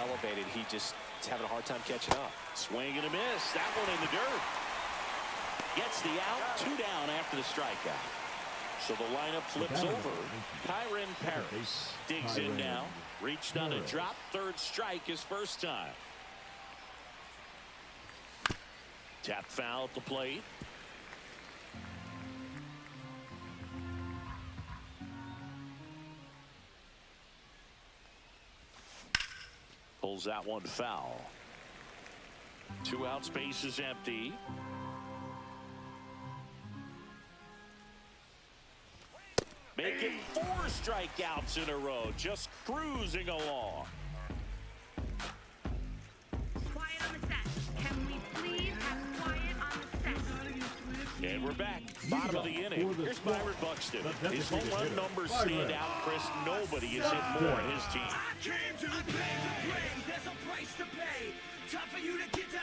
elevated. He just is having a hard time catching up. Swing and a miss. That one in the dirt. Gets the out. 2 down after the strikeout. So the lineup flips over. Kyren Paris digs in now. Reached on a drop. Third strike his first time. Tap foul at the plate. Pulls that one foul. 2 outs, base is empty. Making 4 strikeouts in a row, just cruising along. Quiet on the set. Can we please have quiet on the set? And we're back. Bottom of the inning. Here's Byron Buxton. His home run numbers stand out, Chris. Nobody has hit more on his team.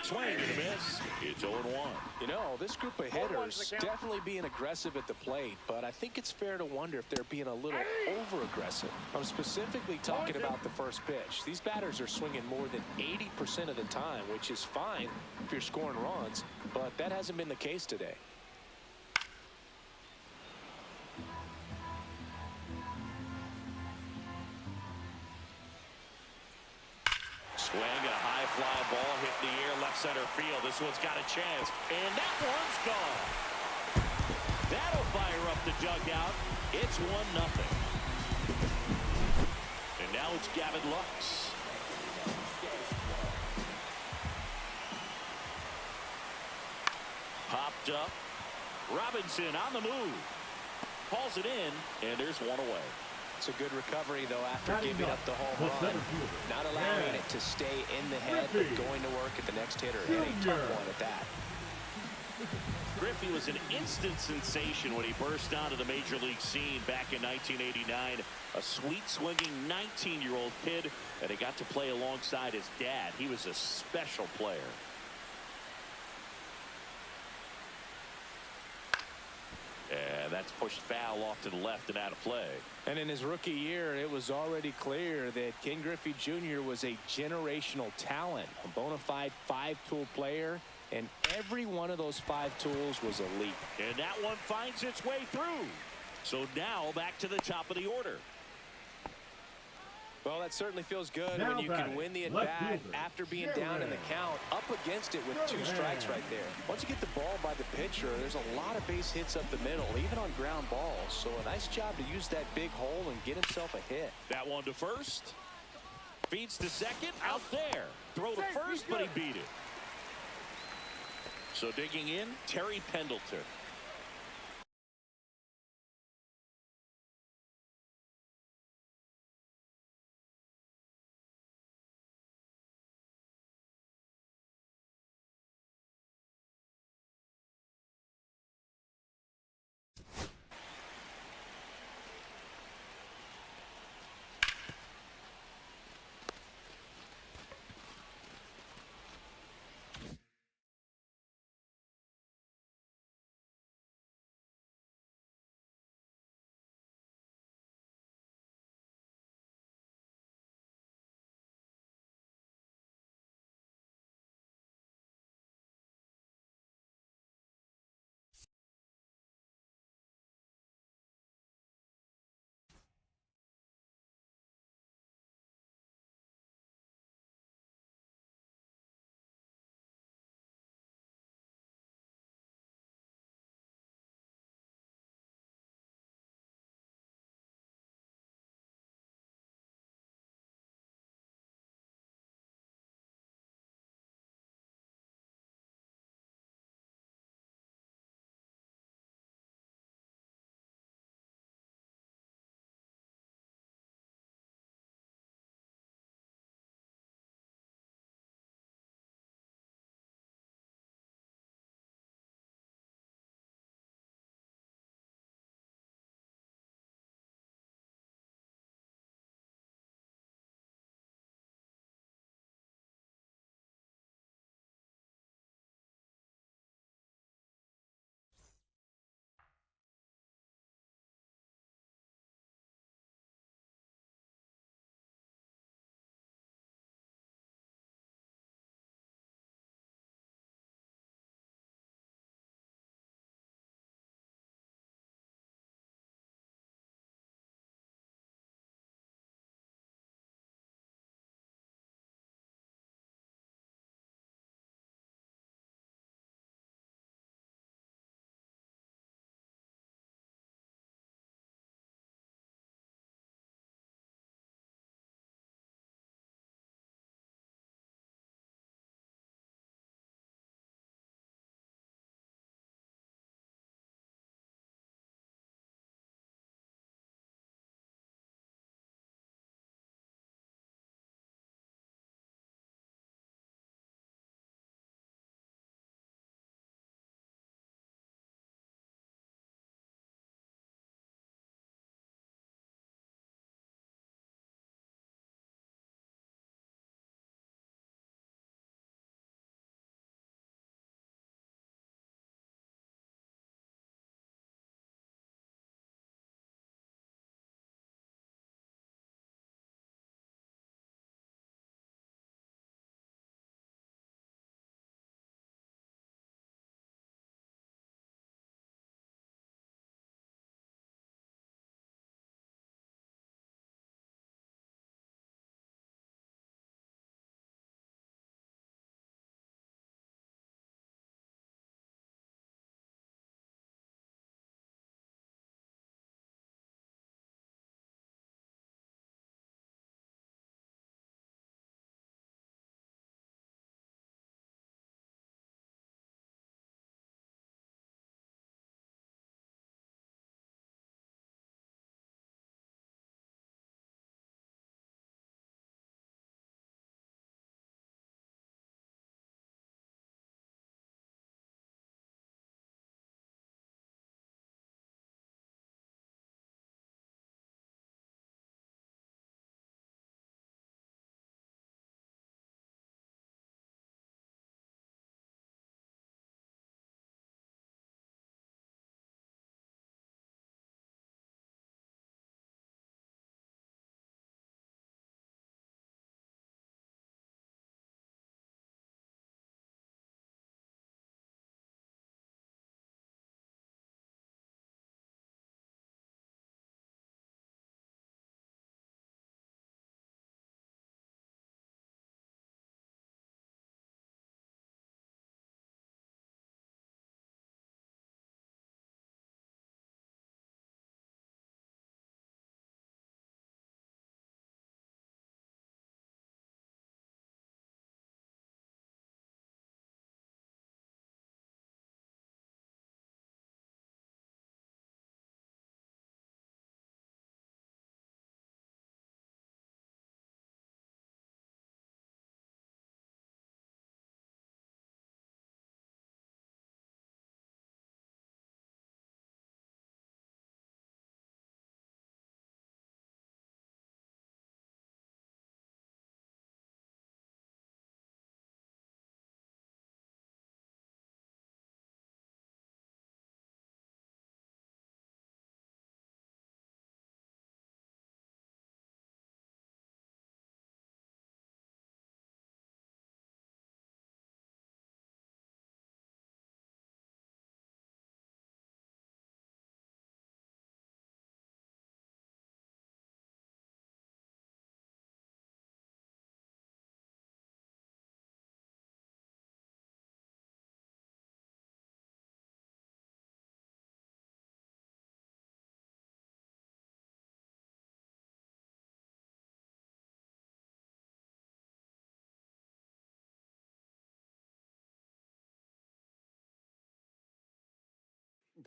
Swing and a miss. It's 0-1. You know, this group of hitters definitely being aggressive at the plate, but I think it's fair to wonder if they're being a little over-aggressive. I'm specifically talking about the first pitch. These batters are swinging more than 80% of the time, which is fine if you're scoring runs, but that hasn't been the case today. Swing and a high fly ball hit in the air, left center field. This one's got a chance, and that one's gone. That'll fire up the dugout. It's 1-0. And now it's Gavin Lux. Popped up. Robinson on the move. Calls it in, and there's one away. It's a good recovery, though, after giving up the home run. Not allowing it to stay in the head, but going to work at the next hitter. And a tough one at that. Griffey was an instant sensation when he burst onto the major league scene back in 1989. A sweet swinging 19-year-old kid, and he got to play alongside his dad. He was a special player. And that's pushed foul off to the left and out of play. And in his rookie year, it was already clear that Ken Griffey Jr. was a generational talent, a bona fide 5-tool player, and every one of those 5 tools was elite. And that one finds its way through. So now back to the top of the order. Well, that certainly feels good when you can win the at-bat after being down in the count, up against it with 2 strikes right there. Once you get the ball by the pitcher, there's a lot of base hits up the middle, even on ground balls. So a nice job to use that big hole and get himself a hit. That one to first. Feeds to second, out there. Throw to first, but he beat it. So digging in, Terry Pendleton.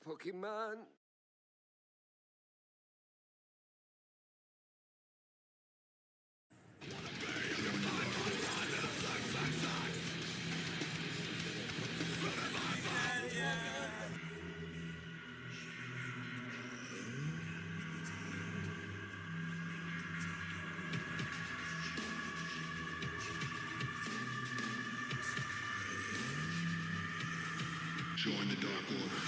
Pokemon. Join the Dark Order.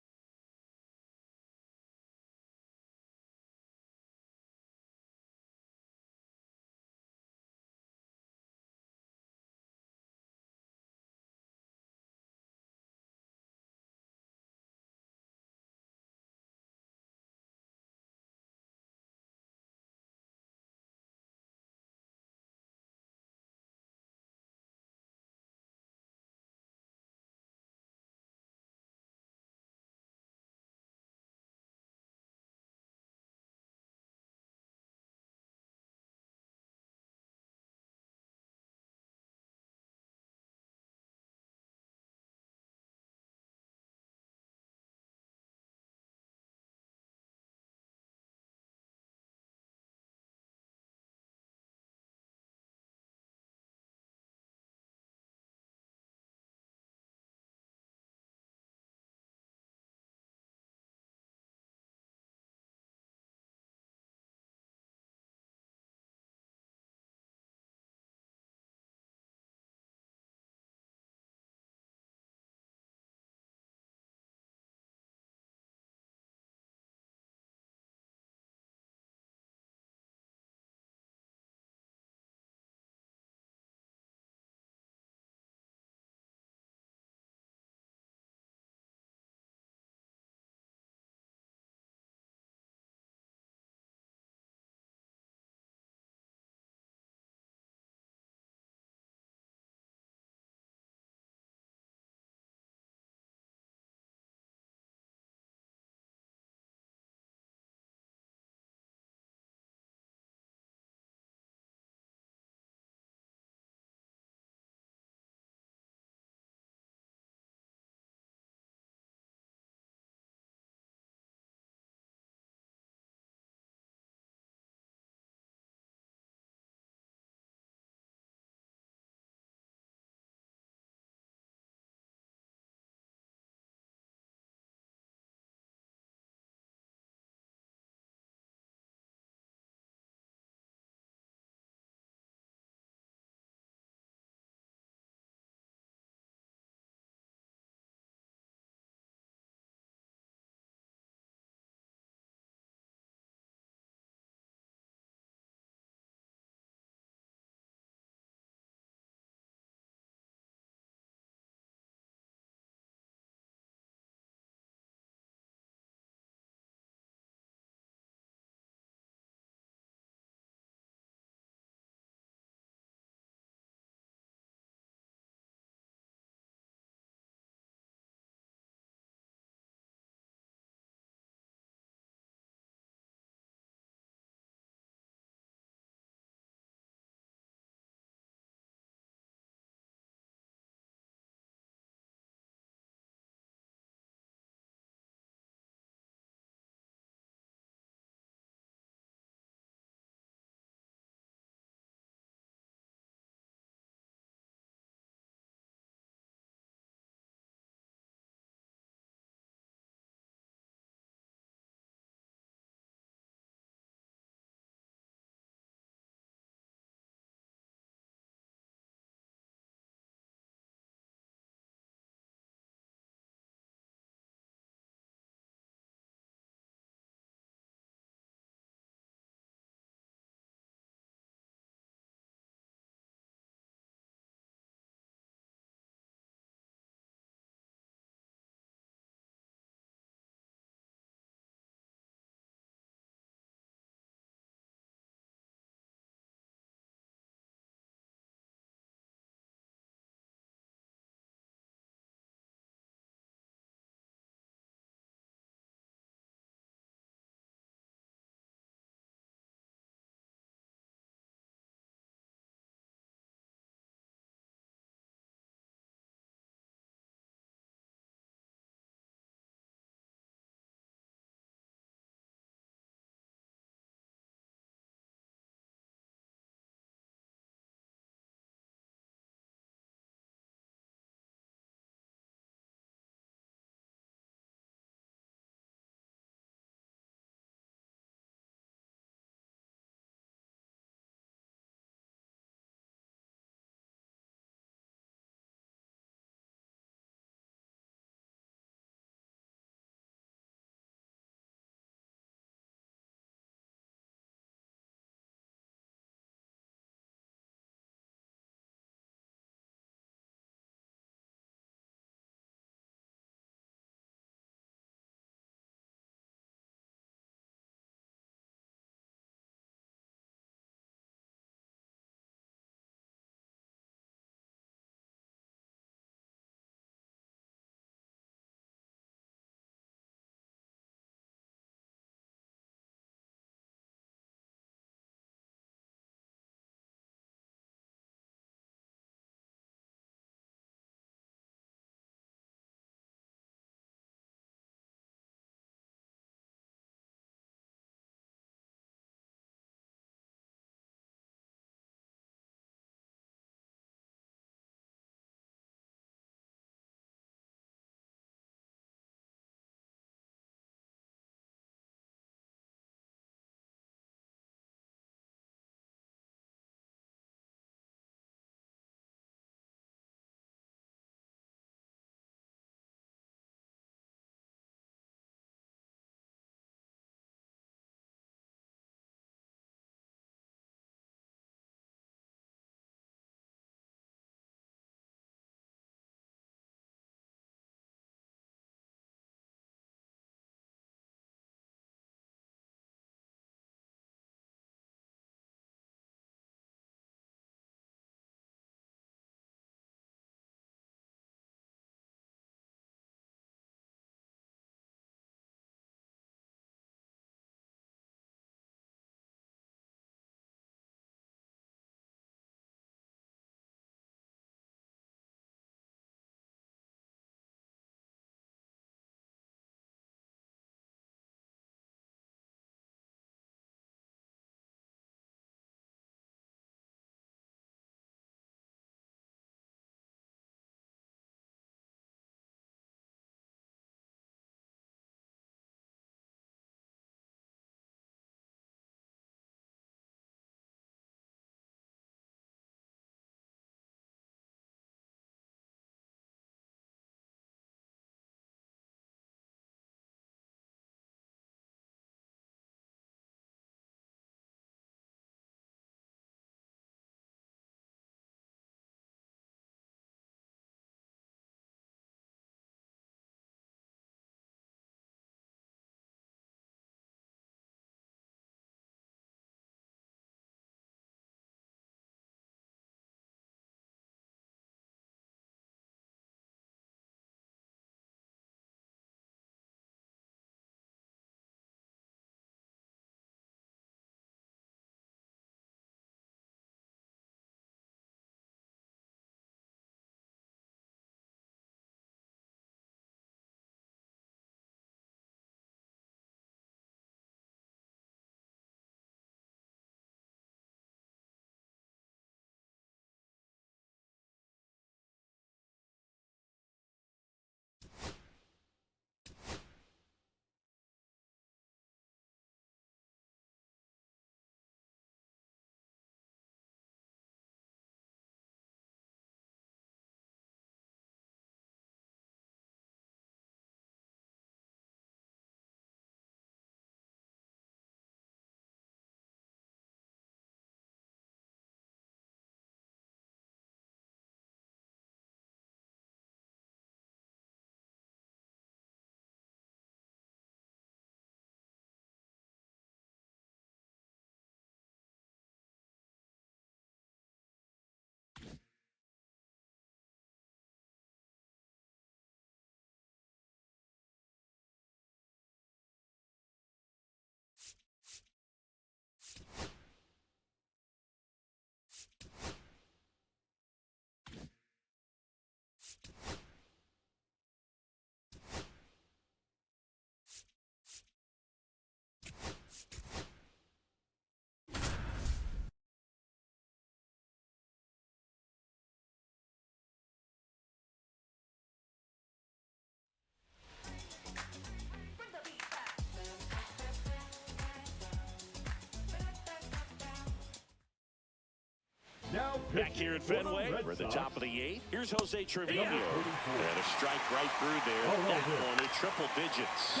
Back here at Fenway, we're at the top of the 8th. Here's Jose Trevino. And a strike right through there. That one in triple digits.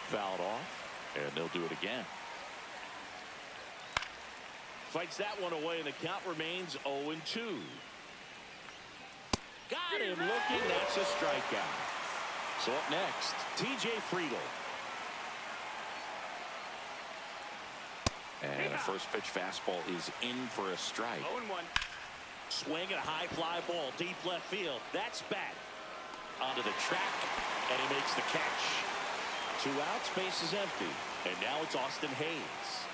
Fouled off, and they'll do it again. Fights that one away, and the count remains 0-2. Got him looking. That's a strikeout. So up next, T.J. Friedel. And the first pitch fastball is in for a strike. 0-1. Swing and a high fly ball deep left field. That's back onto the track, and he makes the catch. 2 outs, base is empty, and now it's Austin Hayes.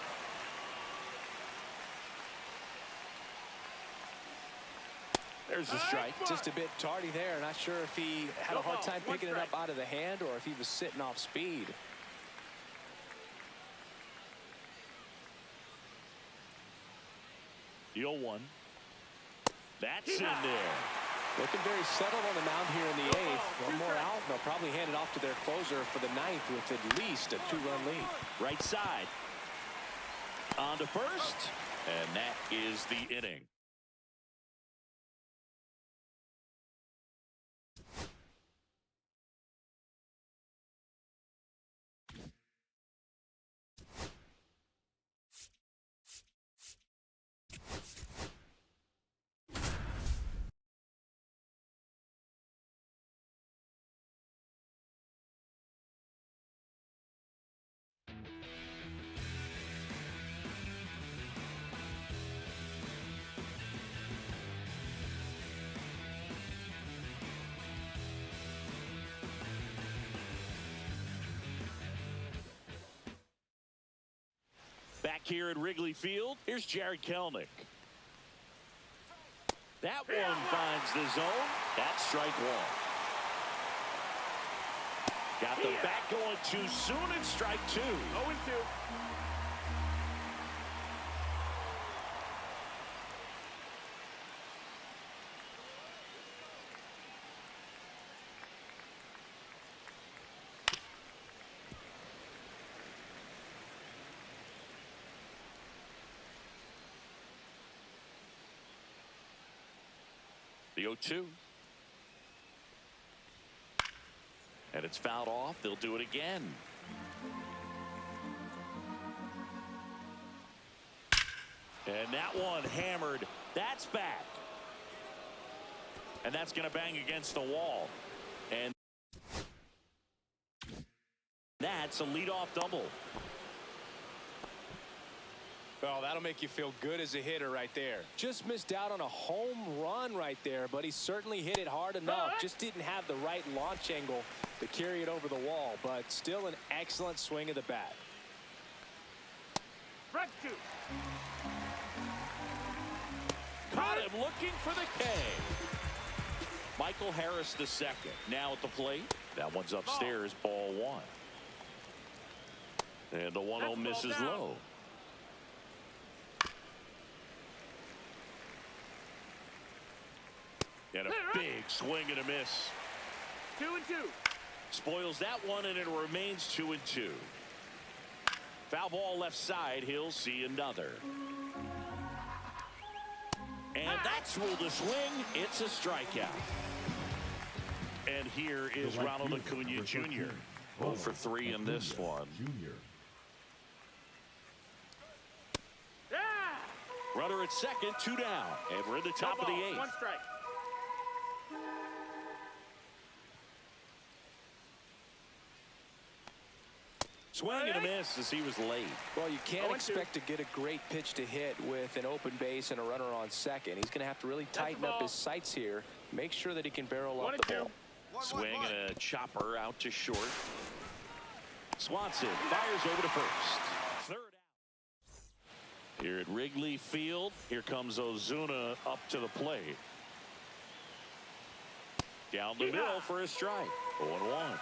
There's the strike. Just a bit tardy there. Not sure if he had a hard time picking it up out of the hand or if he was sitting off speed. The 0-1. That's in there. Looking very settled on the mound here in the 8th. One more out, and they'll probably hand it off to their closer for the 9th with at least a 2-run lead. Right side. On to first, and that is the inning. Back here at Wrigley Field, here's Jared Kelenic. That one finds the zone. That's strike 1. Got the bat going too soon, and strike 2. 0-2. The 0-2. And it's fouled off. They'll do it again. And that one hammered. That's back. And that's going to bang against the wall. And that's a leadoff double. Well, that'll make you feel good as a hitter right there. Just missed out on a home run right there, but he certainly hit it hard enough. Just didn't have the right launch angle to carry it over the wall, but still an excellent swing of the bat. Front 2. Caught him looking for the K. Michael Harris the second. Now at the plate. That one's upstairs, ball 1. And the 1-0 misses low. And a big swing and a miss. 2-2. Spoils that one, and it remains 2-2. Foul ball left side. He'll see another. And that's ruled a swing. It's a strikeout. And here is Ronald Acuna Jr. 0 for 3 in this one. Runner at second, 2 down. And we're in the top of the 8th. 1 strike. Swing and a miss as he was late. Well, you can't expect to get a great pitch to hit with an open base and a runner on second. He's going to have to really tighten up his sights here. Make sure that he can barrel up the ball. Swing and a chopper out to short. Swanson fires over to first. Third out. Here at Wrigley Field, here comes Ozuna up to the plate. Down the middle for a strike. 0-1.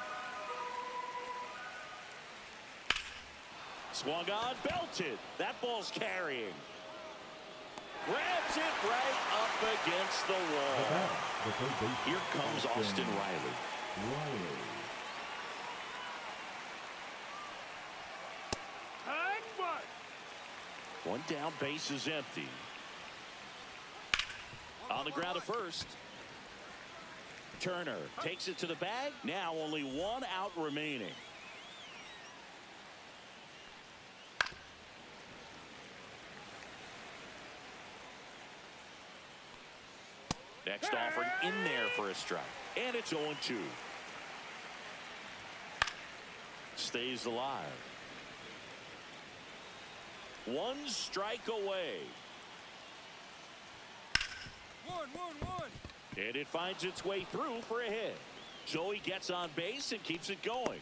Swung on, belted. That ball's carrying. Grabs it right up against the wall. Here comes Austin Riley. One down, base is empty. On the ground at first. Turner takes it to the bag. Now only one out remaining. Next offering in there for a strike. And it's 0-2. Stays alive. One strike away. One. And it finds its way through for a hit. So he gets on base and keeps it going.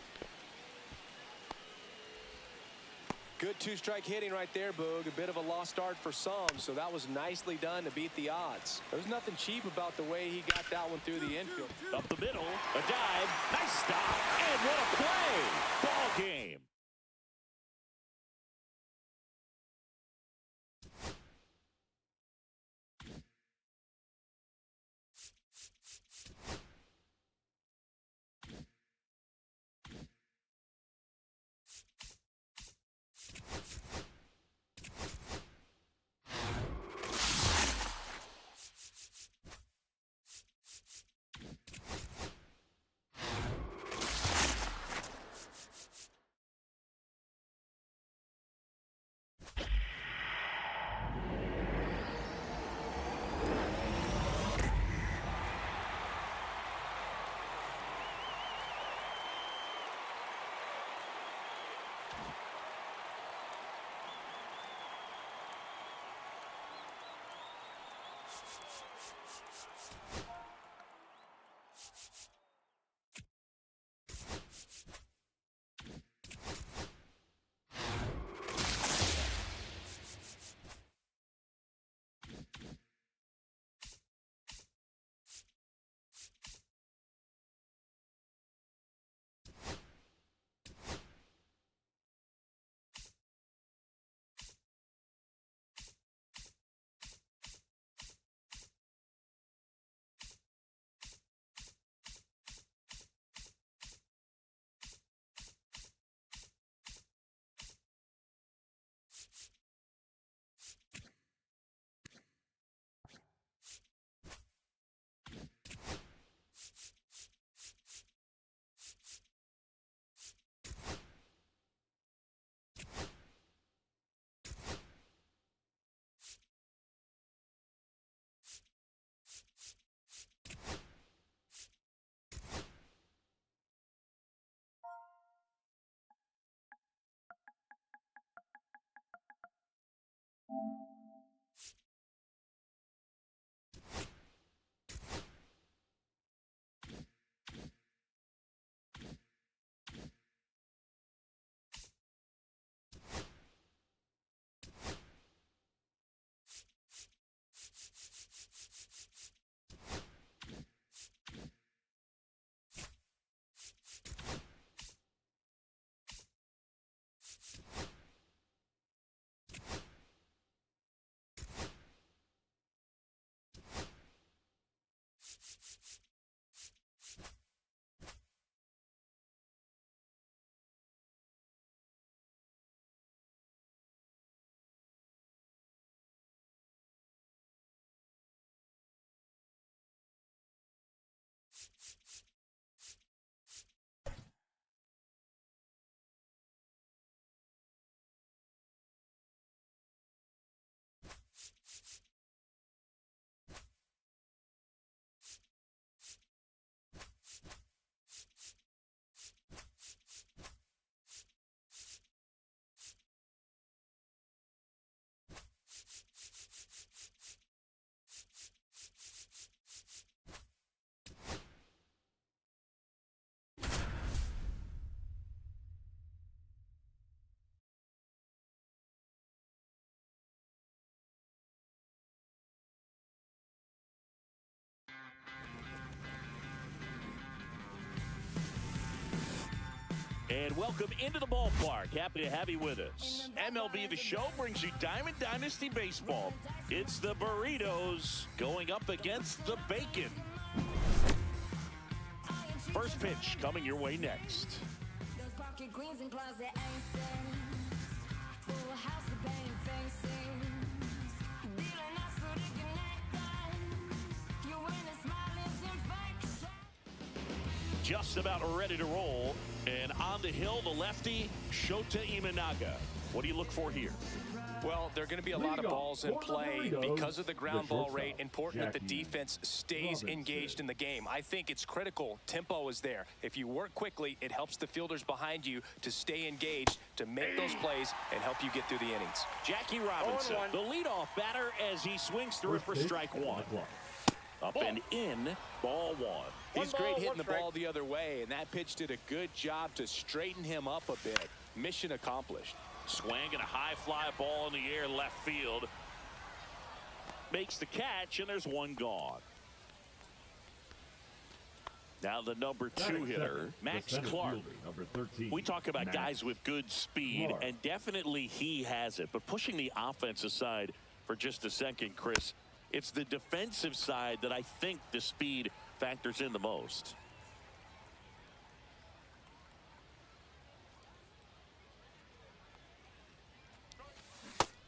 Good two-strike hitting right there, Boog. A bit of a lost start for some, so that was nicely done to beat the odds. There's nothing cheap about the way he got that one through the infield. Up the middle, a dive, nice stop, and what a play! Ball game. And welcome into the ballpark. Happy to have you with us. MLB The Show brings you Diamond Dynasty Baseball. It's the Burritos going up against the Bacon. First pitch coming your way next. Those pocket greens and closet aces. Full house. Just about ready to roll. And on the hill, the lefty, Shota Imanaga. What do you look for here? Well, there are going to be a lot of balls in play because of the ground ball rate. Important that the defense stays engaged in the game. I think it's critical. Tempo is there. If you work quickly, it helps the fielders behind you to stay engaged, to make those plays, and help you get through the innings. Jackie Robinson, the leadoff batter as he swings through it for strike one. Up and in, ball one. He's great hitting the ball the other way, and that pitch did a good job to straighten him up a bit. Mission accomplished. Swing and a high fly ball in the air left field. Makes the catch, and there's one gone. Now the number 2 hitter, Max Clark. Number 13. We talk about guys with good speed, and definitely he has it. But pushing the offense aside for just a second, Chris, it's the defensive side that I think the speed factors in the most.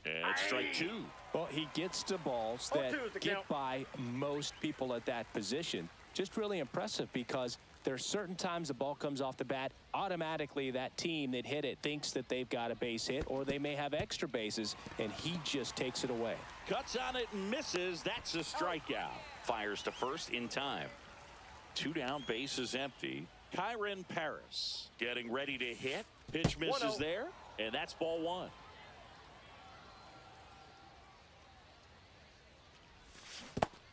And it's strike two. Well, he gets to balls that get by most people at that position. Just really impressive because there are certain times the ball comes off the bat, automatically that team that hit it thinks that they've got a base hit, or they may have extra bases, and he just takes it away. Cuts on it and misses. That's a strikeout. Fires to first in time. 2 down, base is empty. Kyren Paris getting ready to hit. Pitch misses there, and that's ball one.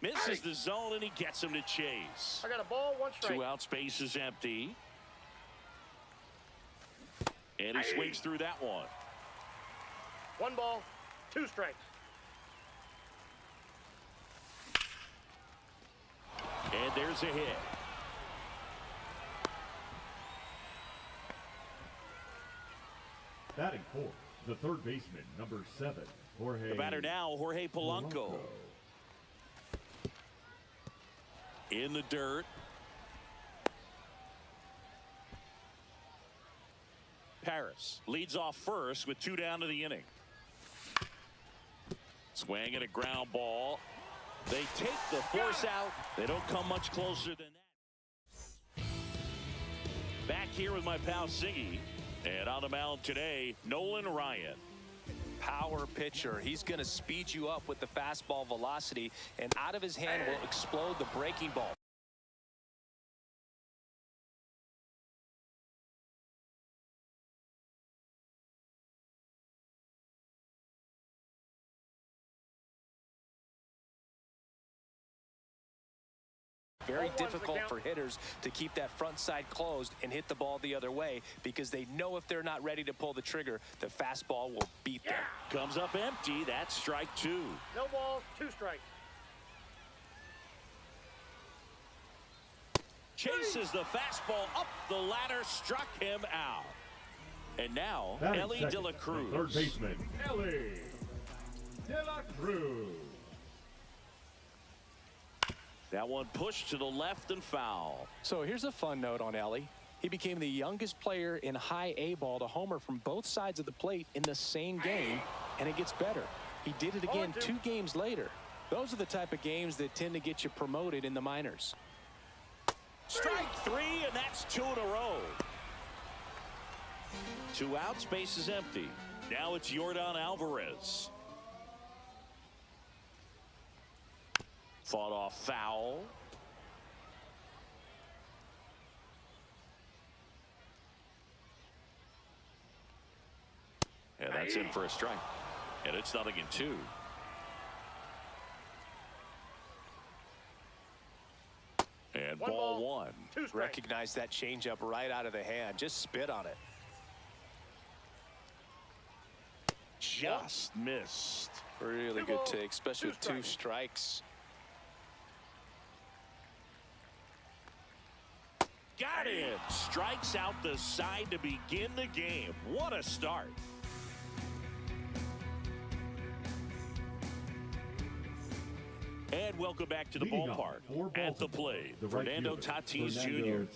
Misses the zone, and he gets him to chase. I got a ball, 1 strike. 2 outs, base is empty. And he swings through that one. 1 ball, 2 strikes. And there's a hit. Batting fourth, the third baseman, number 7, Jorge. The batter now, Jorge Polanco. In the dirt. Paris leads off first with 2 down to the inning. Swing and a ground ball. They take the force out. They don't come much closer than that. Back here with my pal Siggy. And on the mound today, Nolan Ryan. Power pitcher. He's going to speed you up with the fastball velocity, and out of his hand will explode the breaking ball. Very difficult for hitters to keep that front side closed and hit the ball the other way because they know if they're not ready to pull the trigger, the fastball will beat them. Comes up empty. That's strike 2. No balls, 2 strikes. Chases the fastball up the ladder, struck him out. And now, Ellie De La Cruz. Third baseman, Ellie De La Cruz. That one pushed to the left and foul. So here's a fun note on Ellie. He became the youngest player in high A ball to homer from both sides of the plate in the same game, and it gets better. He did it again 2 games later. Those are the type of games that tend to get you promoted in the minors. Strike 3, and that's 2 in a row. 2 outs, base is empty. Now it's Yordan Alvarez. Fought off foul. And that's in for a strike. And it's 0-2. And ball 1. Recognize that changeup right out of the hand. Just spit on it. Just missed. Really good take, especially with 2 strikes. Got him. Strikes out the side to begin the game. What a start. And welcome back to the ballpark. At the plate, Fernando Tatis Jr.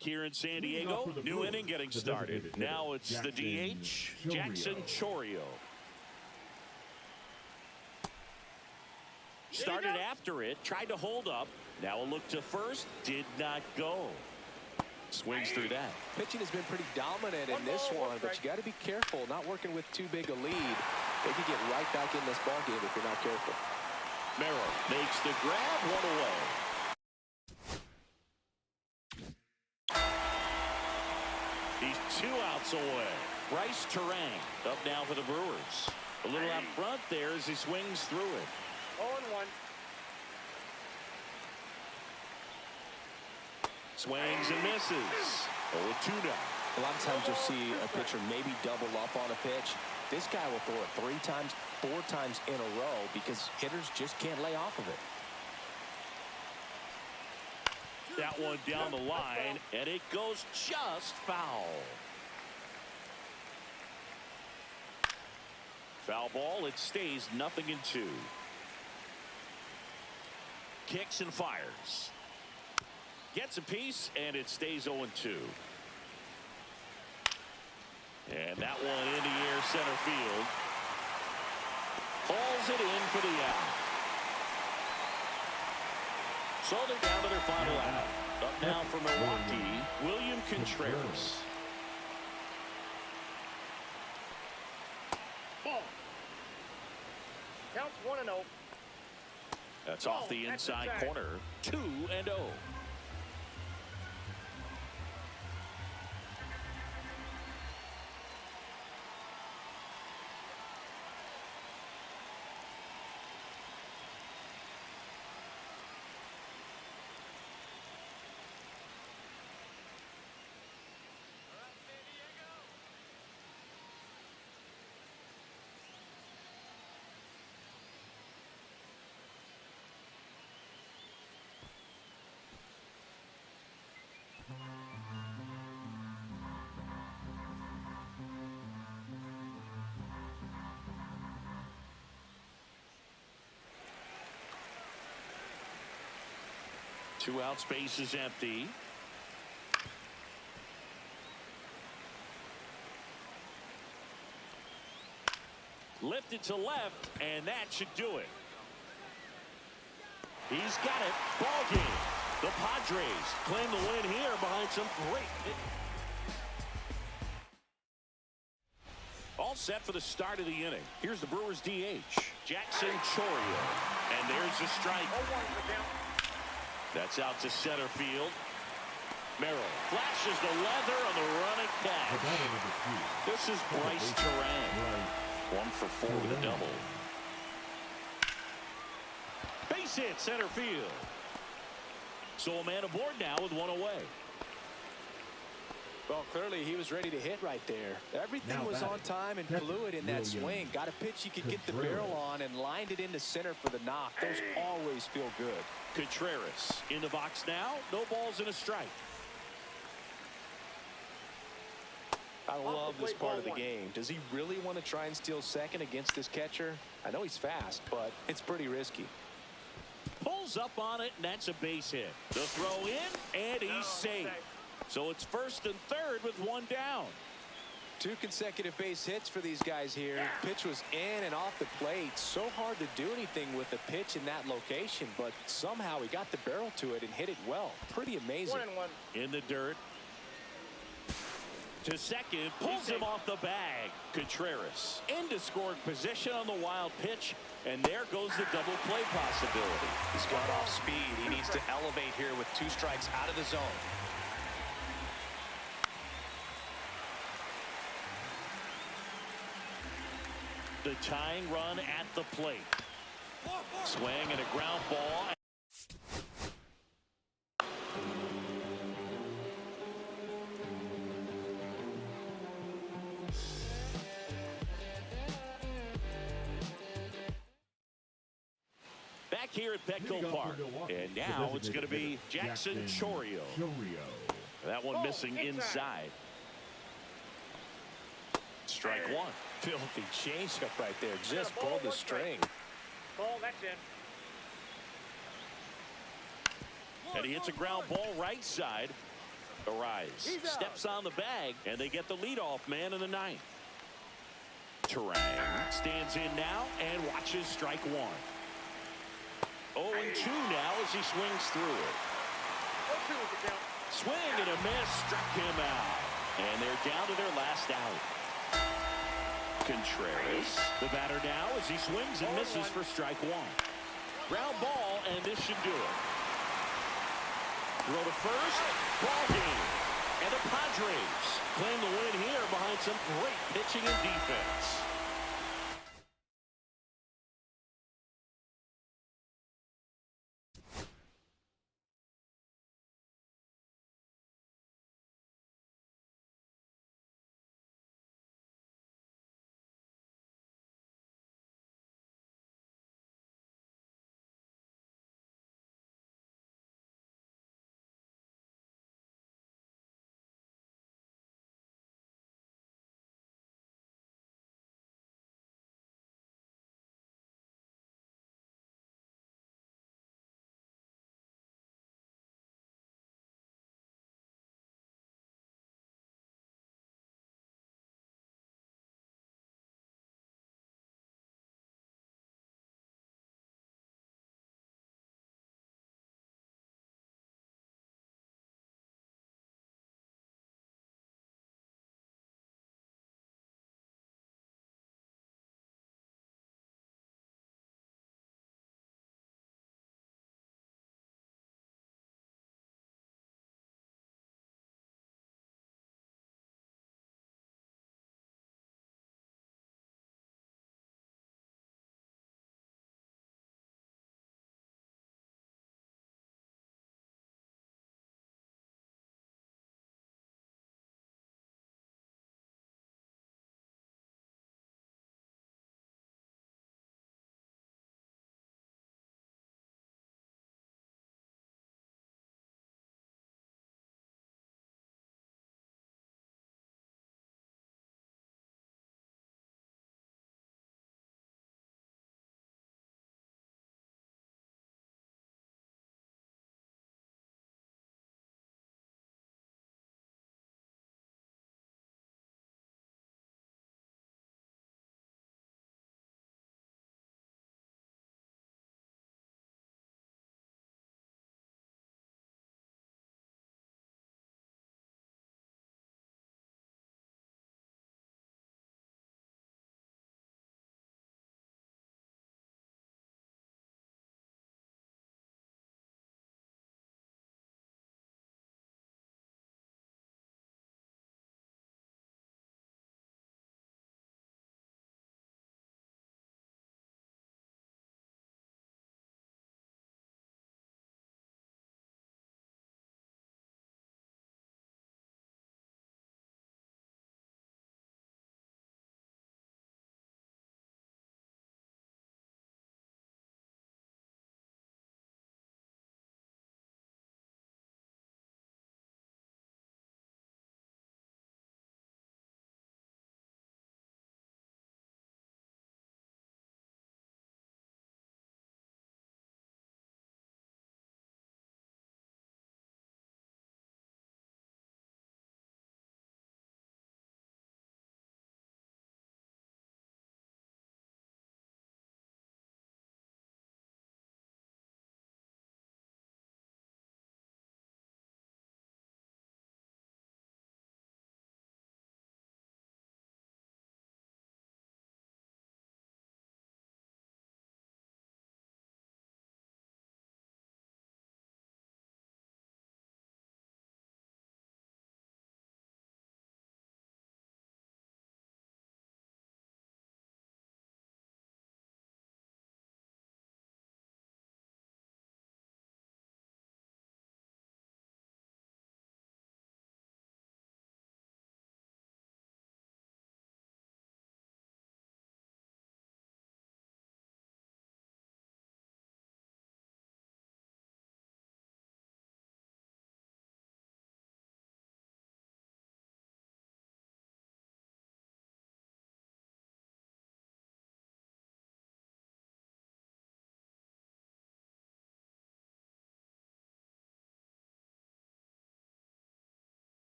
here in San Diego. New inning getting started. Now it's the DH, Jackson Chourio. Started after it, tried to hold up. Now a look to first, did not go. Swings through that. Pitching has been pretty dominant in this one, but you got to be careful, not working with too big a lead. They could get right back in this ball game if you're not careful. Merrill makes the grab, one away. He's 2 outs away. Bryce Terang up now for the Brewers. A little out front there as he swings through it. 0-1. Swings and misses. 0-2 now. A lot of times you'll see a pitcher maybe double up on a pitch. This guy will throw it 3 times, 4 times in a row because hitters just can't lay off of it. That one down the line, and it goes just foul. Foul ball, it stays 0-2. Kicks and fires. Gets a piece, and it stays 0-2. And that one in the air center field. Hauls it in for the out. So they're down to their final out. Up now for Milwaukee, William Contreras. Ball. Counts 1-0. That's off the inside corner. 2-0. Two out, space is empty. Lifted to left, and that should do it. He's got it. Ball game. The Padres claim the win here behind some great hitting. All set for the start of the inning. Here's the Brewers DH, Jackson Chourio. And there's the strike. 0-1 for count. That's out to center field. Merrill flashes the leather on the running catch. This is Bryce Terang. 1 for 4 with a double. Base hit center field. So a man aboard now with 1 away. Well, clearly he was ready to hit right there. Everything was on time and fluid in that swing. Got a pitch he could get the barrel on and lined it into center for the knock. Those always feel good. Contreras in the box now. No balls and a strike. I love this part of the game. Does he really want to try and steal second against this catcher? I know he's fast, but it's pretty risky. Pulls up on it, and that's a base hit. The throw in, and he's safe. So it's first and third with 1 down. 2 consecutive base hits for these guys here. Pitch was in and off the plate. So hard to do anything with the pitch in that location, but somehow he got the barrel to it and hit it well. Pretty amazing. 1-1. In the dirt. To second, pulls him off the bag. Contreras into scoring position on the wild pitch, and there goes the double play possibility. He's got off speed. He needs to elevate here with 2 strikes out of the zone. The tying run at the plate. Swing and a ground ball. Back here at Petco Park. And now it's going to be Jackson Chourio. That one missing inside. Strike 1. Filthy changeup right there. Just pulled the string. Ball, that's in. And he hits a ground ball right side. Arise steps on the bag, and they get the leadoff man in the ninth. Terang stands in now and watches strike one. 0-2 now as he swings through it. 0-2 with the count. Swing and a miss, struck him out. And they're down to their last out. Contreras, the batter now as he swings and misses for strike one. Ground ball, and this should do it. Throw to first, ball game. And the Padres claim the win here behind some great pitching and defense.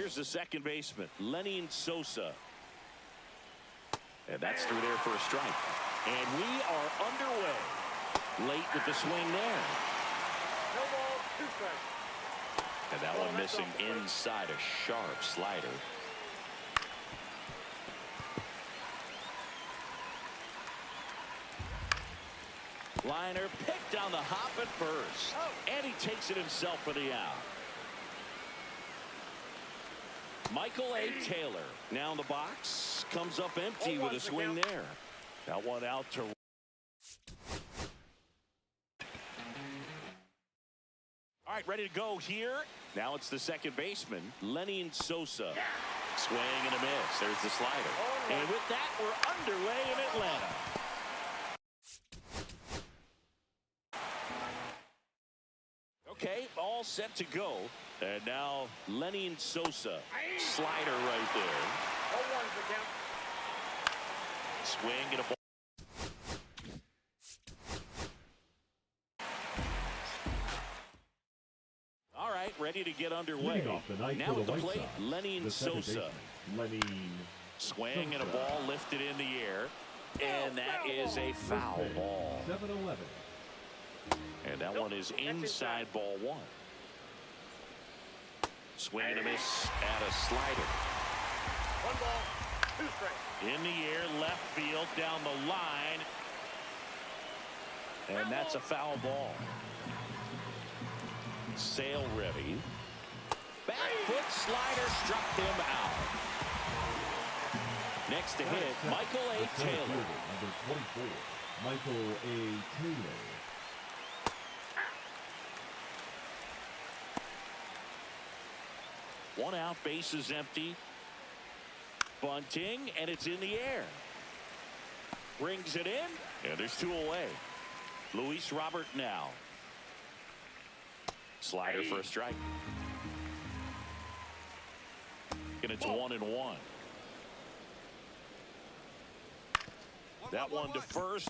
Here's the second baseman, Lenin Sosa. And that's through there for a strike. And we are underway. Late with the swing there. No ball, 2 strikes. And that one missing inside a sharp slider. Liner picked on the hop at first. And he takes it himself for the out. Michael A. Taylor now in the box. Comes up empty with a swing there. That one out to... All right, ready to go here. Now it's the second baseman, Lenin Sosa. Swing and a miss. There's the slider. And with that, we're underway in Atlanta. Okay, all set to go. And now Lenin Sosa. Slider right there. 0-1's the count. Swing and a ball. All right, ready to get underway. Off the night Now for at the White plate, Sox, Lenin the second Sosa. baseman, Lenin Swing and a Sosa. ball lifted in the air. And that is a foul ball. 7-11. And that one is inside ball 1. Swing and a miss at a slider. 1 ball, 2 strikes. In the air, left field, down the line. And that's a foul ball. Sale ready. Back foot slider struck him out. Next to hit, Michael A. The center Taylor. fielder, number 24, Michael A. Taylor. One out, base is empty. Bunting, and it's in the air. Brings it in, and there's 2 away. Luis Robert now. Slider for a strike. And it's 1-1. That one to first.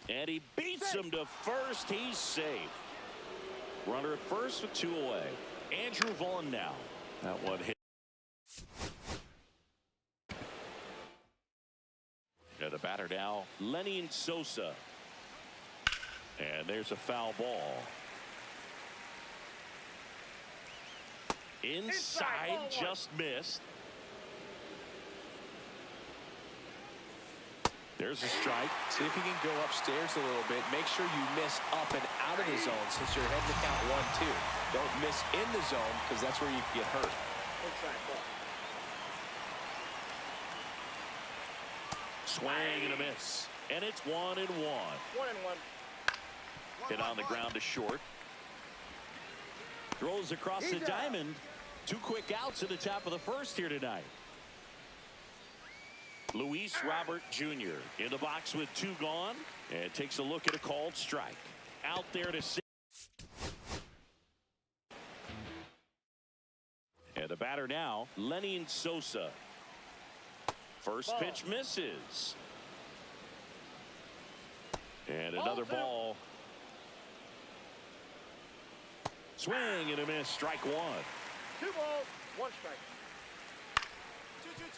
And he beats him to first. He's safe. Runner at first with 2 away. Andrew Vaughn now. That one hit. And the batter now, Lenin Sosa. And there's a foul ball. Inside, just missed. There's a strike. See if you can go upstairs a little bit. Make sure you miss up and out of the zone since you're heading to count 1-2. Don't miss in the zone because that's where you can get hurt. Inside ball. Swing and a miss. And it's 1-1. 1-1. Hit on the ground to short. Throws across the diamond. 2 quick outs at the top of the first here tonight. Luis Robert Jr. in the box with 2 gone. And takes a look at a called strike. Out there to 6. And the batter now, Lenin Sosa. First pitch misses. And another ball. Swing and a miss. Strike 1. 2 balls, 1 strike.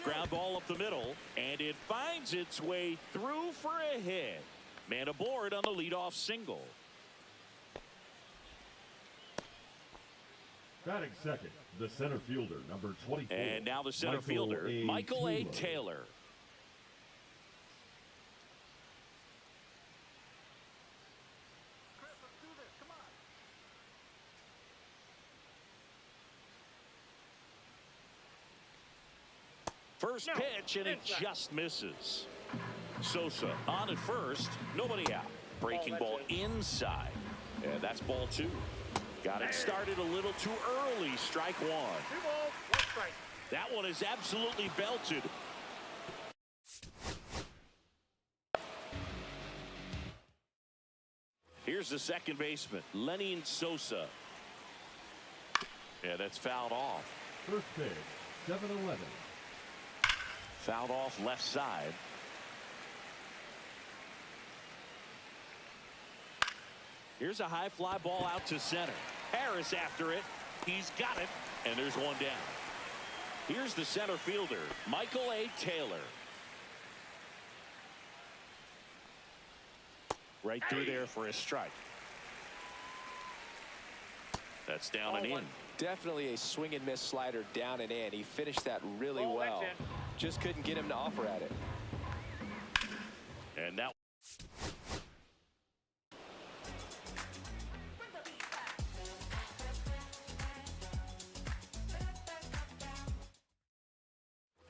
Ground ball up the middle, and it finds its way through for a hit. Man aboard on the leadoff single. Batting second, the center fielder, number 24. And now the center fielder, Michael A. Taylor. First pitch, and it just misses. Sosa on at first, nobody out. Breaking ball inside, and that's ball 2. Got it started a little too early. Strike 1. 2 balls, 1 strike. That one is absolutely belted. Here's the second baseman, Lenin Sosa. Yeah, that's fouled off. First pitch, 7-11. Fouled off left side. Here's a high fly ball out to center. Harris after it. He's got it, and there's one down. Here's the center fielder, Michael A. Taylor. Right through there for a strike. That's down and in. Definitely a swing and miss slider down and in. He finished that really well. Just couldn't get him to offer at it. And now.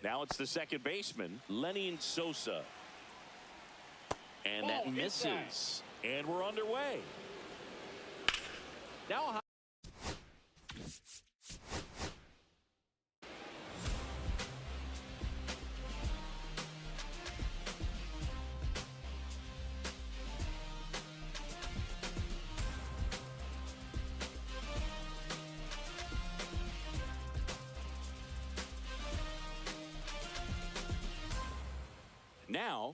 Now it's the second baseman, Lenny Sosa. And that misses. And we're underway. Now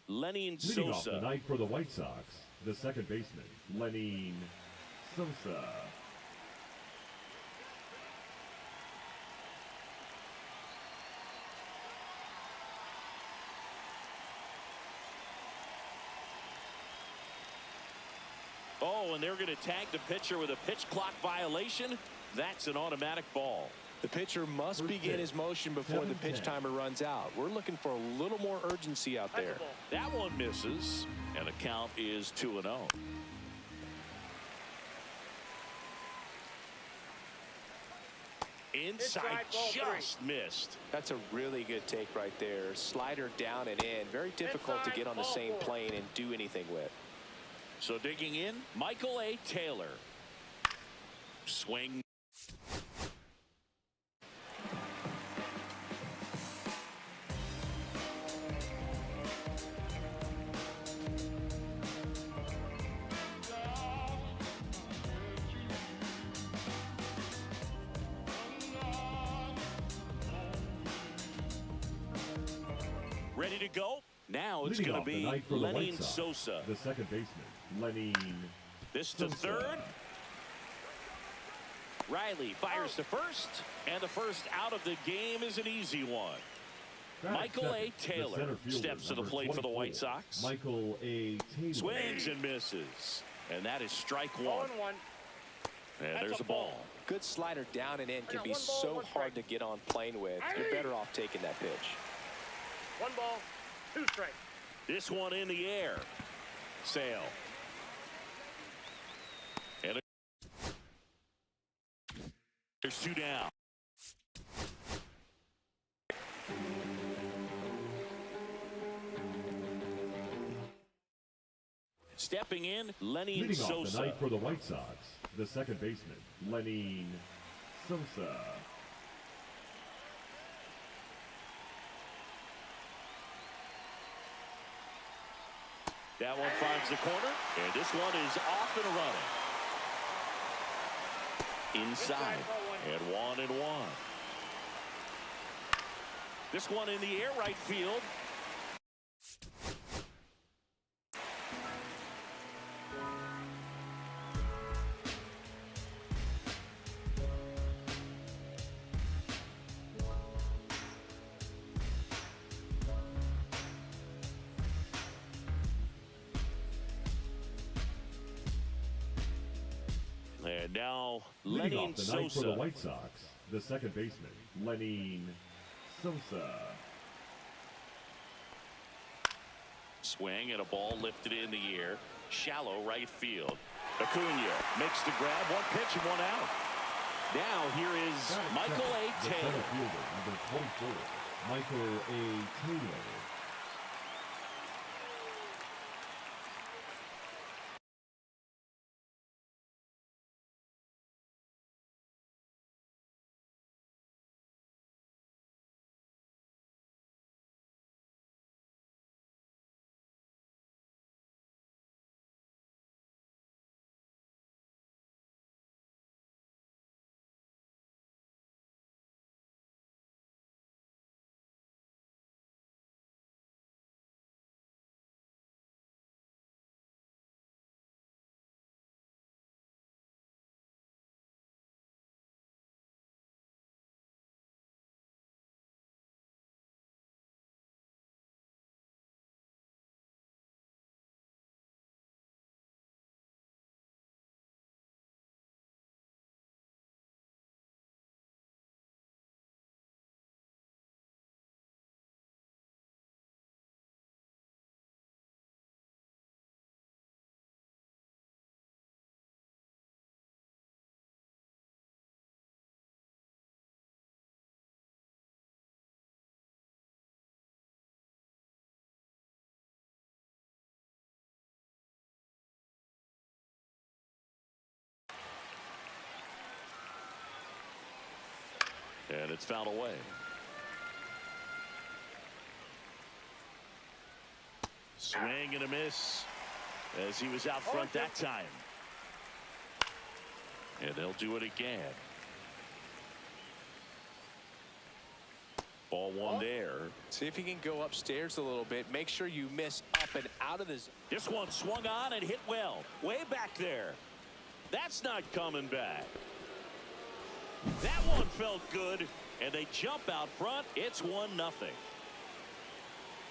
Lenny Leading off Sosa. the night for the White Sox, the second baseman, Lenny Sosa. Oh, and they're going to tag the pitcher with a pitch clock violation. That's an automatic ball. The pitcher must begin his motion before the pitch timer runs out. We're looking for a little more urgency out there. That one misses, and the count is 2-0. Inside just missed. That's a really good take right there. Slider down and in. Very difficult to get on the same plane and do anything with. So digging in, Michael A. Taylor. Swing. Ready to go? Now it's going to be Lenny Sosa. The second baseman, Lenny This to third. Riley fires to first, and the first out of the game is an easy one. Michael A. Taylor steps to the plate for the White Sox. Michael A. Taylor swings and misses, and that is strike one. And there's a ball. Good slider down and in can be so hard to get on plane with. You're better off taking that pitch. 1 ball, 2 strikes. This one in the air. Sale. And there's 2 down. Stepping in, Lenny leading Sosa. off the night for the White Sox, the second baseman, Lenny Sosa. That one finds the corner, and this one is off and running. Inside, and 1-1. This one in the air, right field. And now, leading Lenny off the Sosa. night for the White Sox, the second baseman, Lenny Sosa. Swing and a ball lifted in the air. Shallow right field. Acuna makes the grab. 1 pitch and 1 out. Now here is Michael A. The Taylor. center fielder, number 24, Michael A. Taylor. And it's fouled away. Swing and a miss as he was out front that time. And they'll do it again. Ball one there. See if he can go upstairs a little bit. Make sure you miss up and out of this. This one swung on and hit well. Way back there. That's not coming back. That one felt good. And they jump out front. It's 1-0.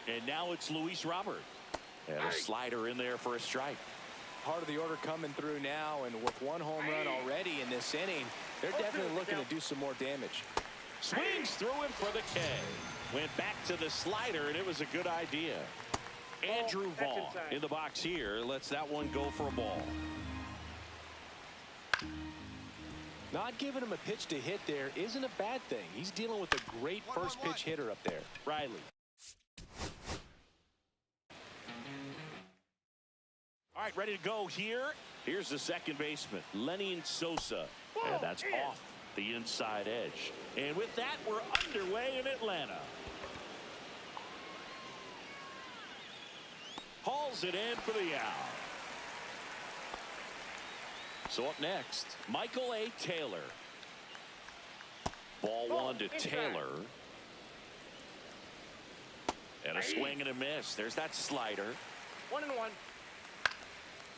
And now it's Luis Robert. And a slider in there for a strike. Part of the order coming through now, and with one home run already in this inning, they're definitely looking to do some more damage. Swings through him for the K. Went back to the slider, and it was a good idea. Andrew Vaughn in the box here lets that one go for a ball. Not giving him a pitch to hit there isn't a bad thing. He's dealing with a great first pitch hitter up there. Riley. All right, ready to go here. Here's the second baseman, Lenny Sosa. And that's off the inside edge. And with that, we're underway in Atlanta. Hauls it in for the out. So up next, Michael A. Taylor. Ball one to Taylor. And a swing and a miss. There's that slider. 1-1.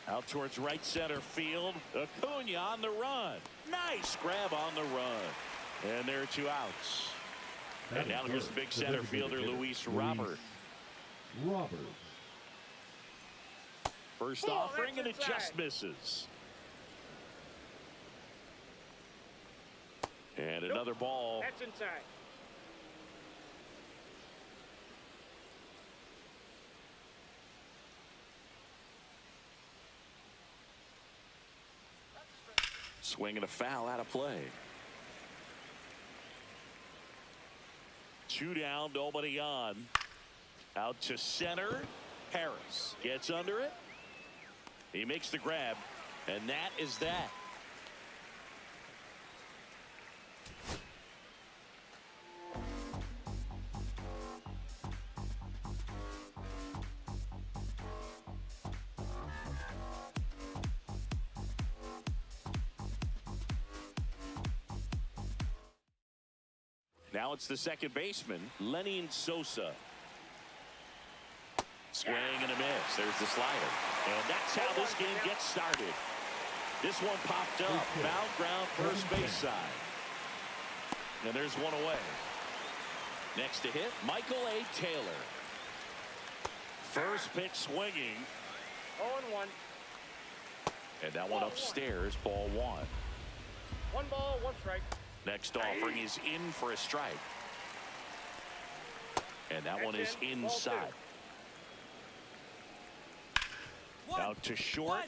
Out towards right center field. Acuna on the run. Nice grab on the run. And there are 2 outs. And now here's the big center fielder, Luis Robert. First offering, and it just misses. And another ball. That's inside. Swing and a foul out of play. 2 down, nobody on. Out to center. Harris gets under it. He makes the grab, and that is that. Now it's the second baseman, Lenny Sosa. Swing and a miss. There's the slider. And that's how this game gets started. This one popped up. Foul ground first base side. And there's one away. Next to hit, Michael A. Taylor. First pitch swinging. 0-1. And that one upstairs, ball one. 1 ball, 1 strike. Next offering is in for a strike. And that one is inside. Out to short.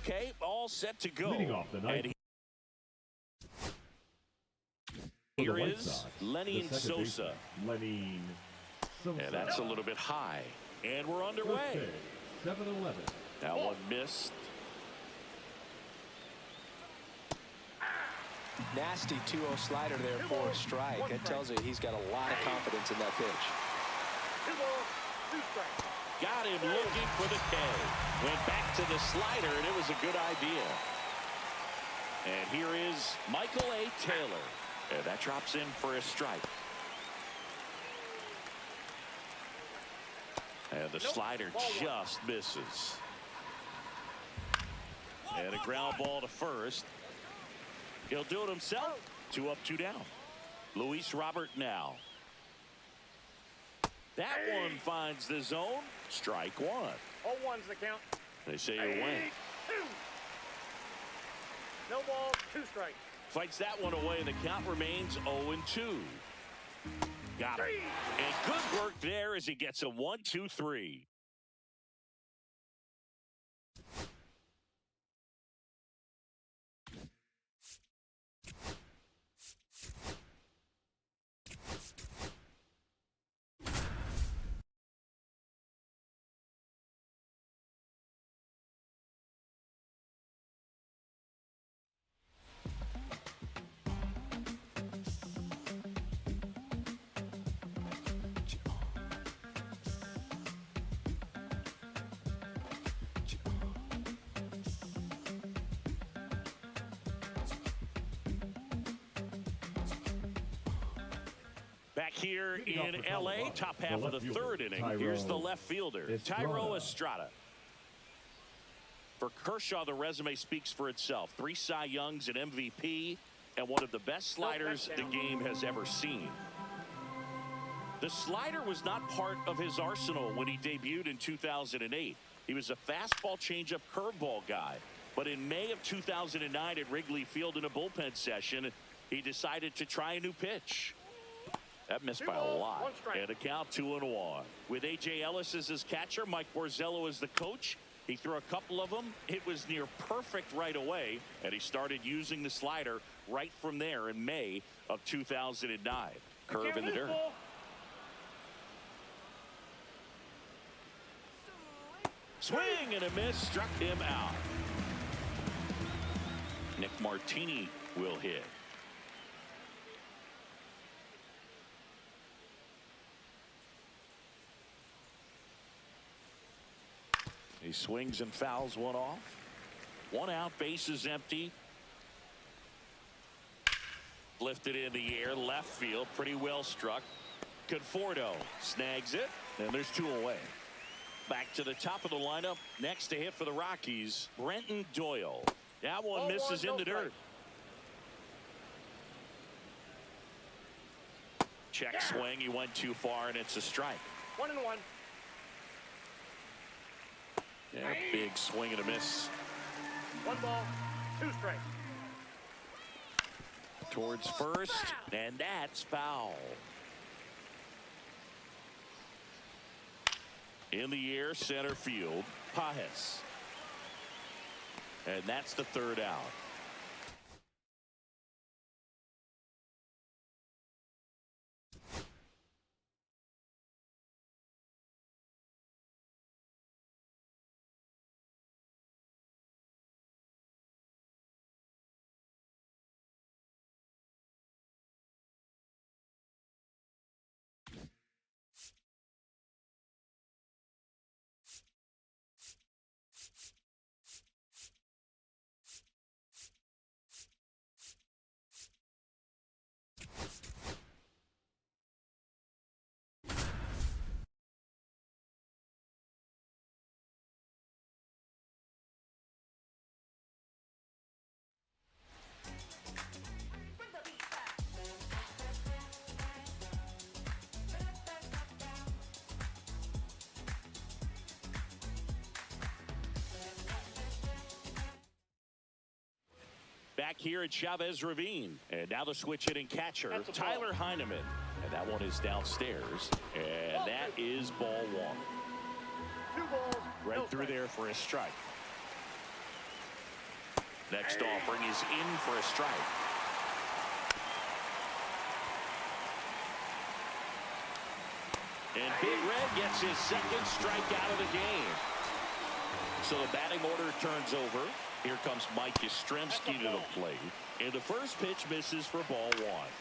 Okay, all set to go. Leading off the ninth. And here is Lenny Sosa. Lenny Sosa. And that's a little bit high. And we're underway. 7-11. That one missed. Nasty 2-0 slider there for a strike. That tells you he's got a lot of confidence in that pitch. 2 balls, 2 strikes. Got him looking for the K. Went back to the slider, and it was a good idea. And here is Michael A. Taylor. And that drops in for a strike. And the slider just misses. And a ground ball to first. He'll do it himself. 2 up, 2 down. Luis Robert now. That one finds the zone. Strike 1. 0-1's the count. They say you're away. 2. No ball, 2 strikes. Fights that one away, and the count remains 0-2. Got it. And good work there as he gets a 1-2-3. Back here in L.A., top half of the third inning. Here's the left fielder, Thairo Estrada. For Kershaw, the resume speaks for itself. 3 Cy Youngs, an MVP, and one of the best sliders the game has ever seen. The slider was not part of his arsenal when he debuted in 2008. He was a fastball, changeup, curveball guy. But in May of 2009 at Wrigley Field in a bullpen session, he decided to try a new pitch. That missed by a lot. And a count 2-1. With A.J. Ellis as his catcher, Mike Borzello as the coach. He threw a couple of them. It was near perfect right away. And he started using the slider right from there in May of 2009. Curve in the dirt. Swing and a miss. Struck him out. Nick Martini will hit. He swings and fouls one off. 1 out, base is empty. Lifted in the air, left field, pretty well struck. Conforto snags it, and there's 2 away. Back to the top of the lineup. Next to hit for the Rockies, Brenton Doyle. That one misses in the dirt. Check swing, he went too far, and it's a strike. 1-1. Yeah, big swing and a miss. 1 ball, 2 strikes. Towards first, and that's foul. In the air, center field, Pajes. And that's the 3rd out. Back here at Chavez Ravine. And now the switch hitting catcher, Tyler Heineman. And that one is downstairs. And that is ball 1. 2 balls. Right through there for a strike. Next offering is in for a strike. And Big Red gets his second strikeout of the game. So the batting order turns over. Here comes Mike Yastrzemski to the plate. And the first pitch misses for ball one.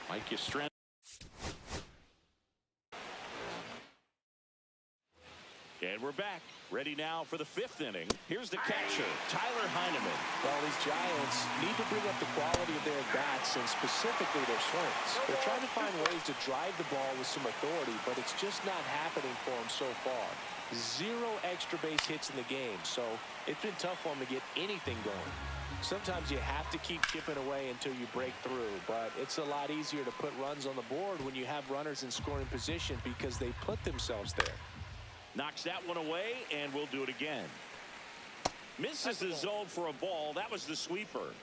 Mike Yastrzemski. And we're back. Ready now for the fifth inning. Here's the catcher, Tyler Heineman. Well, these Giants need to bring up the quality of their bats and specifically their swings. They're trying to find ways to drive the ball with some authority, but it's just not happening for them so far. 0 extra base hits in the game, so it's been tough for them to get anything going. Sometimes you have to keep chipping away until you break through, but it's a lot easier to put runs on the board when you have runners in scoring position because they put themselves there. Knocks that one away, and we'll do it again. Misses the zone for a ball. That was the sweeper.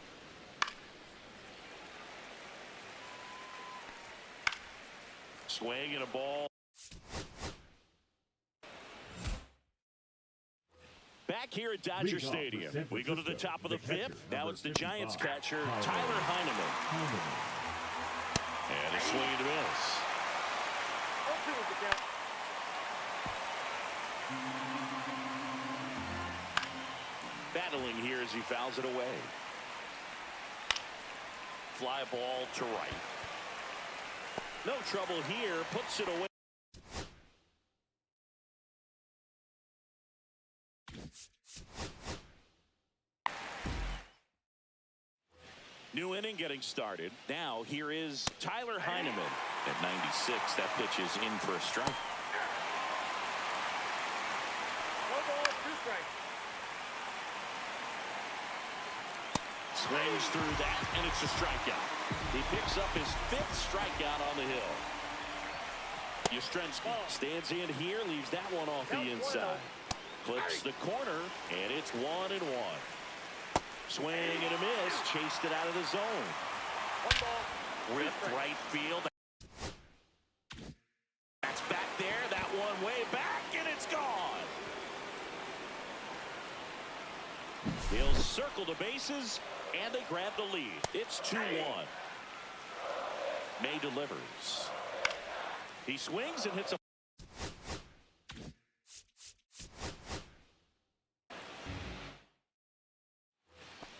Swing and a ball. Back here at Dodger Stadium, we go to the top of the fifth. Now it's the Giants catcher, Tyler Heineman. And a swing and a miss. Battling here as he fouls it away. Fly ball to right. No trouble here. Puts it away. New inning getting started. Now here is Tyler Heineman. At 96, that pitch is in for a strike. 1 ball, 2 strikes. Swings through that, and it's a strikeout. He picks up his 5th strikeout on the hill. Yastrzemski stands in here, leaves that one off the inside. Clips the corner, and it's 1-1. Swing and a miss, chased it out of the zone. 1 ball. Ripped right field. That's back there, that one way back, and it's gone. He'll circle the bases, and they grab the lead. It's 2-1. May delivers. He swings and hits a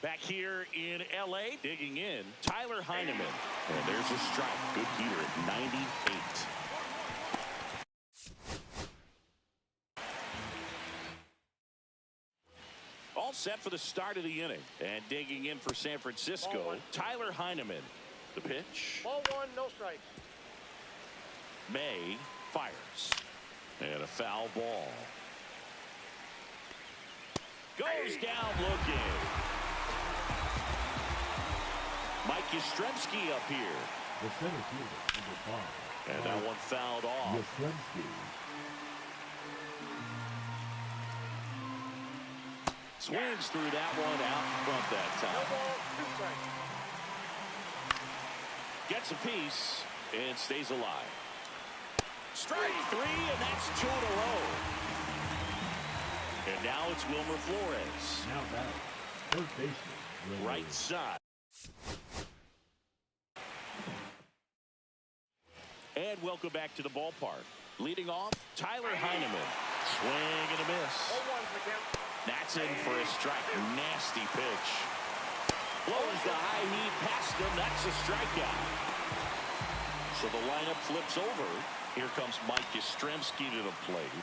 back here in L.A. digging in, Tyler Heineman. And there's a strike. Good heater at 98. All set for the start of the inning. And digging in for San Francisco, Tyler Heineman. The pitch. Ball 1, no strike. May fires. And a foul ball. Goes down looking. Mike Yastrzemski up here. The center fielder, number 5. And that one fouled off. Yastrzemski. Swings through that one out in front that No time. ball, 2 strikes. Gets a piece and stays alive. Strike 3, and that's 2 in a row. And now it's Wilmer Flores. Now back, first baseman. Wilmer. Right side. And welcome back to the ballpark. Leading off, Tyler Heineman. Swing and a miss. 0-1's the count. That's in for a strike. Nasty pitch. Blows the high heat past him. That's a strikeout. So the lineup flips over. Here comes Mike Yastrzemski to the plate.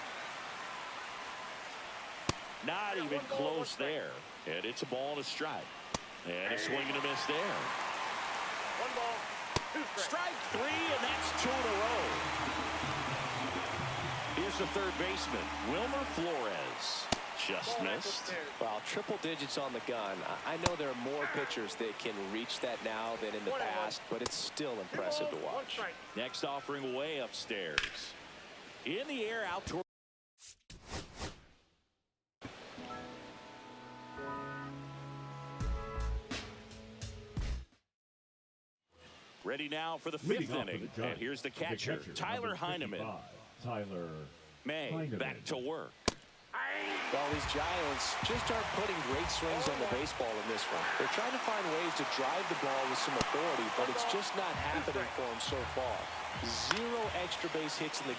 Not even close there. And it's a ball and a strike. And a swing and a miss there. 1 ball, 2 strikes. Strike 3, and that's 2 in a row. Here's the third baseman, Wilmer Flores. Just missed. Well, triple digits on the gun. I know there are more pitchers that can reach that now than in the past, but it's still impressive to 1 watch. strike. Next offering way upstairs. In the air out toward. Ready now for the 5th inning. And here's the catcher, Tyler Heineman. Tyler May Heineman. back to work. Well, these Giants just aren't putting great swings on the baseball in this one. They're trying to find ways to drive the ball with some authority, but it's just not happening for them so far. 0 extra base hits in the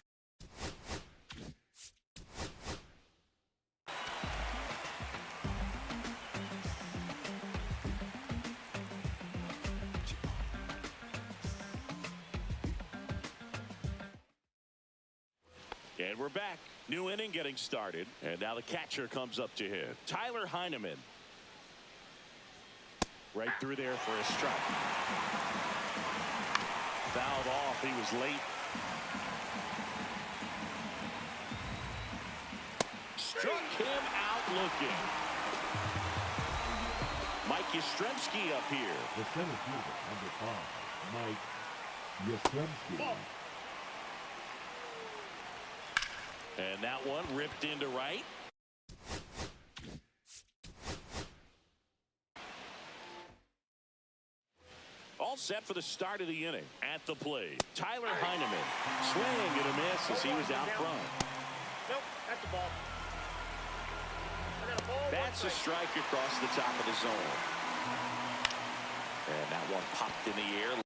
And we're back. New inning getting started. And now the catcher comes up to hit. Tyler Heineman. Right through there for a strike. Fouled off. He was late. Struck him out looking. Mike Yastrzemski up here. The center fielder, number 5, Mike Yastrzemski. And that one ripped into right. All set for the start of the inning. At the plate, Tyler Heineman. Swing and a miss as he was out front. Nope, that's the ball. I got a ball. That's a strike across the top of the zone. And that one popped in the air.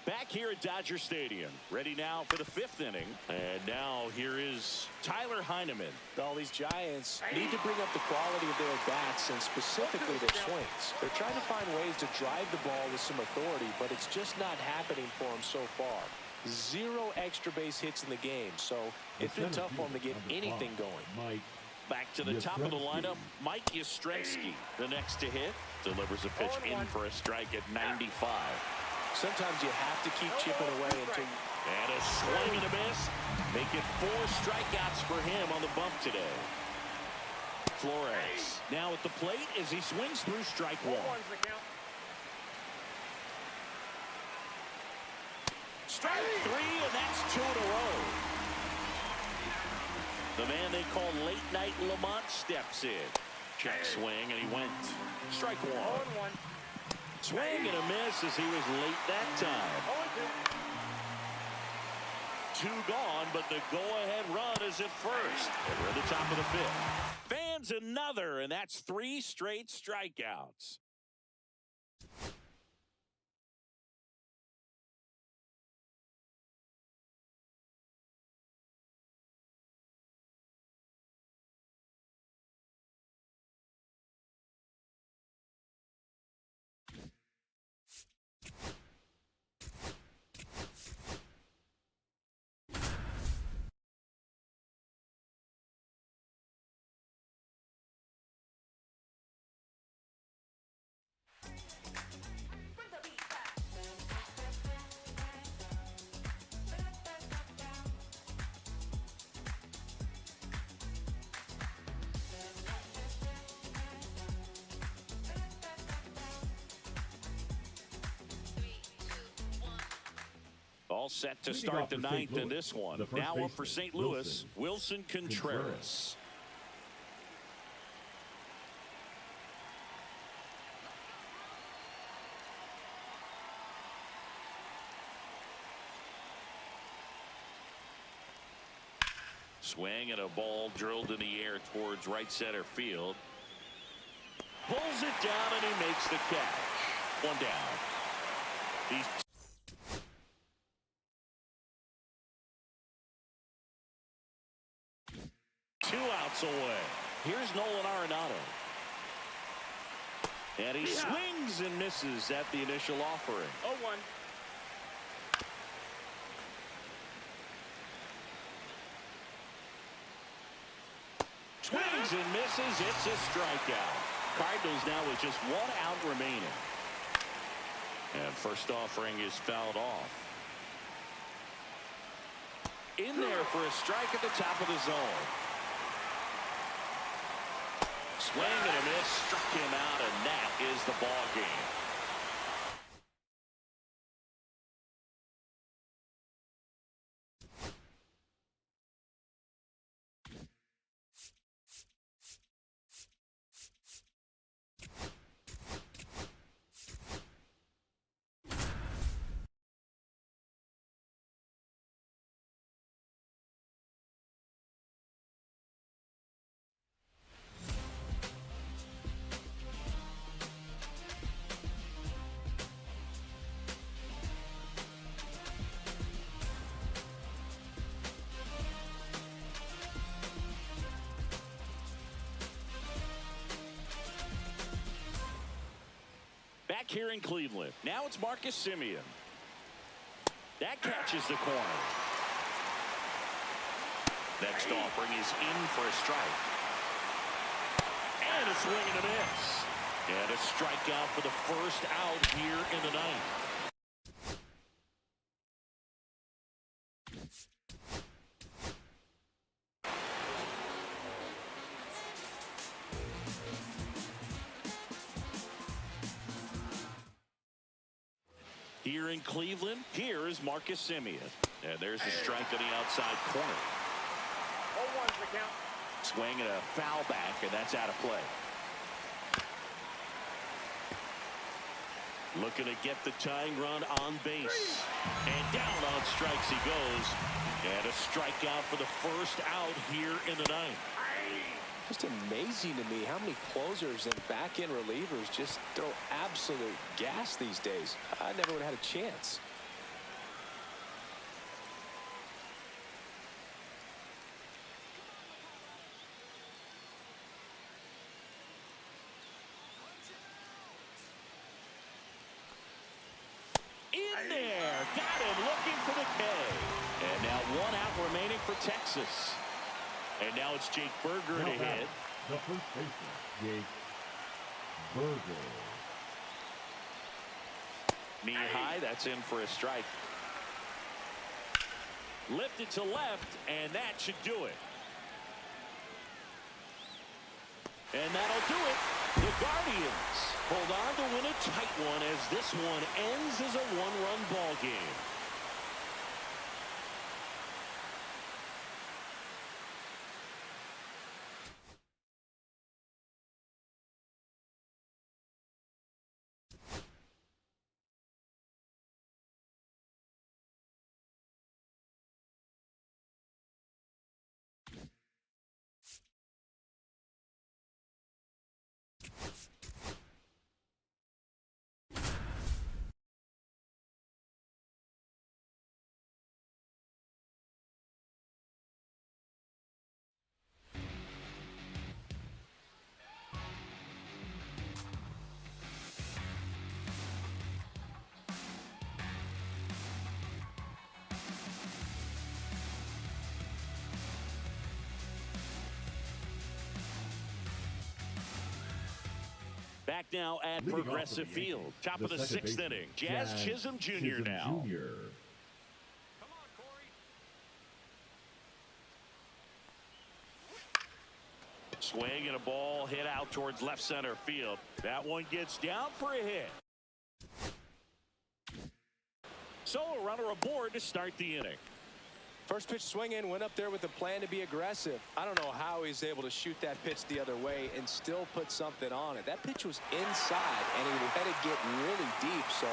Back here at Dodger Stadium, ready now for the 5th inning. And now here is Tyler Heineman. All these Giants need to bring up the quality of their bats and specifically their swings. They're trying to find ways to drive the ball with some authority, but it's just not happening for them so far. 0 extra base hits in the game, so it's been tough for them to get anything going. Mike. Back to the top of the lineup, Mike Yastrzemski. The next to hit, delivers a pitch in for a strike at 95. Sometimes you have to keep chipping away until... And a swing and a miss. Make it 4 strikeouts for him on the bump today. Flores now at the plate as he swings through strike 1. Strike 3, and that's 2 in a row. The man they call Late Night Lamont steps in. Check swing, and he went. Strike 1. Swing and a miss as he was late that time. 2 gone, but the go-ahead run is at first. And we're at the top of the 5th. Fans another, and that's 3 straight strikeouts. All set to start the 9th in this one. Now up for St. Louis, Wilson Contreras. Swing and a ball drilled in the air towards right center field. Pulls it down and he makes the catch. 1 down. He's 2 outs away. Here's Nolan Arenado. And he swings and misses at the initial offering. 0-1. Swings and misses. It's a strikeout. Cardinals now with just 1 out remaining. And first offering is fouled off. In there for a strike at the top of the zone. Swing and a miss, struck him out, and that is the ball game. back here in Cleveland. Now it's Marcus Semien. That catches the corner. Next offering is in for a strike. And a swing and a miss. And a strikeout for the first out here in the ninth. Here in Cleveland, here is Marcus Semien. And there's the strike on the outside corner. 0-1's the count. Swing and a foul back, and that's out of play. Looking to get the tying run on base. And down on strikes he goes. And a strikeout for the first out here in the ninth. Just amazing to me how many closers and back-end relievers just throw absolute gas these days. I never would have had a chance. In there. Got him looking for the K. And now one out remaining for Texas. And now it's Jake Berger to hit. The first baseman, Jake Berger. Knee high, that's in for a strike. Lifted to left, and that should do it. And that'll do it. The Guardians hold on to win a tight one as this one ends as a one-run ball game. Back now at Leading Progressive off for the Field. Yankees, Top of the second sixth baseman, inning. Jazz Chisholm Jr. now. Jr. Come on, Corey. Swing and a ball hit out towards left center field. That one gets down for a hit. So a runner aboard to start the inning. First pitch swing in, went up there with a plan to be aggressive. I don't know how he's able to shoot that pitch the other way and still put something on it. That pitch was inside, and he let it get really deep. So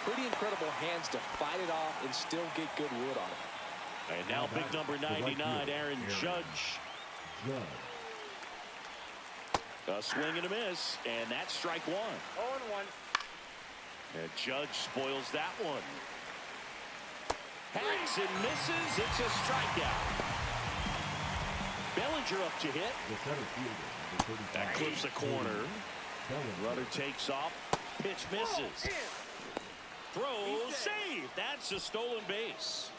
pretty incredible hands to fight it off and still get good wood on it. And now big number 99, Aaron Judge. A swing and a miss, and that's strike one. 0-1. And Judge spoils that one. Hacks and misses. It's a strikeout. Bellinger up to hit. The center fielder, number 35. That clips the corner. Bellinger. Runner takes off. Pitch misses. Throw, save. That's a stolen base.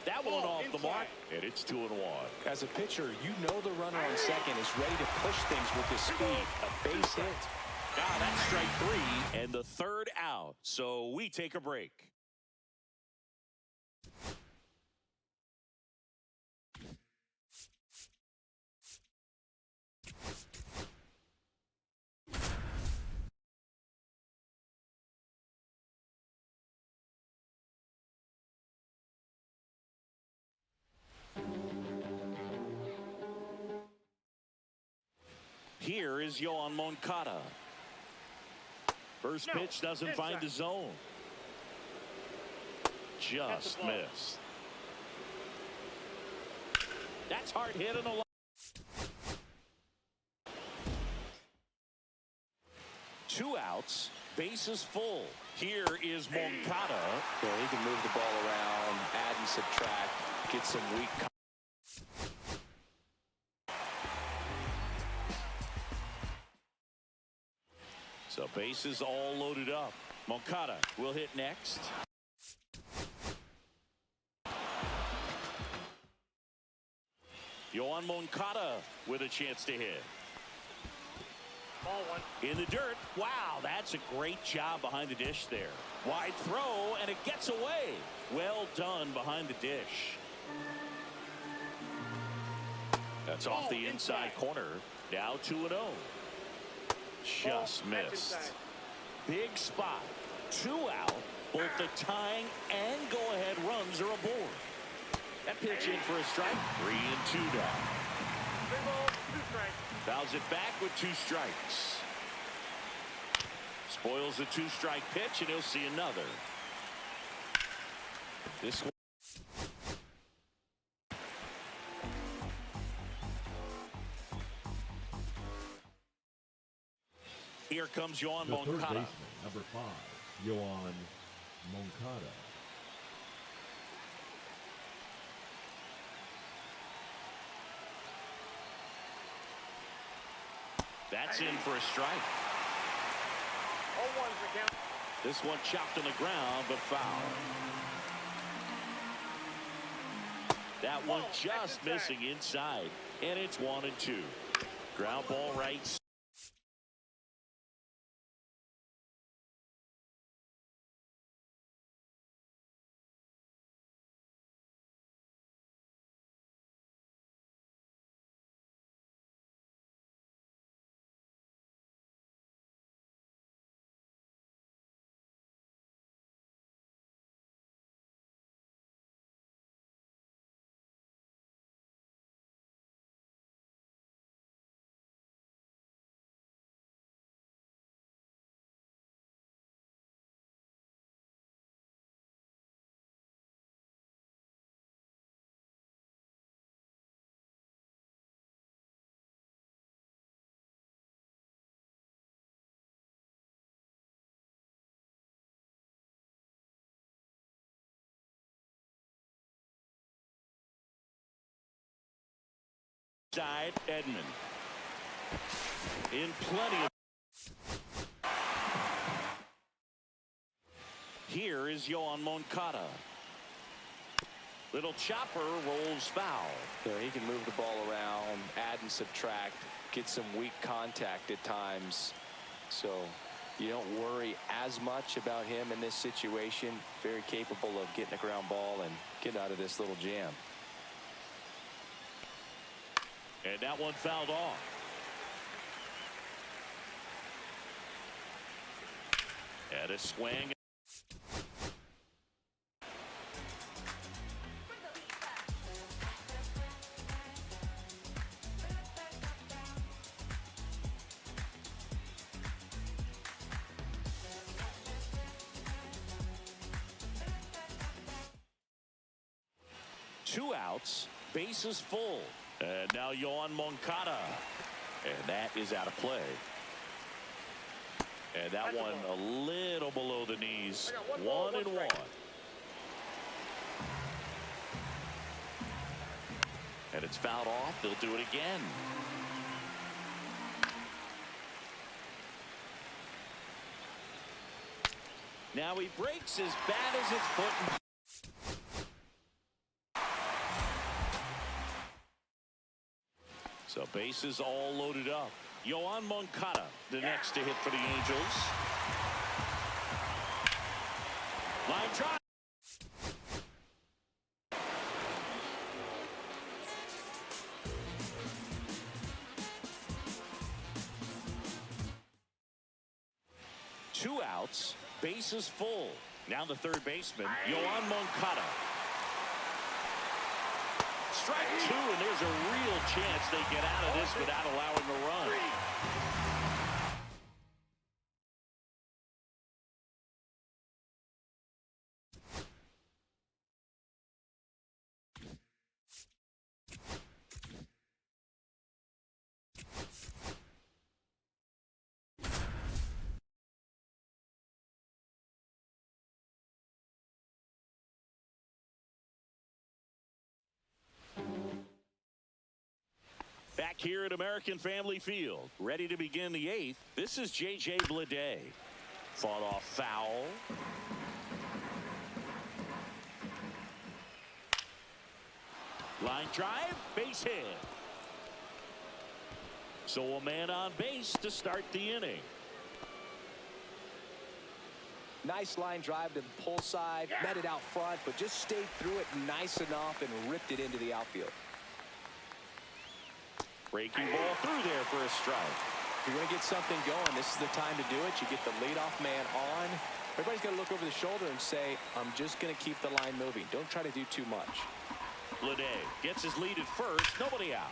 That one off the mark, and it's 2-1. As a pitcher, you know the runner on second is ready to push things with his speed. A base hit. Now that's strike three and the third out. So we take a break. Here is Yoan Moncada. First pitch doesn't find the zone. Just missed. That's hard hit in the line. 2 outs, bases full. Here is Moncada. Yeah, he can move the ball around, add and subtract, get some weak. So bases all loaded up. Moncada will hit next. Yoan Moncada with a chance to hit. Ball one. In the dirt. Wow, that's a great job behind the dish there. Wide throw, and it gets away. Well done behind the dish. That's off the inside corner. Now 2-0. Just missed. Big spot. 2 out. Both the tying and go-ahead runs are aboard. That pitch in for a strike. 3 and 2 down. 3 balls, 2 strikes. Fouls it back with 2 strikes. Spoils a 2-strike pitch, and he'll see another. This one. Here comes Yoan The third Moncada. baseman, number 5, Yoan Moncada. That's in for a strike. 0-1's the count. This one chopped on the ground, but foul. That one just missing inside, and it's 1 and 2. Ground ball right. Side Edman. In plenty of. Here is Yoan Moncada. Little chopper rolls foul. You know, he can move the ball around, add and subtract, get some weak contact at times. So you don't worry as much about him in this situation. Very capable of getting a ground ball and getting out of this little jam. And that one fouled off. And a swing. Two outs, bases full. And now Yoan Moncada. And that is out of play. And that one a little below the knees. 1 and 1. And it's fouled off. They'll do it again. Now he breaks as bad as it's put. So bases all loaded up. Yoan Moncada, the next to hit for the Angels. Line drive. Two outs, bases full. Now the third baseman, Yoan Moncada. Strike 2, and there's a real chance they get out of this without allowing a run. Back back here at American Family Field. Ready to begin the 8th. This is J.J. Bleday. Fought off foul. Line drive, base hit. So a man on base to start the inning. Nice line drive to the pull side, met it out front, but just stayed through it nice enough and ripped it into the outfield. Breaking ball through there for a strike. If you want to get something going, this is the time to do it. You get the leadoff man on. Everybody's got to look over the shoulder and say, I'm just going to keep the line moving. Don't try to do too much. Bleday gets his lead at first. Nobody out.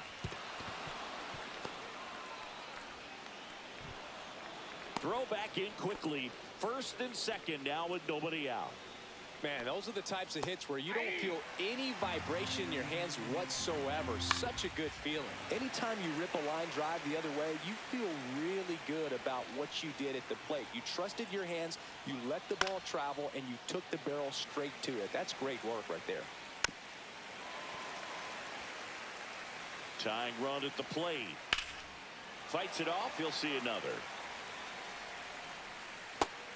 Throw back in quickly. First and second now with nobody out. Man, those are the types of hits where you don't feel any vibration in your hands whatsoever. Such a good feeling. Anytime you rip a line drive the other way, you feel really good about what you did at the plate. You trusted your hands, you let the ball travel, and you took the barrel straight to it. That's great work right there. Tying run at the plate. Fights it off. He'll see another.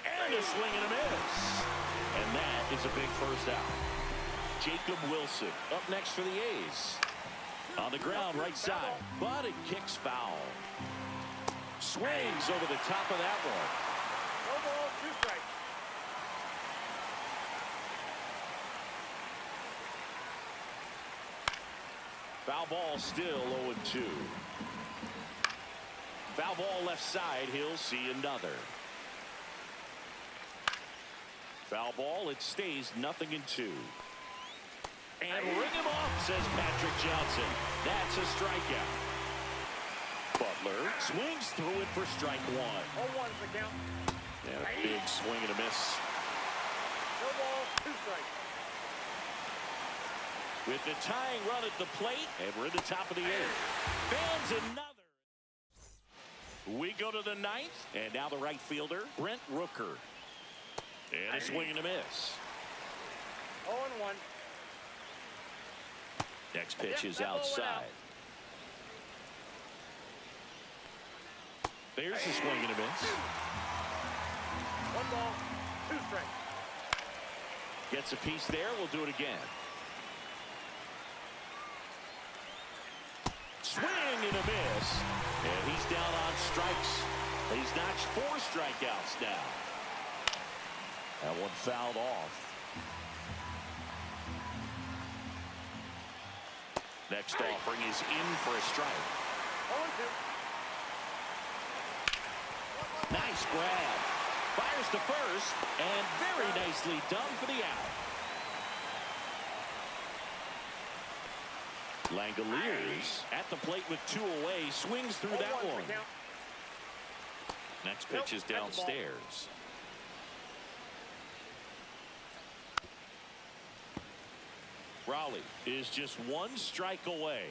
And a swing and a miss. And that is a big first out. Jacob Wilson up next for the A's. On the ground, right side. But it kicks foul. Swings over the top of that one. No ball, 2 strikes. Foul ball still 0-2. Foul ball left side. He'll see another. Foul ball. It stays 0-2. And ring him off, says Patrick Johnson. That's a strikeout. Butler swings through it for strike 1. 0-1's the count. And a big swing and a miss. No ball, 2 strikes. With the tying run at the plate, and we're at the top of the 8th. Fans another. We go to the 9th, and now the right fielder, Brent Rooker. And a swing and a miss. 0-1. Next pitch is that ball went outside. out. There's a swing and a miss. 1 ball, 2 strikes. Gets a piece there. We'll do it again. Swing and a miss. And he's down on strikes. He's notched 4 strikeouts now. That one fouled off. Next offering is in for a strike. 0-2. Nice grab. Fires to first, and very nicely done for the out. Langoliers at the plate with 2 away. Swings through that 0-1's the one. count. Next pitch is Nope, that's the ball. downstairs. Raleigh is just 1 strike away.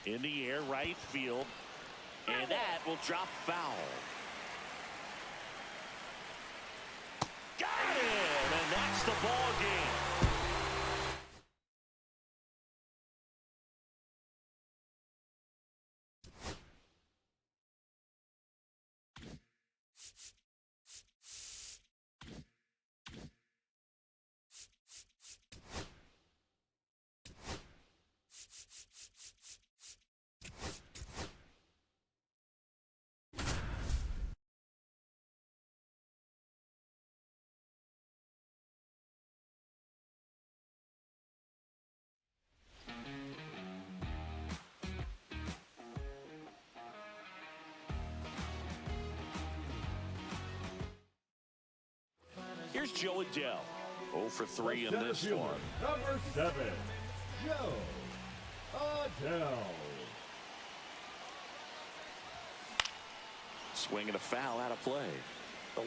In the air, right field. And that will drop foul. Got him, and that's the ball game. Here's Joe Adele. 0 for 3 in this one. Number 7, Joe Adele. Swinging a foul out of play. The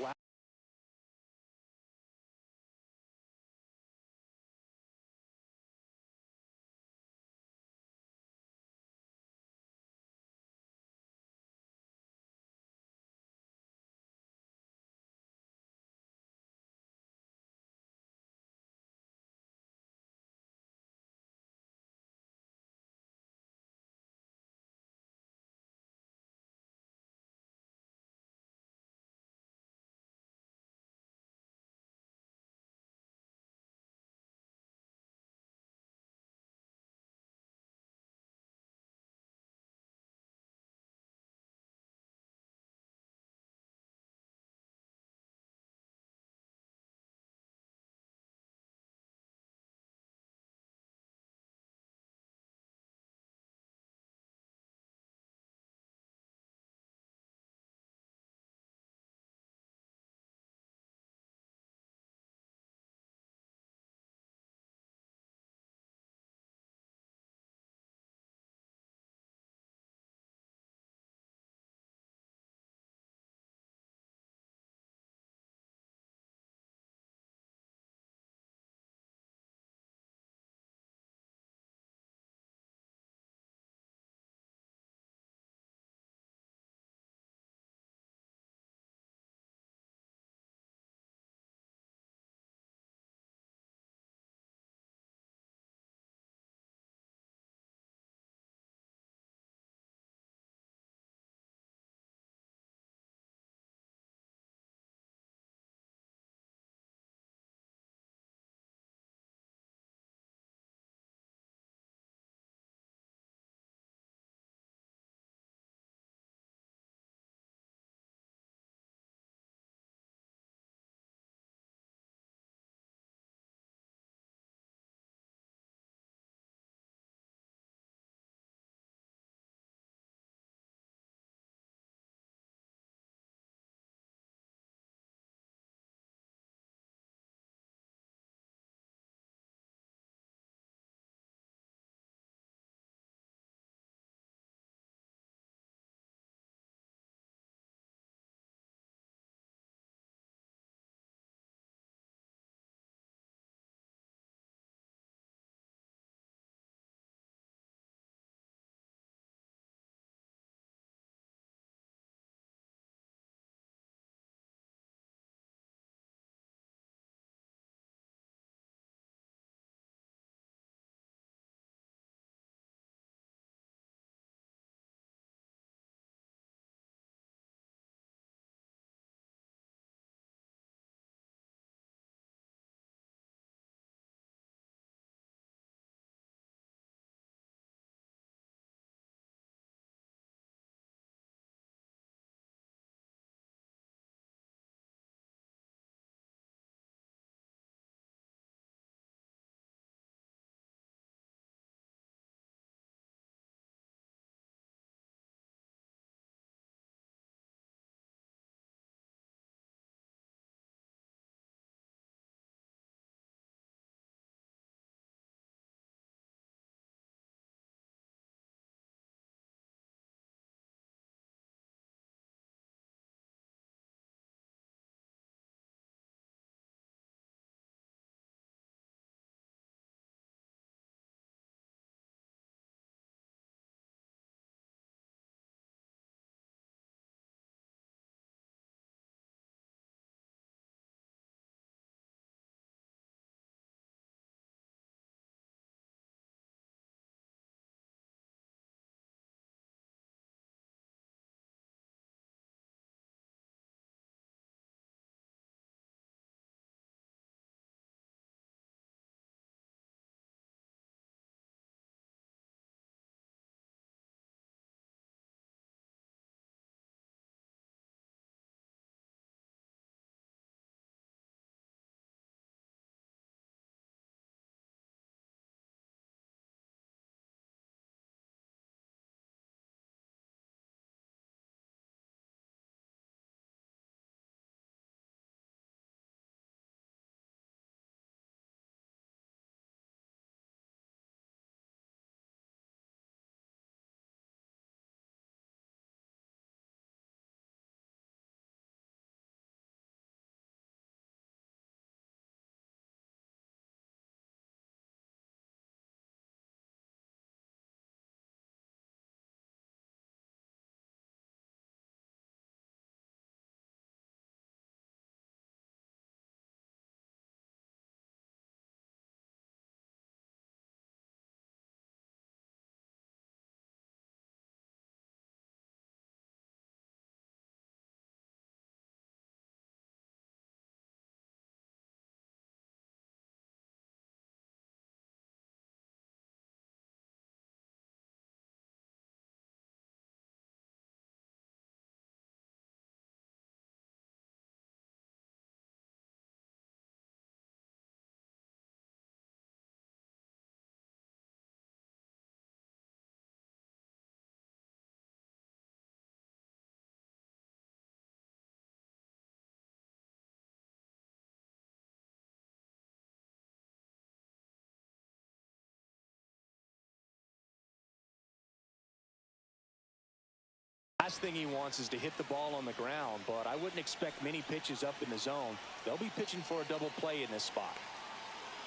Last thing he wants is to hit the ball on the ground, but I wouldn't expect many pitches up in the zone. They'll be pitching for a double play in this spot.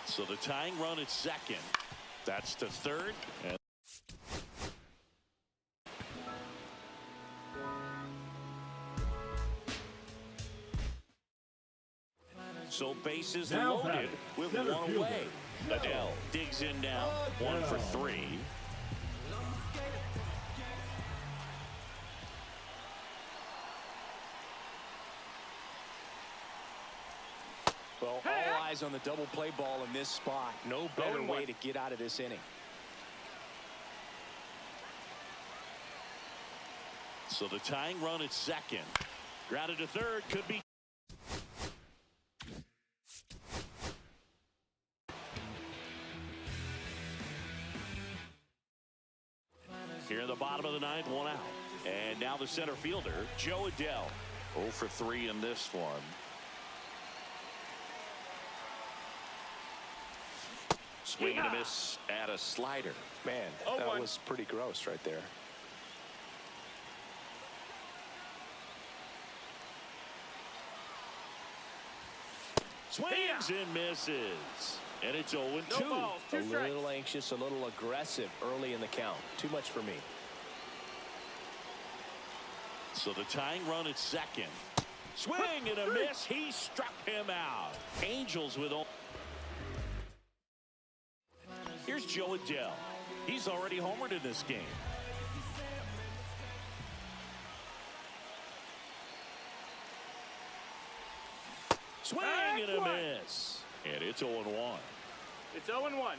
So the tying run at second. That's to third. And so bases Now loaded batting, with center one fielder, away. Joe. Adele digs in now. 1 for 3. Well, all eyes on the double play ball in this spot. No better way to get out of this inning. So the tying run at second. Grounded to third. Could be. Here in the bottom of the ninth, 1 out. And now the center fielder, Joe Adele. 0 for 3 in this one. Swing and a miss at a slider. Man, that was pretty gross right there. Swings and misses. And it's 0-2. A little anxious, a little aggressive early in the count. Too much for me. So the tying run at second. Swing and a miss. He struck him out. Angels with. Here's Joe Adele. He's already homered in this game. Swing and a miss. And it's 0-1. It's 0-1.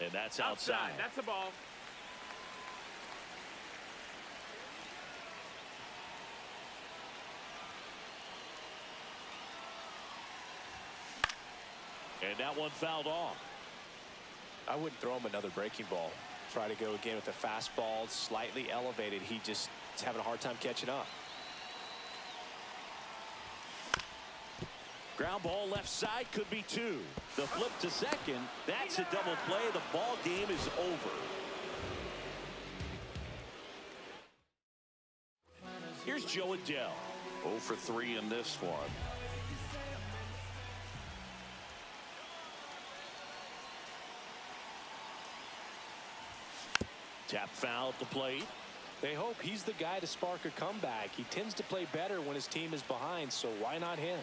And that's outside. That's the ball. And that one fouled off. I wouldn't throw him another breaking ball. Try to go again with a fastball slightly elevated. He just is having a hard time catching up. Ground ball left side, could be 2. The flip to second. That's a double play. The ball game is over. Here's Joe Adele. 0 for 3 in this one. Tap foul at the plate. They hope he's the guy to spark a comeback. He tends to play better when his team is behind, so why not him?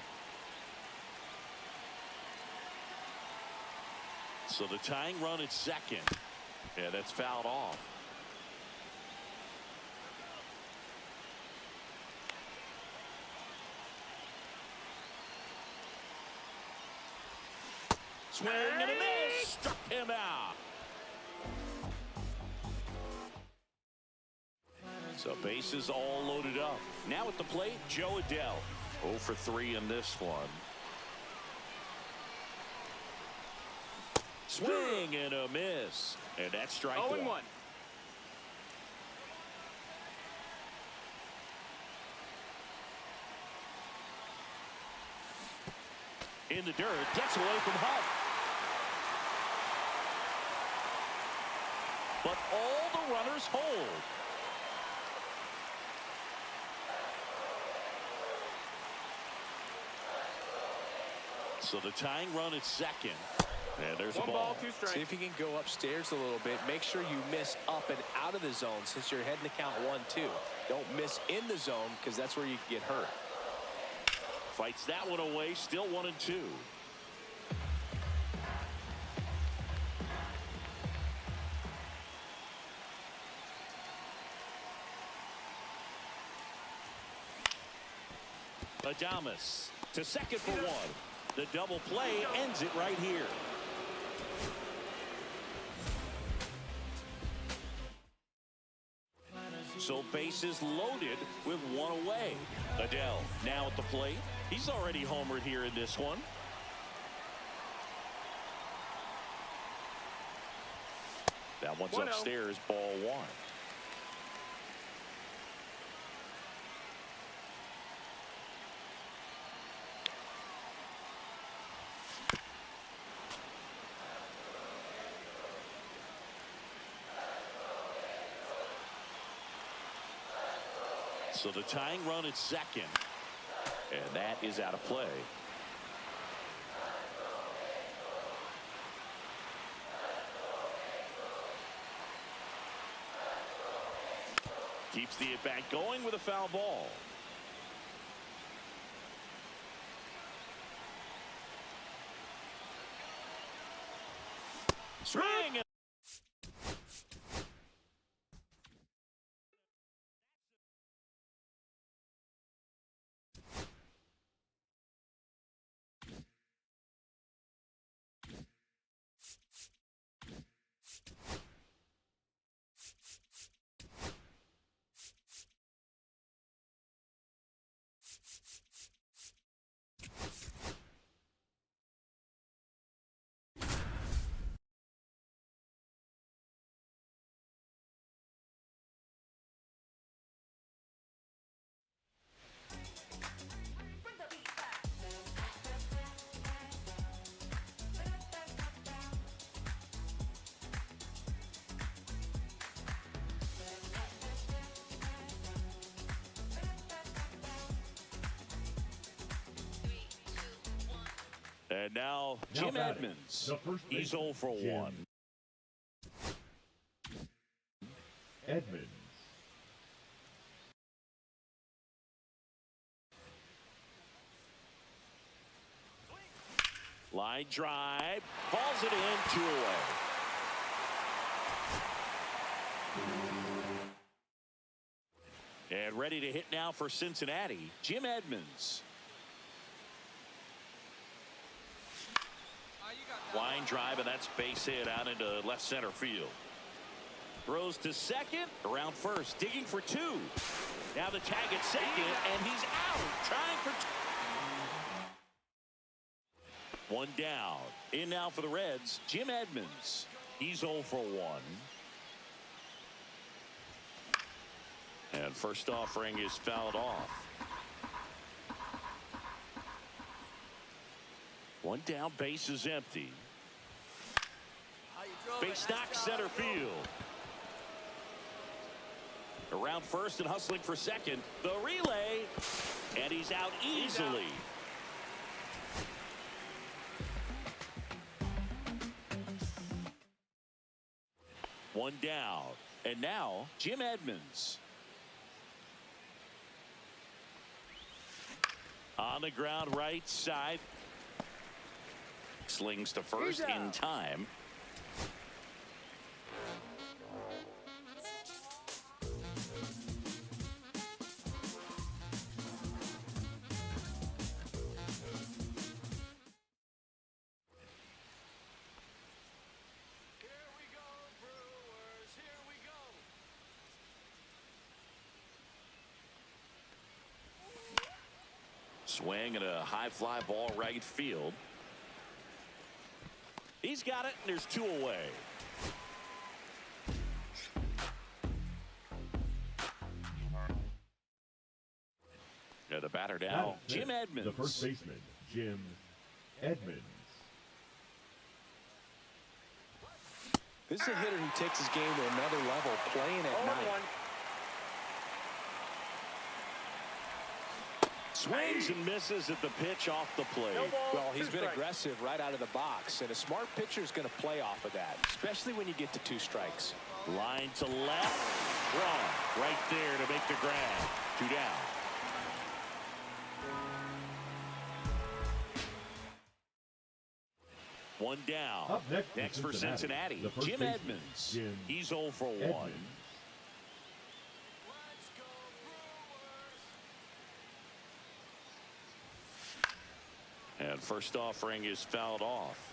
So the tying run at second. Yeah, that's fouled off. Swing and a miss. Struck him out. So bases all loaded up. Now at the plate, Joe Adele. 0 for 3 in this one. Swing and a miss. And that's strike 1. 0-1. In the dirt, gets away from Huff. But all the runners hold. So the tying run at second. And there's a ball. 2 strikes. See if you can go upstairs a little bit. Make sure you miss up and out of the zone since you're heading to count 1-2. Don't miss in the zone because that's where you can get hurt. Fights that one away. Still 1-2. Adames to second for 1. The double play ends it right here. So bases loaded with 1 away. Adele now at the plate. He's already homered here in this one. That one's 1-0. upstairs, ball 1. So the tying run at second. And that is out of play. Keeps the at-bat going with a foul ball. Swing. And now Jim Edmonds. He's 0 for 1. Edmonds. Line drive. Balls it in. 2 away. And ready to hit now for Cincinnati, Jim Edmonds. Line drive, and that's base hit out into left center field. Throws to second, around first, digging for 2. Now the tag at second, and he's out, trying for 2. 1 down. In now for the Reds, Jim Edmonds. He's 0 for 1. And first offering is fouled off. 1 down, base is empty. Base knock center field. Around first and hustling for second. The relay, and he's out easily. One down, and now Jim Edmonds. On the ground, right side. Slings to first in time. Swing and a high fly ball right field. He's got it, and there's 2 away. Now the batter now, Jim Edmonds. The first baseman, Jim Edmonds. This is a hitter who takes his game to another level, playing at night. Swings and misses at the pitch off the plate. Well, he's been aggressive right out of the box, and a smart pitcher is going to play off of that, especially when you get to 2 strikes. Line to left. Wrong. Right there to make the grab. 2 down. One down. Up next for Cincinnati, Jim Edmonds. He's 0 for 1. Edmonds. And first offering is fouled off.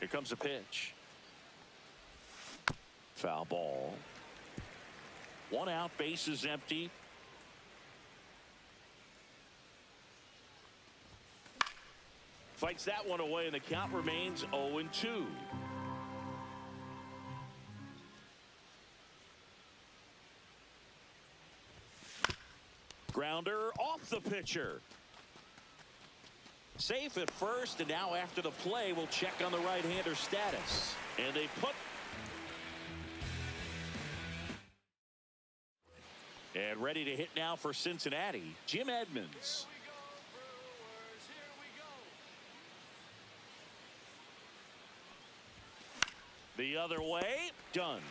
Here comes a pitch. Foul ball. 1 out, base is empty. Fights that one away, and the count remains 0-2. Grounder off the pitcher. Safe at first, and now after the play, we'll check on the right-hander status. And they put And ready to hit now for Cincinnati, Jim Edmonds. The other way, done.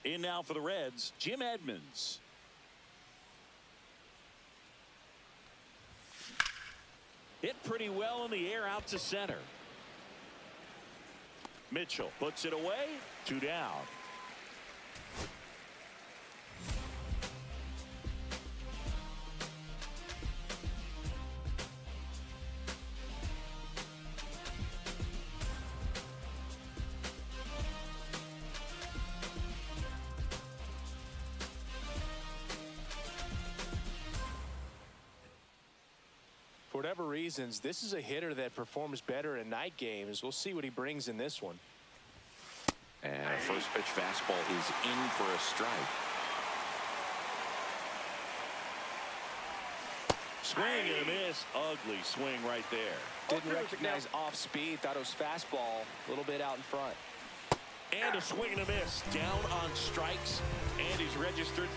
In now for the Reds, Jim Edmonds. Hit pretty well in the air out to center. Mitchell puts it away. 2 down. For whatever reasons, this is a hitter that performs better in night games. We'll see what he brings in this one. And a first pitch fastball is in for a strike. Swing and a miss. Ugly swing right there. Didn't recognize off speed. Thought it was fastball. A little bit out in front. And a swing and a miss. Down on strikes. And he's registered.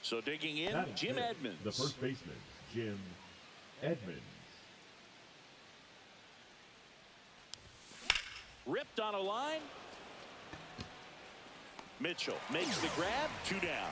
So digging in, Jim Edmonds. The first baseman, Jim Edmonds. Ripped on a line. Mitchell makes the grab. 2 down.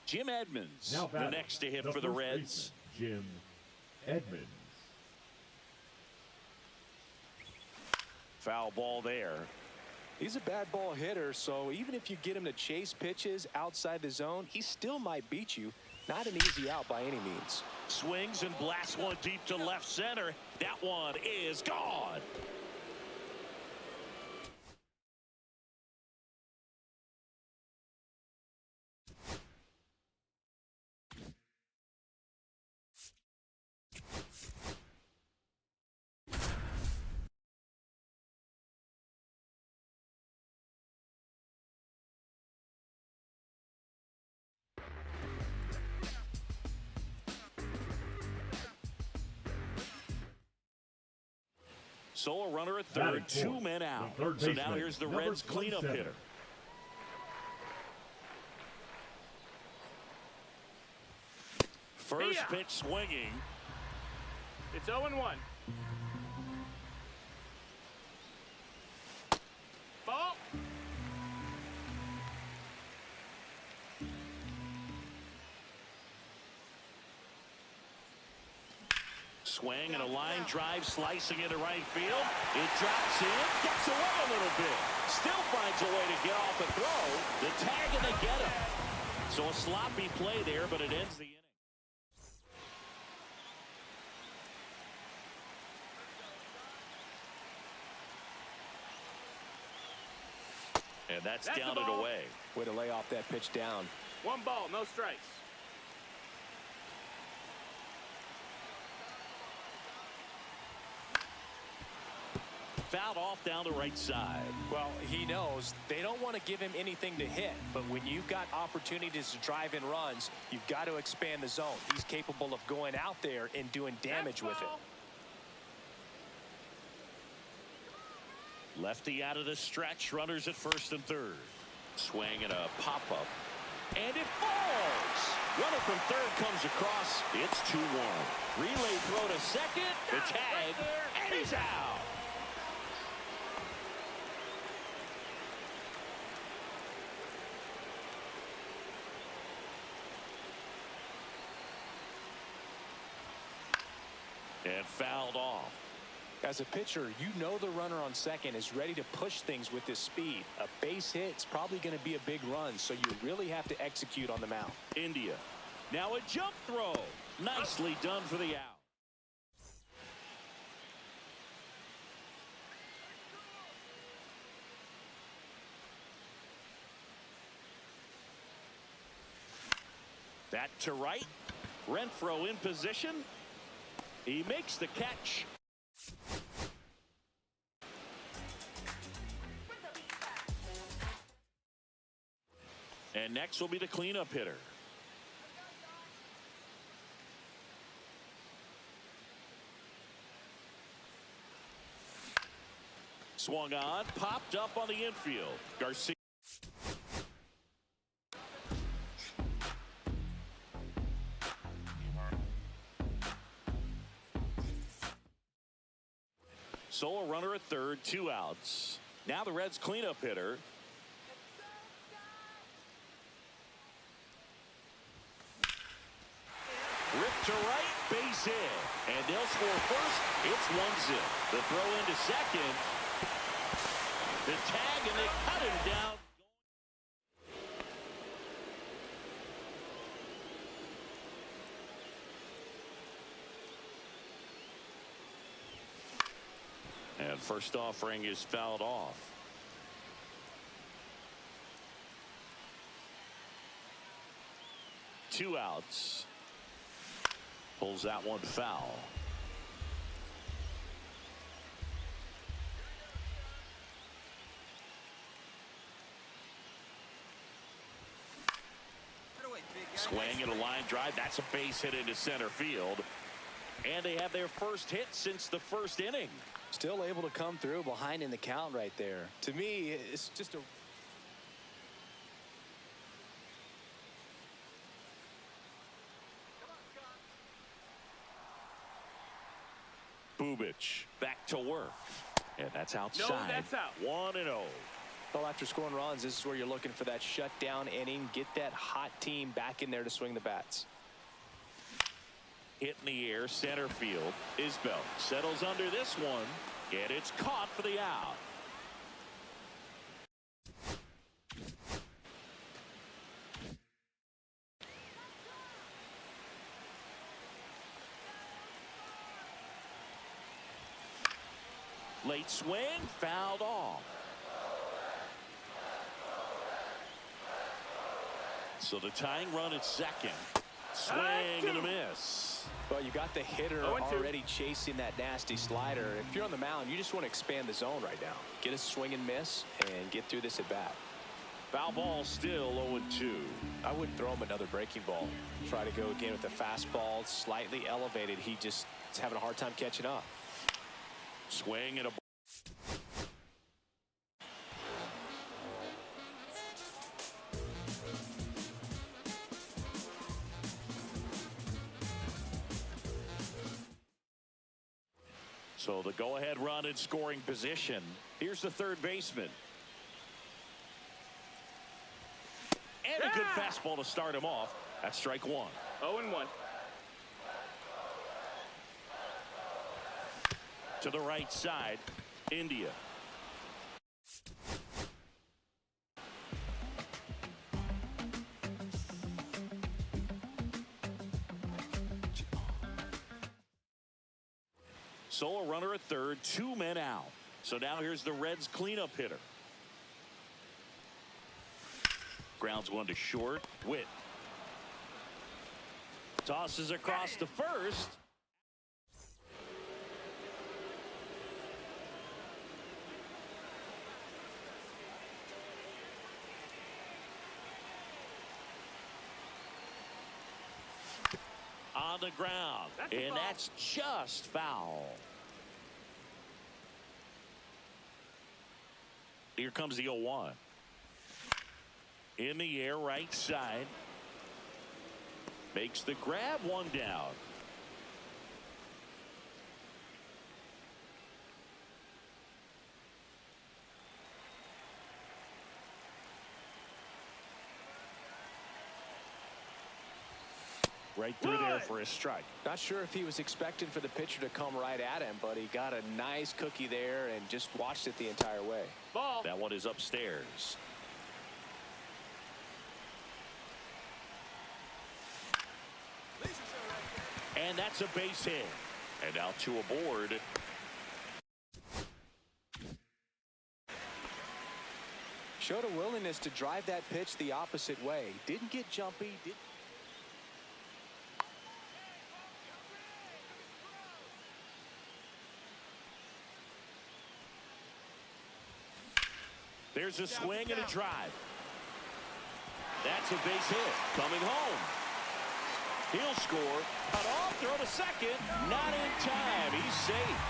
Jim Edmonds, Now the next to hit for the first Reds. baseman, Jim Edmonds. Foul ball there. He's a bad ball hitter, so even if you get him to chase pitches outside the zone, he still might beat you. Not an easy out by any means. Swings and blasts one deep to left center. That one is gone. So a runner at third, 2 men out. So now here's the Reds cleanup hitter. First pitch swinging. It's 0-1. Ball. Swing and a line drive slicing into right field. It drops in, gets away a little bit. Still finds a way to get off the throw. The tag and they get him. So a sloppy play there, but it ends the inning. And that's down and away. Way to lay off that pitch down. 1 ball, no strikes. Fouled off down the right side. Well, he knows they don't want to give him anything to hit, but when you've got opportunities to drive in runs, you've got to expand the zone. He's capable of going out there and doing damage with it. Lefty out of the stretch, runners at first and third. Swing and a pop-up. And it falls. Runner from third comes across. It's 2-1. Relay throw to second. The tag, and he's out. And fouled off. As a pitcher, you know the runner on second is ready to push things with his speed. A base hit's probably going to be a big run, so you really have to execute on the mound. India. Now a jump throw. Nicely done for the out. That to right. Renfroe in position. He makes the catch. And next will be the cleanup hitter. Swung on, popped up on the infield. Garcia. Solo runner at third, 2 outs. Now the Reds cleanup hitter. Ripped to right, base hit. And they'll score first. It's 1-0. The throw into second. The tag, and they cut him down. And first offering is fouled off. Two outs. Pulls that one foul. Swing and a line drive. That's a base hit into center field. And they have their first hit since the first inning. Still able to come through behind in the count right there. To me, it's just a... Bubic back to work. And that's outside. No, that's out. 1-0. Well, after scoring runs, this is where you're looking for that shutdown inning. Get that hot team back in there to swing the bats. Hit in the air, center field. Isbell settles under this one, and it's caught for the out. Late swing, fouled off. So the tying run at second. Swing and a miss. Well, you got the hitter already chasing that nasty slider. If you're on the mound, you just want to expand the zone right now. Get a swing and miss and get through this at bat. Foul ball still 0-2. I wouldn't throw him another breaking ball. Try to go again with the fastball slightly elevated. He just is having a hard time catching up. Swing and a so the go-ahead run in scoring position. Here's the third baseman. And a good fastball to start him off. That's strike one. 0-1. To the right side, India. Solo runner at third, 2 men out. So now here's the Reds cleanup hitter. Grounds one to short. Witt tosses across to first. On the ground, and that's just foul. Here comes the 0-1. In the air, right side. Makes the grab, one down. Right through there for a strike. Not sure if he was expecting for the pitcher to come right at him, but he got a nice cookie there and just watched it the entire way. Ball. That one is upstairs. And that's a base hit. And now two aboard. Showed a willingness to drive that pitch the opposite way. Didn't get jumpy. There's a swing and a drive. a base hit. Coming home. He'll score. Cut off. Throw to second. Not in time. He's safe.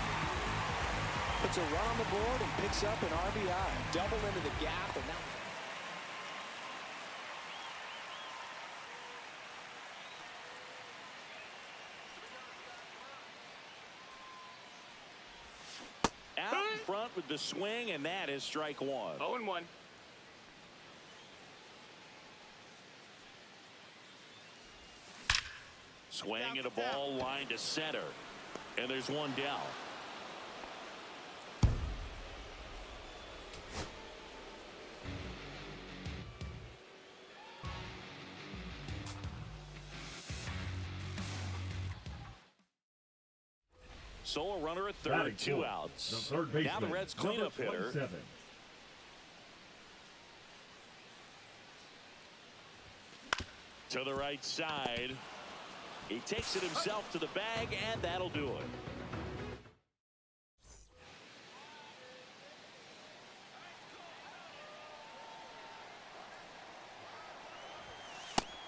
Puts a run on the board and picks up an RBI. Double into the gap, and now out in front with the swing, and that is strike one. 0-1. Swing and a ball lined to center. And there's one down. So a runner at third, Batting 2 fourth, outs. the third baseman, Now the Reds number cleanup hitter. 27. To the right side. He takes it himself to the bag, and that'll do it.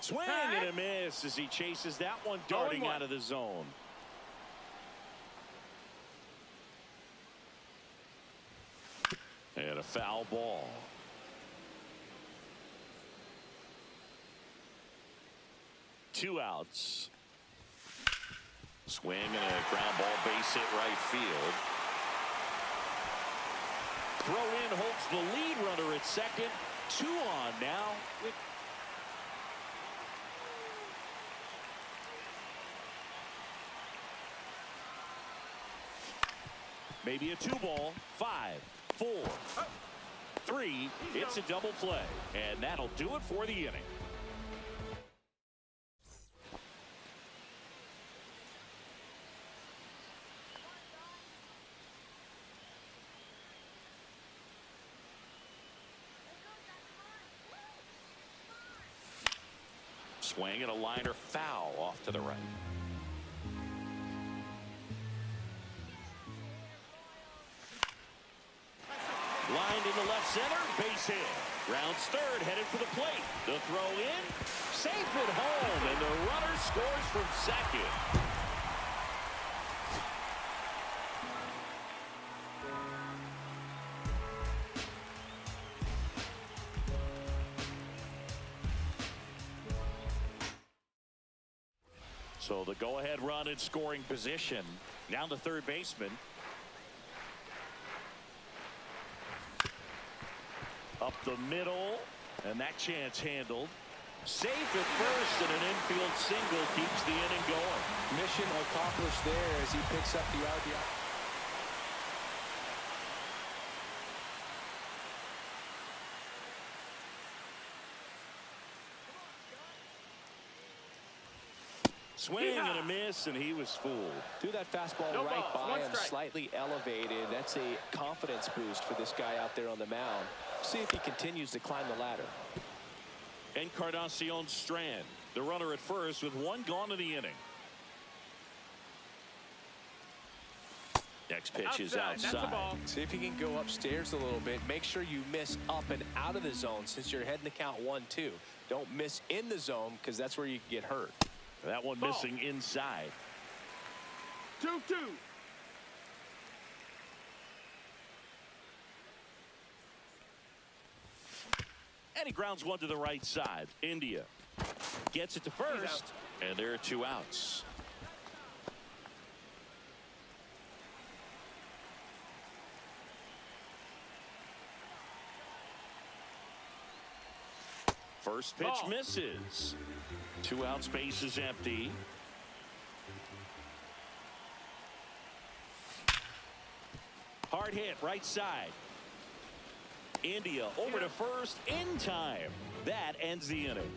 Swing and a miss as he chases that one darting out of the zone. And a foul ball. Two outs. Swing and a ground ball, base hit right field. Throw in holds the lead runner at second. 2 on now. Maybe a 2-ball. 5, 4, 3. It's a double play. And that'll do it for the inning. Swing and a liner foul off to the right. Lined into left center, base hit. Rounds third, headed for the plate. The throw in, safe at home, and the runner scores from second. So the go-ahead run in scoring position. Now the third baseman. Up the middle, and that chance handled. Safe at first, and an infield single keeps the inning going. mission accomplished there as he picks up the RBI. Swing and a miss, and he was fooled. Threw that fastball No right balls, by one him, strike. slightly elevated. That's a confidence boost for this guy out there on the mound. See if he continues to climb the ladder. Encarnacion Strand, the runner at first with 1 gone in the inning. Next pitch is That's the outside. ball. See if he can go upstairs a little bit. Make sure you miss up and out of the zone since you're heading to count 1-2. Don't miss in the zone because that's where you can get hurt. That one Ball. missing inside. 2-2. And he grounds one to the right side. India gets it to first, and there are 2 outs. First pitch Ball. misses. 2 outs, base is empty. Hard hit right side. India over to first in time. That ends the inning.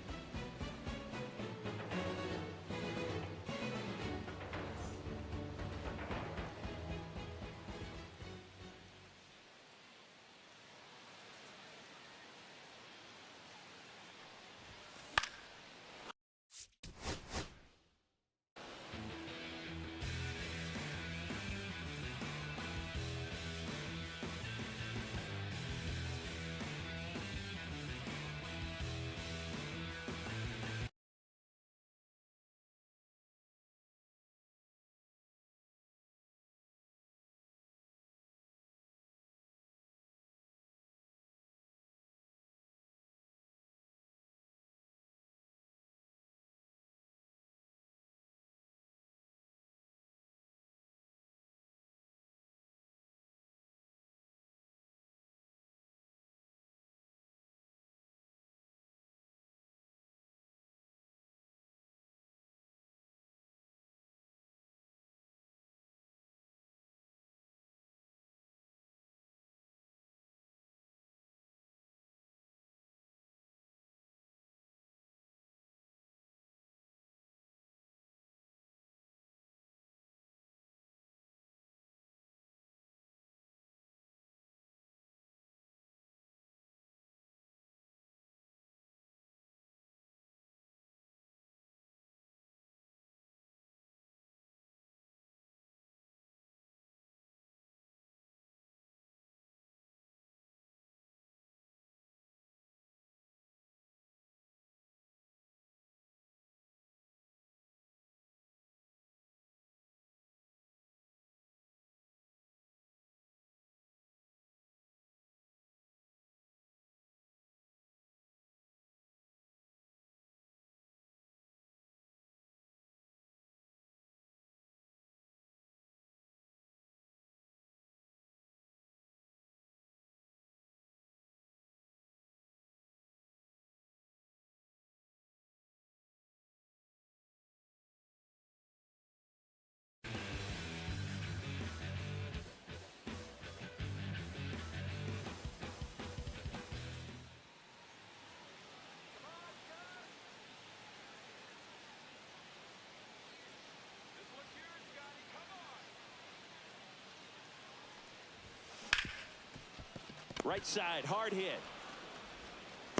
Right side, hard hit.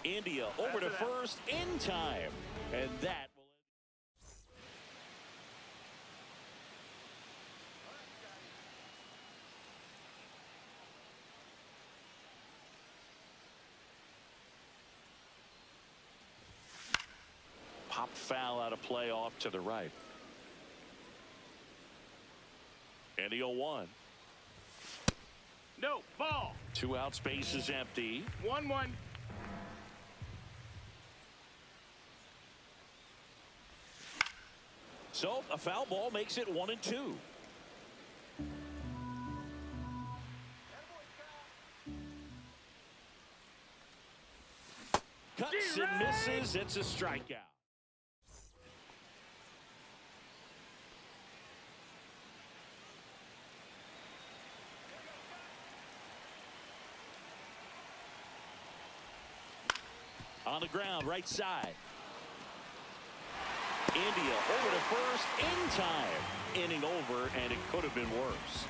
India over to first in time. And that will... Pop foul out of play off to the right. And the 0-1. No, ball. 2 out, space is empty. 1-1. So a foul ball makes it 1-2. Cuts and misses. It's a strikeout. On the ground, right side. India over to first in time. Inning over, and it could have been worse.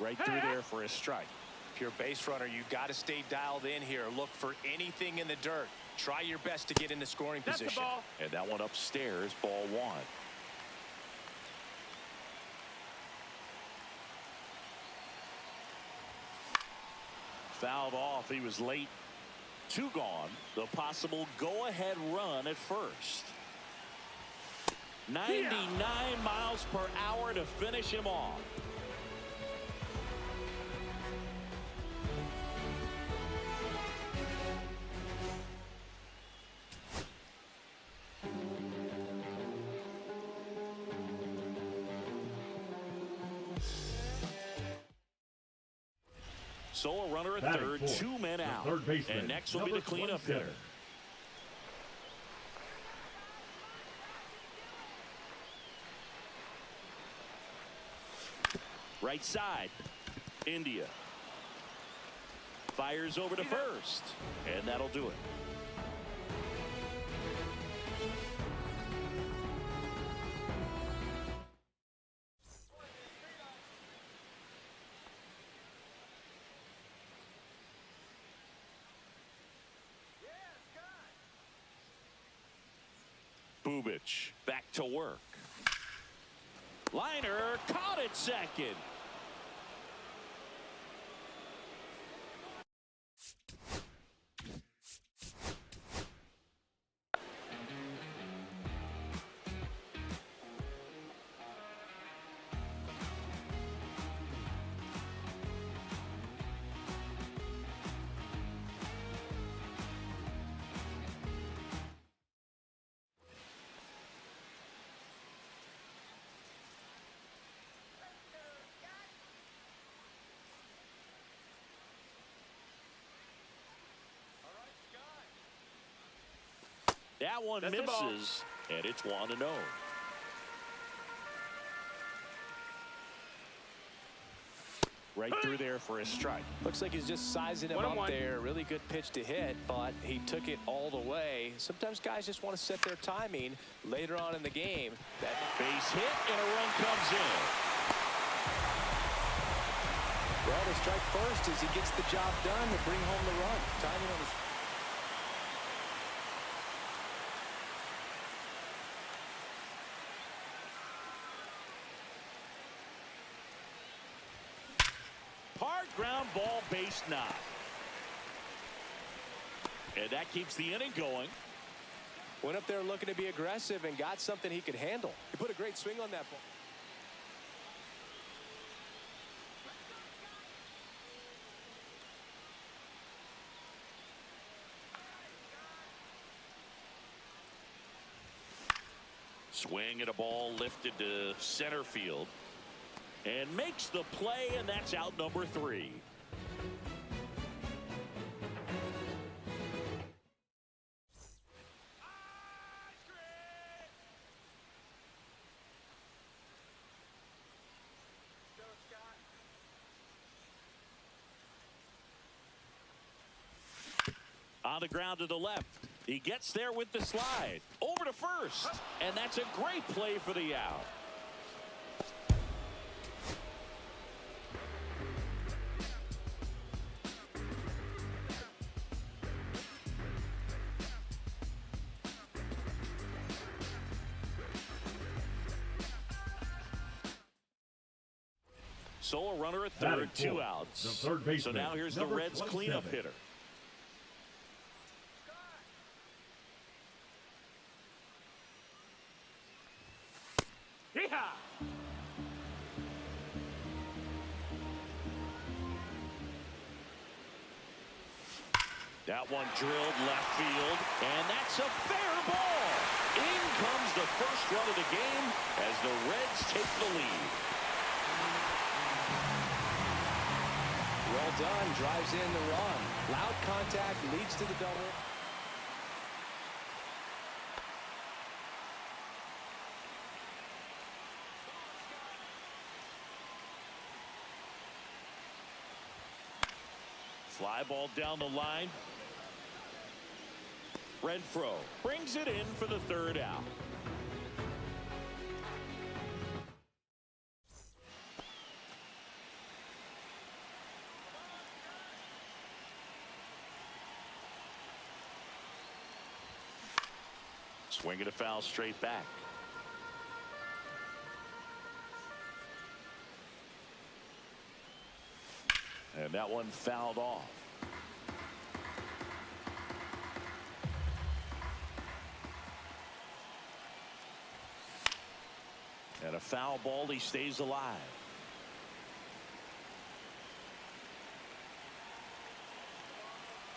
Right through there for a strike. If you're a base runner, you got to stay dialed in here. Look for anything in the dirt. Try your best to get into scoring position. That's the ball. And that one upstairs, ball 1. Fouled off. He was late. 2 gone. The possible go-ahead run at first. 99 miles per hour to finish him off. So a runner at third, 2 men out. And next will be the cleanup hitter. Right side, India. Fires over to first. And that'll do it. Bubich back to work. Liner caught it second. That one misses, and it's 1-0. Right through there for a strike. Looks like he's just sizing him up there. Really good pitch to hit, but he took it all the way. Sometimes guys just want to set their timing later on in the game. That base hit, and a run comes in. Well, the strike first as he gets the job done to bring home the run. Timing on his... Hard ground ball, base knock. And that keeps the inning going. Went up there looking to be aggressive and got something he could handle. He put a great swing on that ball. Swing at a ball lifted to center field. And makes the play, and that's out number 3. On the ground to the left. He gets there with the slide. Over to first. And that's a great play for the out. So a runner at third, 2 outs. So now here's the Reds cleanup hitter. Yeehaw! That one drilled left field, and that's a fair ball. In comes the first run of the game as the Reds take the lead. Well done. Drives in the run. Loud contact leads to the double. Fly ball down the line. Renfroe brings it in for the third out. Swinging a foul straight back. And that one fouled off. And a foul ball, he stays alive.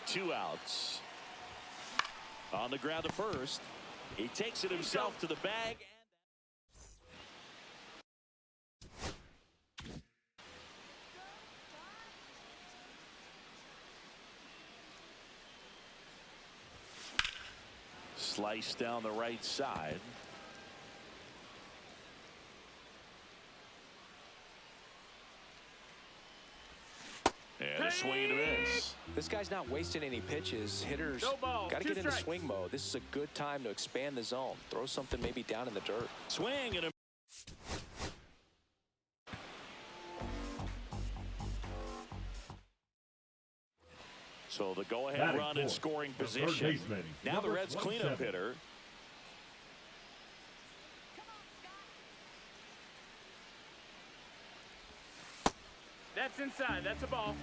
Two outs. On the ground to first. He takes it himself to the bag. Slice down the right side. And a swing and a miss. This guy's not wasting any pitches. Hitters got to get into swing mode. This is a good time to expand the zone. Throw something maybe down in the dirt. Swing and a so the go-ahead run in scoring position. Now the Reds cleanup hitter. That's inside. That's a ball.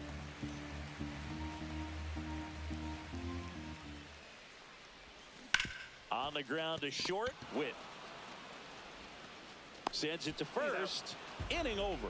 On the ground to short. Witt sends it to first. Inning over.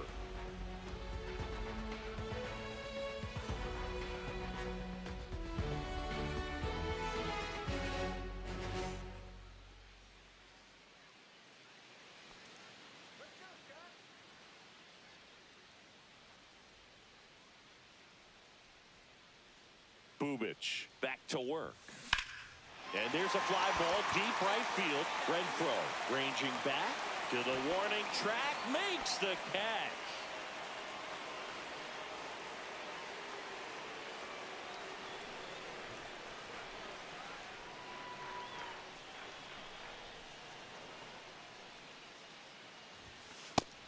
Bubich back to work. And there's a fly ball deep right field. Renfroe ranging back to the warning track, makes the catch.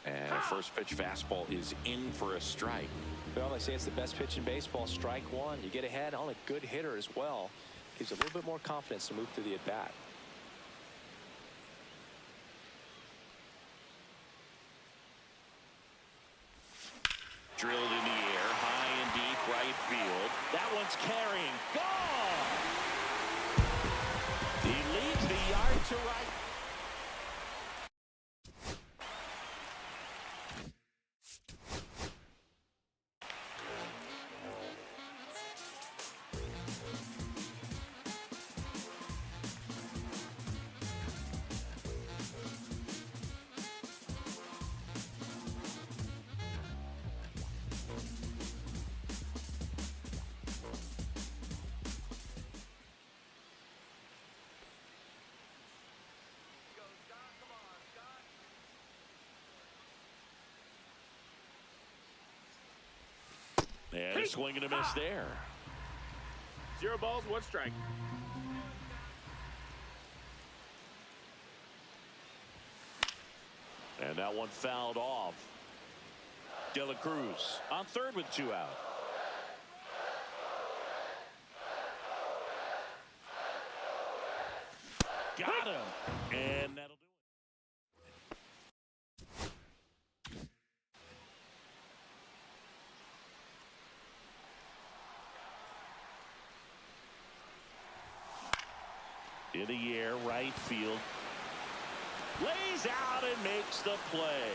And a first pitch fastball is in for a strike. Well, they say it's the best pitch in baseball. Strike one. You get ahead on a good hitter as well. Gives you a little bit more confidence to move through the at-bat. Drilled in the air, high and deep right field. That one's carrying. Gone! He leads the yard to right. And a swing and a miss there. 0 balls, 1 strike. And that one fouled off. De La Cruz on third with 2 out. Got him. And that'll do it. In the air, right field. Lays out and makes the play.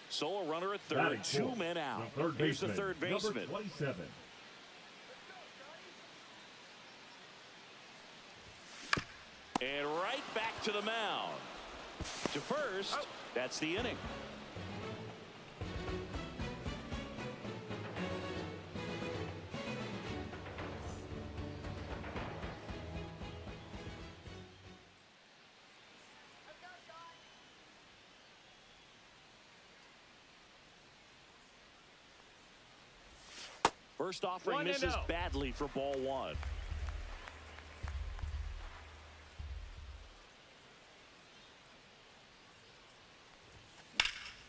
So a runner at third, 2 men out. Here's the third baseman. Number 27. And right back to the mound. To first, that's the inning. First offering misses badly for ball 1.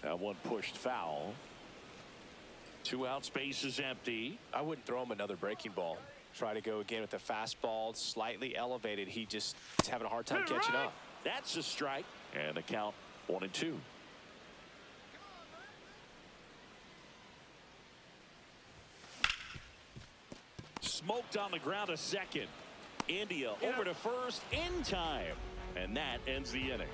That one pushed foul. 2 out, space is empty. I wouldn't throw him another breaking ball. Try to go again with the fastball, slightly elevated. He just is having a hard time catching up. That's a strike, and the count 1-2. Smoked on the ground to second. India over to first in time, and that ends the inning.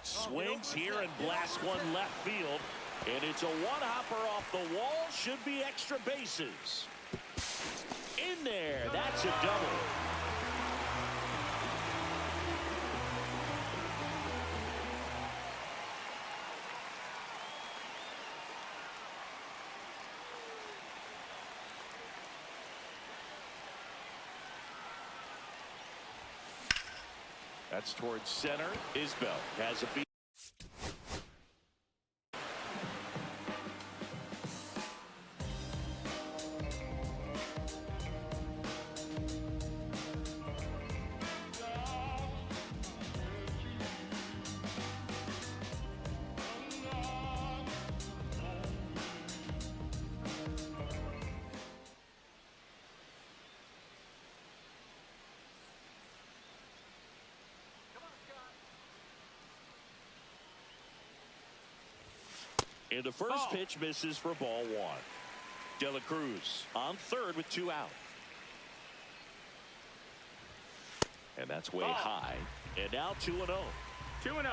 Swings here and blasts one left field. And it's a one-hopper off the wall. Should be extra bases. In there. That's a double. That's towards center. Isbell has a beat. And the first pitch misses for ball 1. De La Cruz on third with 2 out. And that's way high. And now 2-0. 2-0.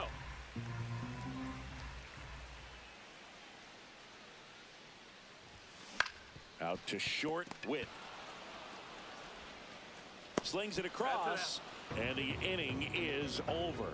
Out to short. Witt slings it across, and the inning is over.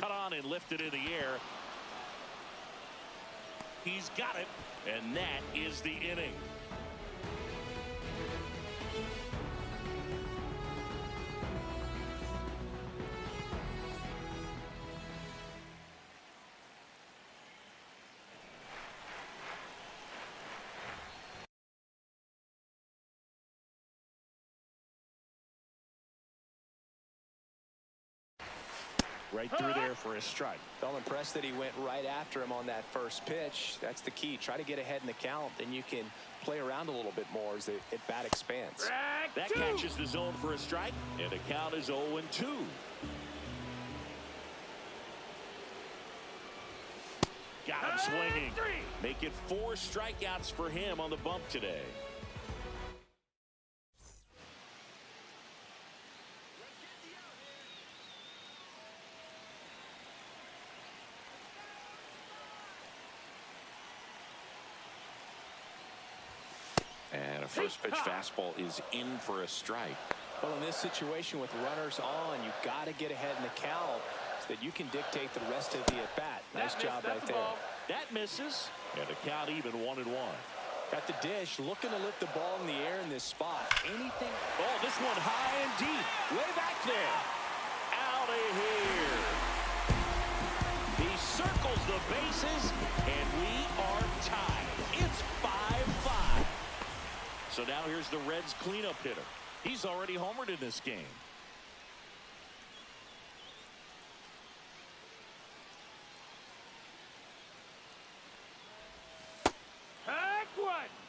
Cut on and lifted in the air. He's got it, and that is the inning. Right through there for a strike. Felt impressed that he went right after him on that first pitch. That's the key. Try to get ahead in the count. Then you can play around a little bit more as the at-bat expands. That catches the zone for a strike, and the count is 0-2. Got him swinging. Make it 4 strikeouts for him on the bump today. And a first pitch fastball is in for a strike. Well, in this situation with runners on, you've got to get ahead in the count so that you can dictate the rest of the at-bat. Nice job right there. That misses. And the count even 1-1. At the dish, looking to lift the ball in the air in this spot. Anything? Oh, this one high and deep. Way back there. Out of here. He circles the bases, and we are tied. It's 5-5. So now here's the Reds' cleanup hitter. He's already homered in this game.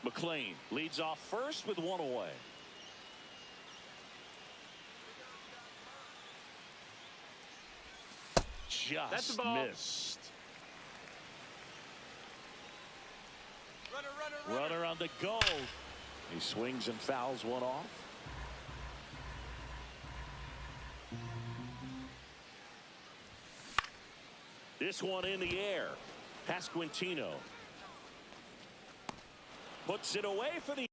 McLean leads off first with 1 away. Just missed. Runner on the go. He swings and fouls one off. This one in the air. Pasquantino puts it away for the.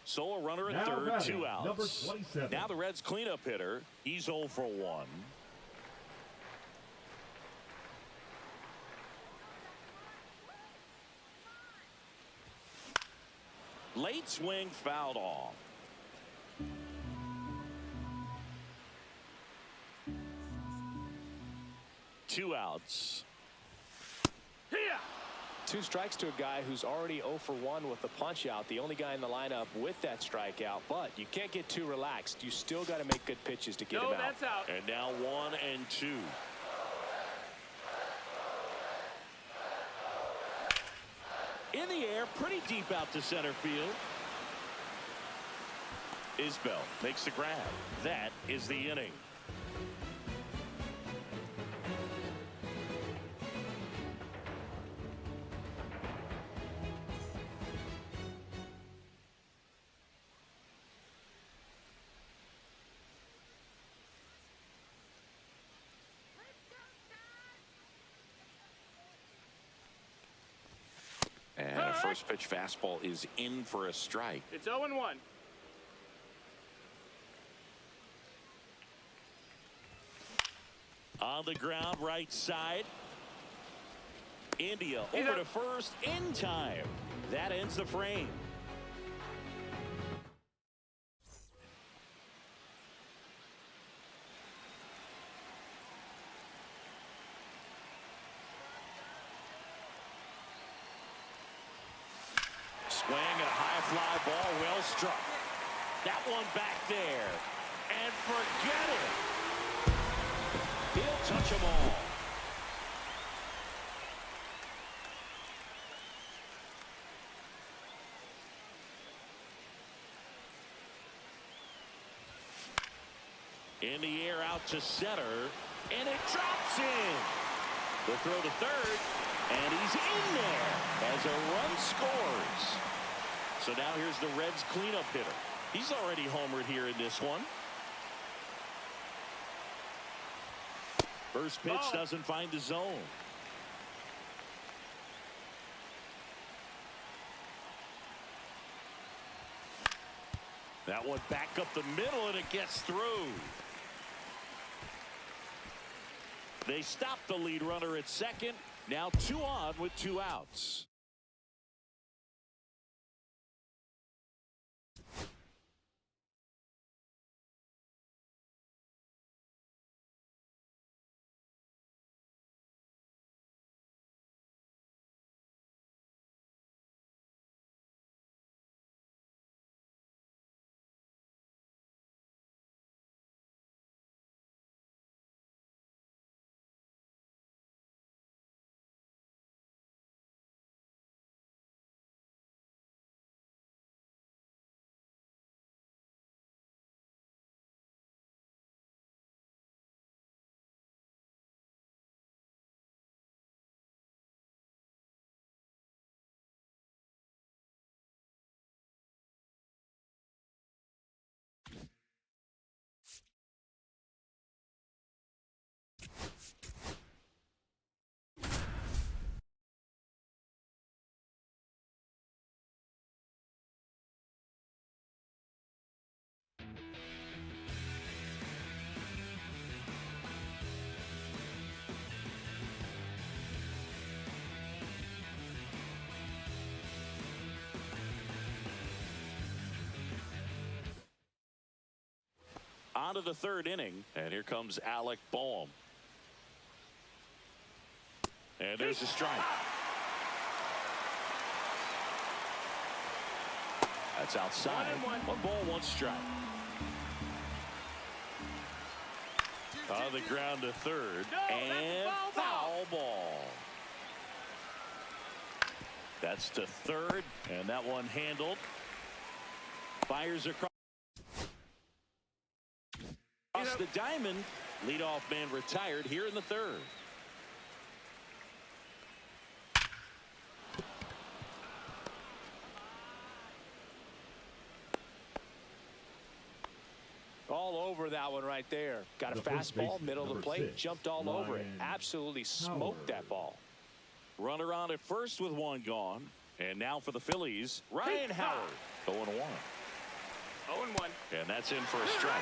So a runner at third, 2 outs. Number 27. Now the Reds cleanup hitter. He's 0 for 1. Late swing fouled off. Two outs. 2 strikes to a guy who's already 0 for 1 with the punch out. The only guy in the lineup with that strikeout, but you can't get too relaxed. You still got to make good pitches to get him out. That's out. And now 1 and 2. In the air, pretty deep out to center field. Isbell makes the grab. That is the inning. And a first pitch fastball is in for a strike. It's 0-1. On the ground, right side. India over to first in time. That ends the frame. Swing and a high fly ball, well struck. That one back there. And forget it. He'll touch them all. In the air out to center. And it drops in. The throw to third. And he's in there as a run scores. So now here's the Reds cleanup hitter. He's already homered here in this one. First pitch doesn't find the zone. That one back up the middle, and it gets through. They stop the lead runner at second. Now 2 on with 2 outs. On to the third inning, and here comes Alec Boehm. And there's a strike. That's outside. 1 ball, 1 strike. On the ground to third, and foul ball. That's to third, and that one handled. Fires across the diamond. Leadoff man retired here in the third. All over that one right there. Got a fastball, middle of the plate, jumped all over it. Absolutely smoked that ball. Runner on at first with 1 gone. And now for the Phillies, Ryan Howard. 0-1. 0-1. And that's in for a strike.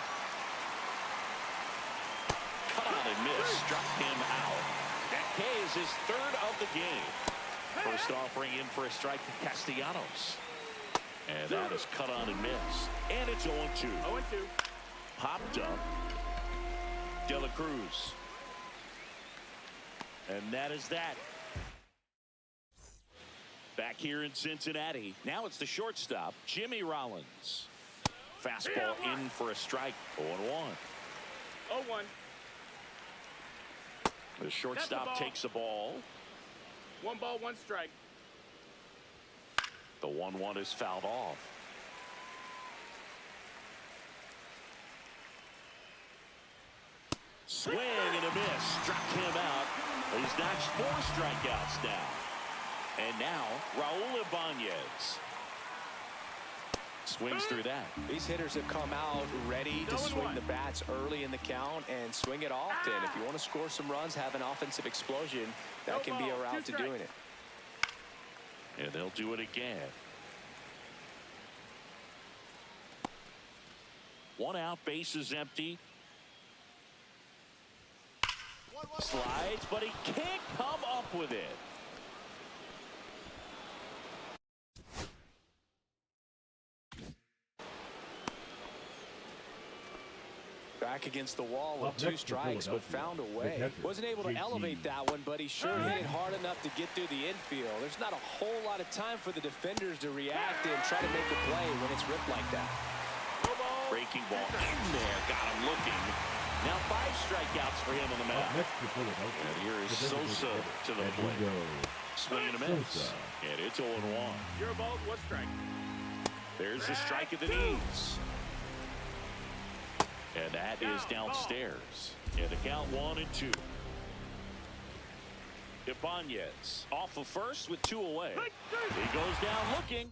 Cut on and miss. Struck him out. That K is his 3rd of the game. First offering in for a strike to Castellanos. And that is cut on and missed. And it's 0-2. 0-2. Popped up. De La Cruz. And that is that. Back here in Cincinnati. Now it's the shortstop, Jimmy Rollins. Fastball in for a strike. 0-1. 0-1. The shortstop takes the ball. 1 ball, 1 strike. The 1-1 is fouled off. Swing and a miss. Struck him out. He's notched 4 strikeouts now. And now Raul Ibanez swings through that. These hitters have come out ready to swing the bats early in the count and swing it often. If you want to score some runs, have an offensive explosion, that can be a route to doing it. And they'll do it again. 1 out, bases empty. Slides, but he can't come up with it. Back against the wall with 2 strikes, but found a way. Wasn't able to elevate that one, but he sure hit it hard enough to get through the infield. There's not a whole lot of time for the defenders to react and try to make a play when it's ripped like that. Breaking ball in there, got him looking. Now 5 strikeouts for him on the mound. And here is Sosa to the plate. Swing and a miss. And it's 0-1. 0 balls, 1 strike. There's the strike at the knees. And that is downstairs. And the count 1-2. Ibanez off of first with 2 away. He goes down looking.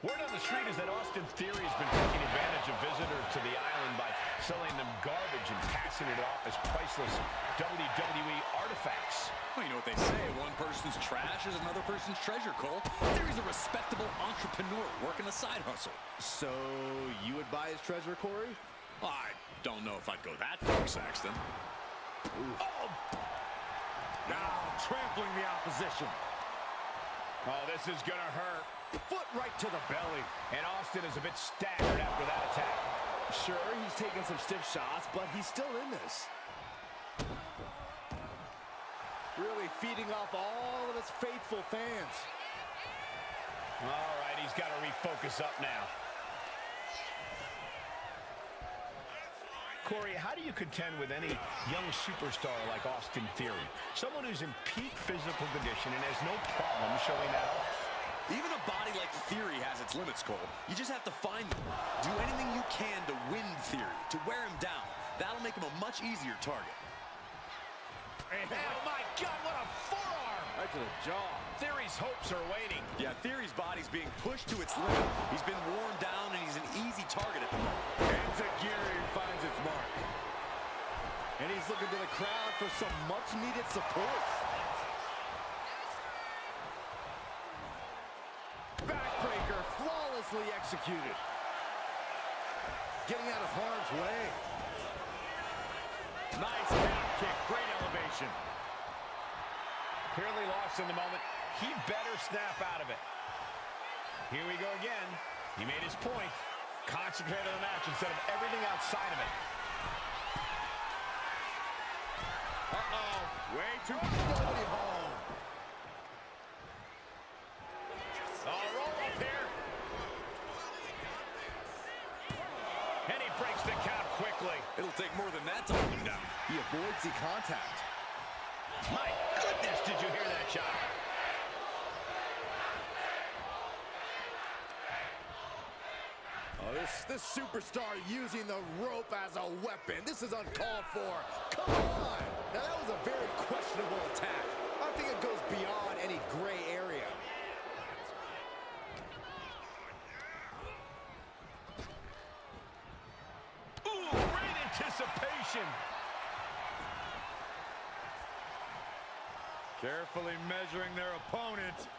Word on the street is that Austin Theory has been taking advantage of visitors to the island by selling them garbage and passing it off as priceless WWE artifacts. Well, you know what they say, one person's trash is another person's treasure, Cole. Theory's a respectable entrepreneur working a side hustle. So, you would buy his treasure, Corey? I don't know if I'd go that far, Saxton. Oh! Now, trampling the opposition. Oh, this is gonna hurt. Foot right to the belly. And Austin is a bit staggered after that attack. Sure, he's taking some stiff shots, but he's still in this. Really feeding off all of his faithful fans. All right, he's got to refocus up now. Corey, how do you contend with any young superstar like Austin Theory? Someone who's in peak physical condition and has no problem showing that off. Even a body like Theory has its limits, Cole. You just have to find them. Do anything you can to win Theory, to wear him down. That'll make him a much easier target. Oh, my God, what a forearm! Right to the jaw. Theory's hopes are waning. Yeah, Theory's body's being pushed to its limit. He's been worn down, and he's an easy target at the moment. Enziguri finds its mark. And he's looking to the crowd for some much-needed support. Backbreaker flawlessly executed. Getting out of harm's way. Nice calf kick, great elevation. Clearly lost in the moment. He better snap out of it. Here we go again. He made his point. Concentrate on the match instead of everything outside of it. Uh-oh. Way too much nobody home. Roll up here. And he breaks the count quickly. It'll take more than that to hold him down. He avoids the contact. My goodness, did you hear that shot? Oh, this superstar using the rope as a weapon. This is uncalled for. Come on. Now, that was a very questionable attack. I think it goes beyond any gray area. Ooh, great anticipation. Carefully measuring their opponent.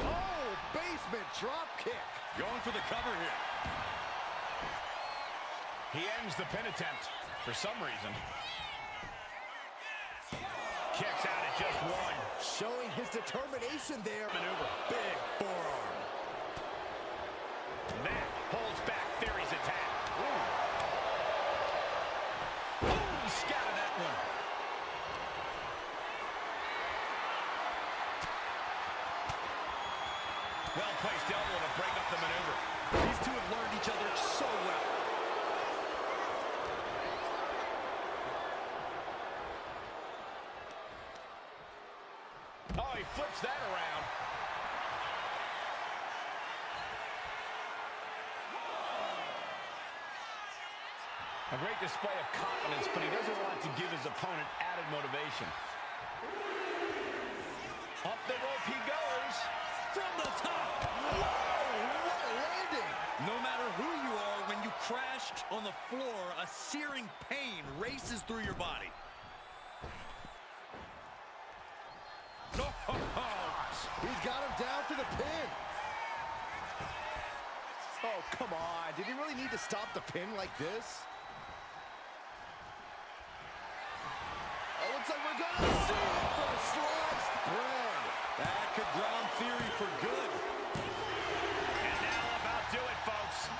Oh, basement drop kick. Going for the cover here. He ends the pin attempt for some reason. Kicks out at just one. Showing his determination there. Maneuver. Big forearm. That holds back Theory's attack. Ooh, he scattered that one. Well-placed elbow to break up the maneuver. These two have learned each other so well. Oh, he flips that around. A great display of confidence, but he doesn't want to give his opponent added motivation. Up the rope he goes. From the top. Whoa, what a landing. No matter who you are, when you crash on the floor, a searing pain races through your body. He's got him down to the pin. Oh, come on. Did he really need to stop the pin like this? Oh, looks like we're going to see it for the sliced bread. That could ground Theory for good. And that'll about do it, folks.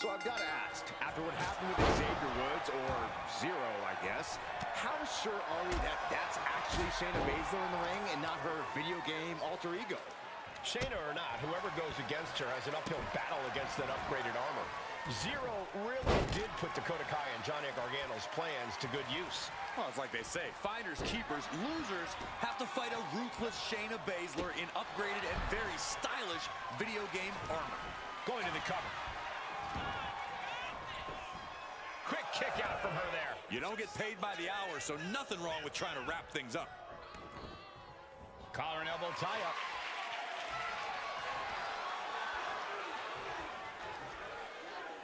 So I've got to ask, after what happened with Xavier Woods, or Zero, I guess, how sure are we that that's actually Shayna Baszler in the ring and not her video game alter ego? Shayna or not, whoever goes against her has an uphill battle against that upgraded armor. Zero really did put Dakota Kai and Johnny Gargano's plans to good use. Well, it's like they say, finders, keepers, losers have to fight a ruthless Shayna Baszler in upgraded and very stylish video game armor. Going to the cover. Quick kick out from her there. You don't get paid by the hour, so nothing wrong with trying to wrap things up. Collar and elbow tie-up.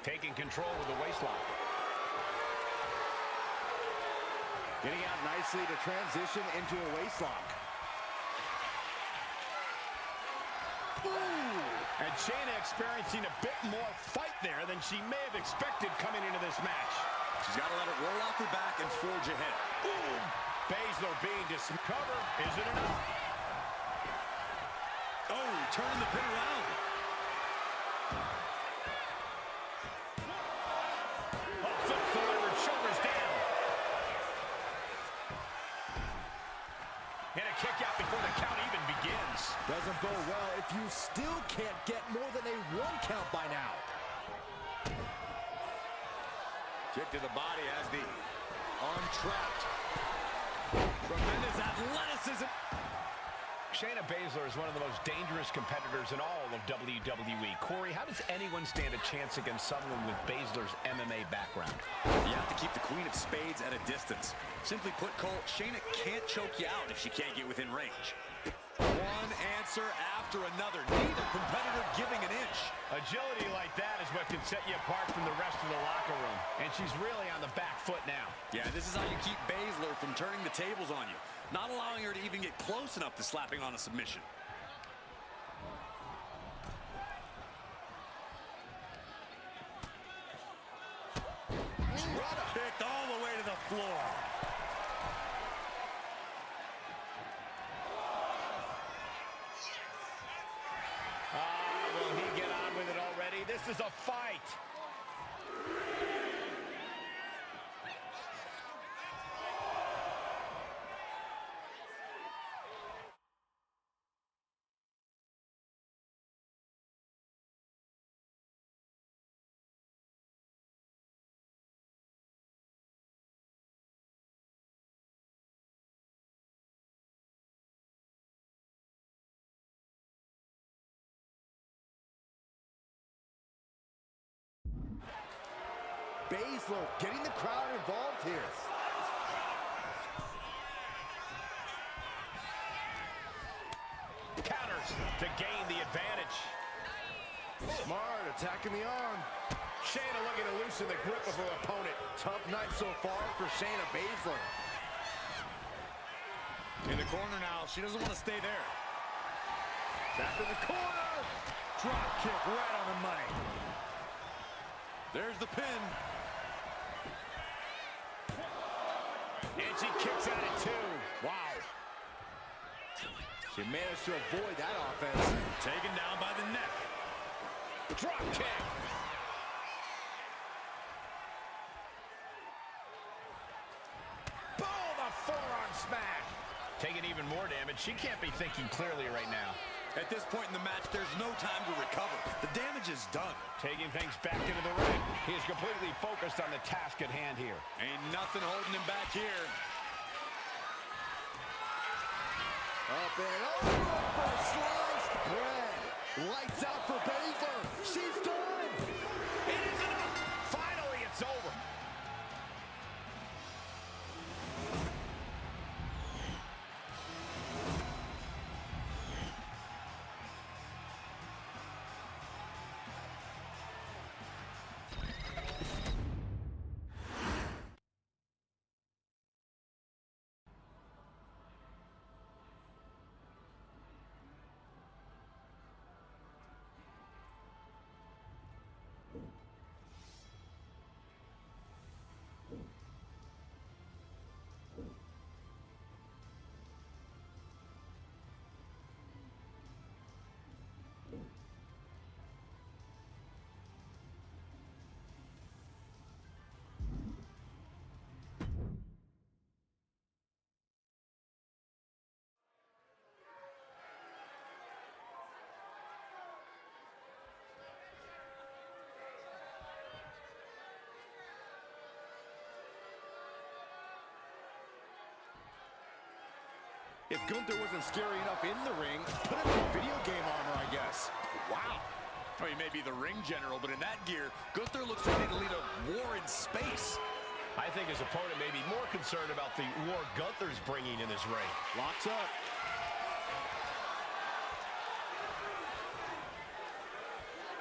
Taking control with the waistlock. Getting out nicely to transition into a waistlock. Ooh! And Shayna experiencing a bit more fight there than she may have expected coming into this match. She's got to let it roll off her back and forge ahead. Boom! Baszler being discovered. Is it enough? Oh, turning the pin around. Foot forward, shoulders down. And a kick out before the count even begins. Doesn't go well if you still can't get more than a 1 count by now. Kick to the body as the arm trapped. Tremendous athleticism. Shayna Baszler is one of the most dangerous competitors in all of WWE. Corey, how does anyone stand a chance against someone with Baszler's MMA background? You have to keep the Queen of Spades at a distance. Simply put, Cole, Shayna can't choke you out if she can't get within range. One answer after another. Neither competitor giving an inch. Agility like that is what can set you apart from the rest of the locker room. And she's really on the back foot now. Yeah, this is how you keep Baszler from turning the tables on you. Not allowing her to even get close enough to slapping on a submission. Kicked all the way to the floor. Will he get on with it already? This is a fight. Baszler getting the crowd involved here. Counters to gain the advantage. Smart, attacking the arm. Shayna looking to loosen the grip of her opponent. Tough night so far for Shayna Baszler. In the corner now, she doesn't want to stay there. Back in the corner. Drop kick right on the money. There's the pin. And she kicks out at 2. Wow. She managed to avoid that offense. Taken down by the neck. Drop kick. Boom, a forearm smash. Taking even more damage. She can't be thinking clearly right now. At this point in the match, there's no time to recover. The damage is done. Taking things back into the ring. He is completely focused on the task at hand here. Ain't nothing holding him back here. Up and over, sliced bread. Lights out for Baszler. She's done. It is enough. Finally, it's over. If Gunther wasn't scary enough in the ring, put him in video game armor, I guess. Wow. Well, he may be the ring general, but in that gear, Gunther looks ready to lead a war in space. I think his opponent may be more concerned about the war Gunther's bringing in this ring. Locks up.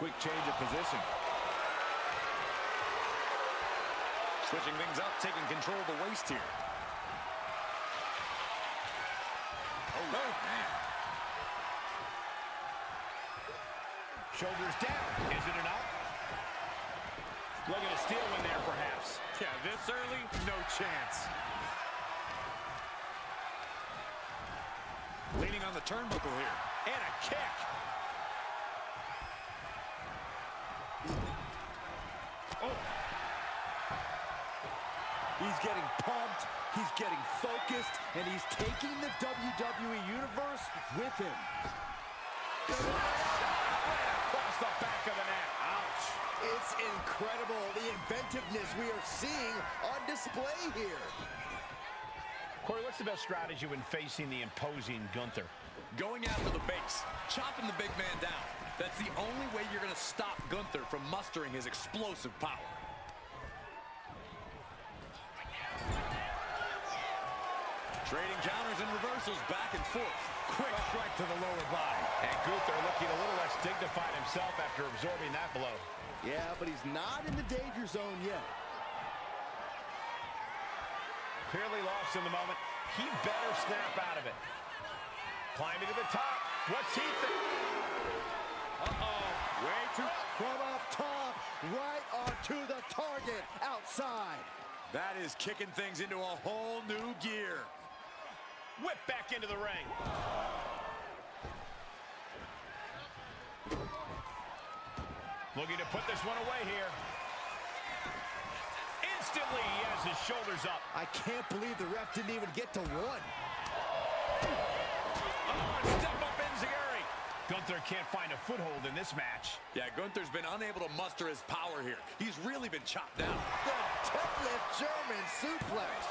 Quick change of position. Switching things up, taking control of the waist here. Oh, man. Shoulders down. Is it enough? Looking to steal one there, perhaps. Yeah, this early, no chance. Leaning on the turnbuckle here. And a kick. Oh. He's getting pumped, he's getting focused, and he's taking the WWE Universe with him. Across the back of the neck. Ouch. It's incredible, the inventiveness we are seeing on display here. Corey, what's the best strategy when facing the imposing Gunther? Going after the base, chopping the big man down. That's the only way you're going to stop Gunther from mustering his explosive power. Trading counters and reversals back and forth. Quick strike to the lower body. And Gunther looking a little less dignified himself after absorbing that blow. Yeah, but he's not in the danger zone yet. Clearly lost in the moment. He better snap out of it. Climbing to the top. What's he think? Way too from up top, right onto the target outside. That is kicking things into a whole new gear. Whip back into the ring. Looking to put this one away here. Instantly, he has his shoulders up. I can't believe the ref didn't even get to one. Oh, and step up Enziguri. Gunther can't find a foothold in this match. Yeah, Gunther's been unable to muster his power here. He's really been chopped down. The deadlift German suplex.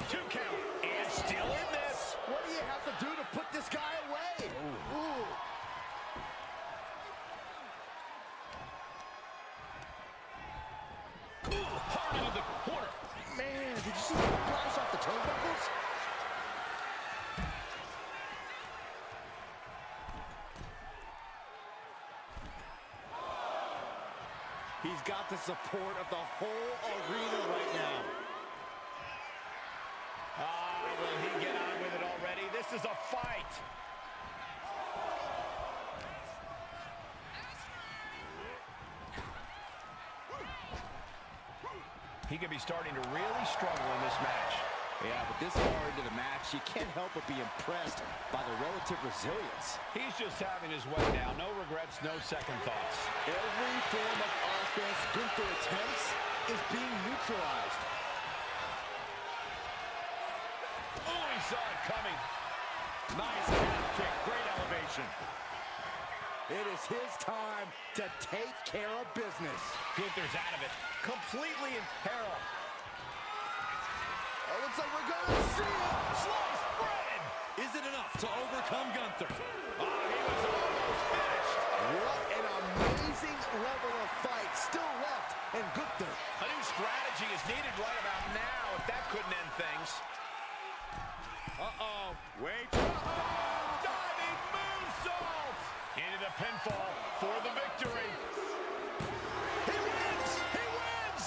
2 count. And still in this. What do you have to do to put this guy away? Ooh. Hard into the corner. Man, did you see the flash off the turnbuckles? He's got the support of the whole arena right now. Will he get on with it already? This is a fight. He could be starting to really struggle in this match. Yeah, but this far into the match, you can't help but be impressed by the relative resilience. He's just having his way now. No regrets, no second thoughts. Every form of offense Gunther attempts is being neutralized. Oh, he saw it coming. Nice calf kick, great elevation. It is his time to take care of business. Gunther's out of it, completely in peril. Oh, looks like we're gonna see it. Sliced bread. Is it enough to overcome Gunther? Oh, he was almost finished. What an amazing level of fight still left in Gunther. A new strategy is needed right about now if that couldn't end things. Wait. Diving moonsault. Into the pinfall for the victory. He wins! He wins!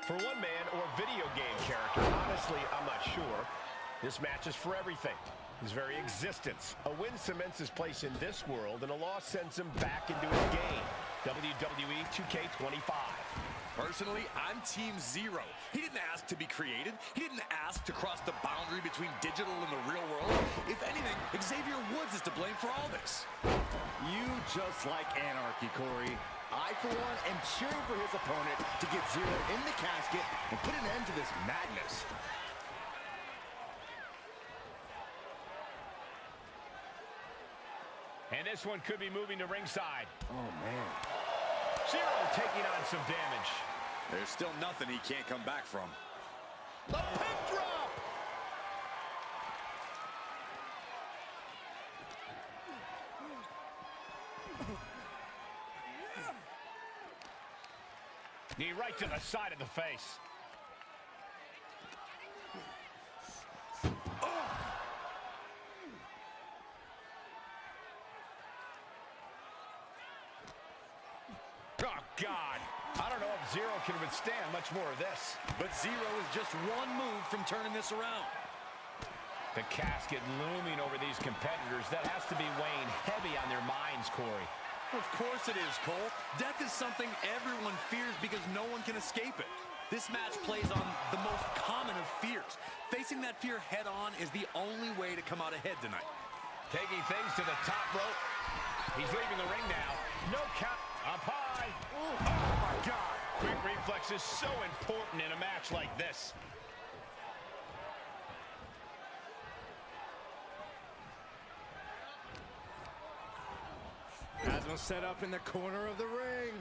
For one man or video game character, honestly, I'm not sure. This match is for everything. His very existence. A win cements his place in this world, and a loss sends him back into his game. WWE 2K25. Personally, I'm Team Zero. He didn't ask to be created. He didn't ask to cross the boundary between digital and the real world. If anything, Xavier Woods is to blame for all this. You just like anarchy, Corey. I, for one, am cheering for his opponent to get Zero in the casket and put an end to this madness. And this one could be moving to ringside. Oh, man. Zero taking on some damage. There's still nothing he can't come back from. The pin drop! Knee right to the side of the face. Oh, God. I don't know if Zero can withstand much more of this. But Zero is just one move from turning this around. The casket looming over these competitors. That has to be weighing heavy on their minds, Corey. Of course it is, Cole. Death is something everyone fears because no one can escape it. This match plays on the most common of fears. Facing that fear head on is the only way to come out ahead tonight. Taking things to the top rope. He's leaving the ring now. No count. Up high. Oh, my God. Quick reflex is so important in a match like this. Has him set up in the corner of the ring.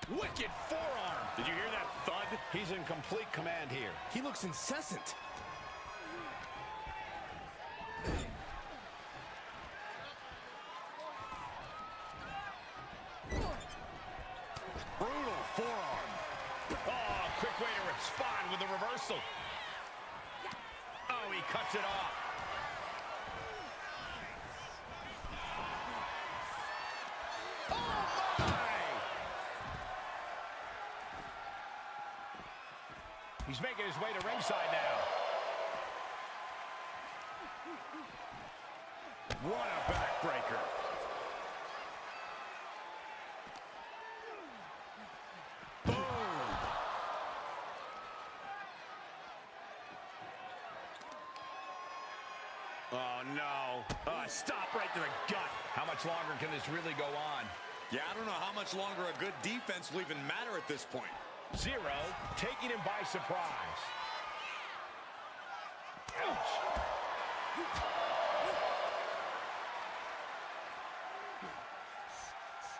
Wicked forearm. Did you hear that thud? He's in complete command here. He looks incessant. Brutal forearm. Oh, quick way to respond with a reversal. Oh, he cuts it off. Oh, my! He's making his way to ringside now. What a backbreaker. Oh, no. Stop right to the gut. How much longer can this really go on? Yeah, I don't know how much longer a good defense will even matter at this point. Zero taking him by surprise. Ouch.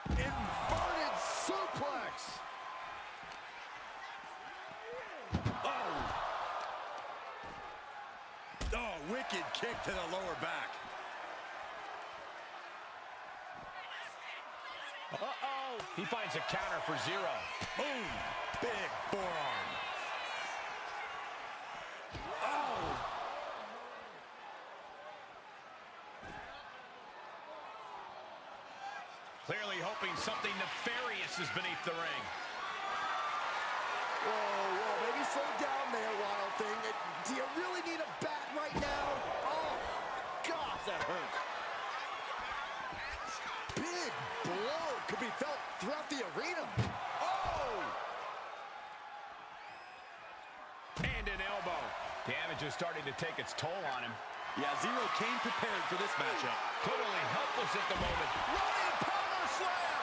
Inverted suplex. Oh, wicked kick to the lower back. Uh-oh. He finds a counter for Zero. Boom. Big forearm. Oh. Clearly hoping something nefarious is beneath the ring. Whoa, maybe slow down there, Wild Thing. Do you really need a bat right now? Oh, gosh, that hurt. Big blow could be felt throughout the arena. Oh! And an elbow. Damage is starting to take its toll on him. Yeah, Zero came prepared for this matchup. Totally helpless at the moment. Running power slam!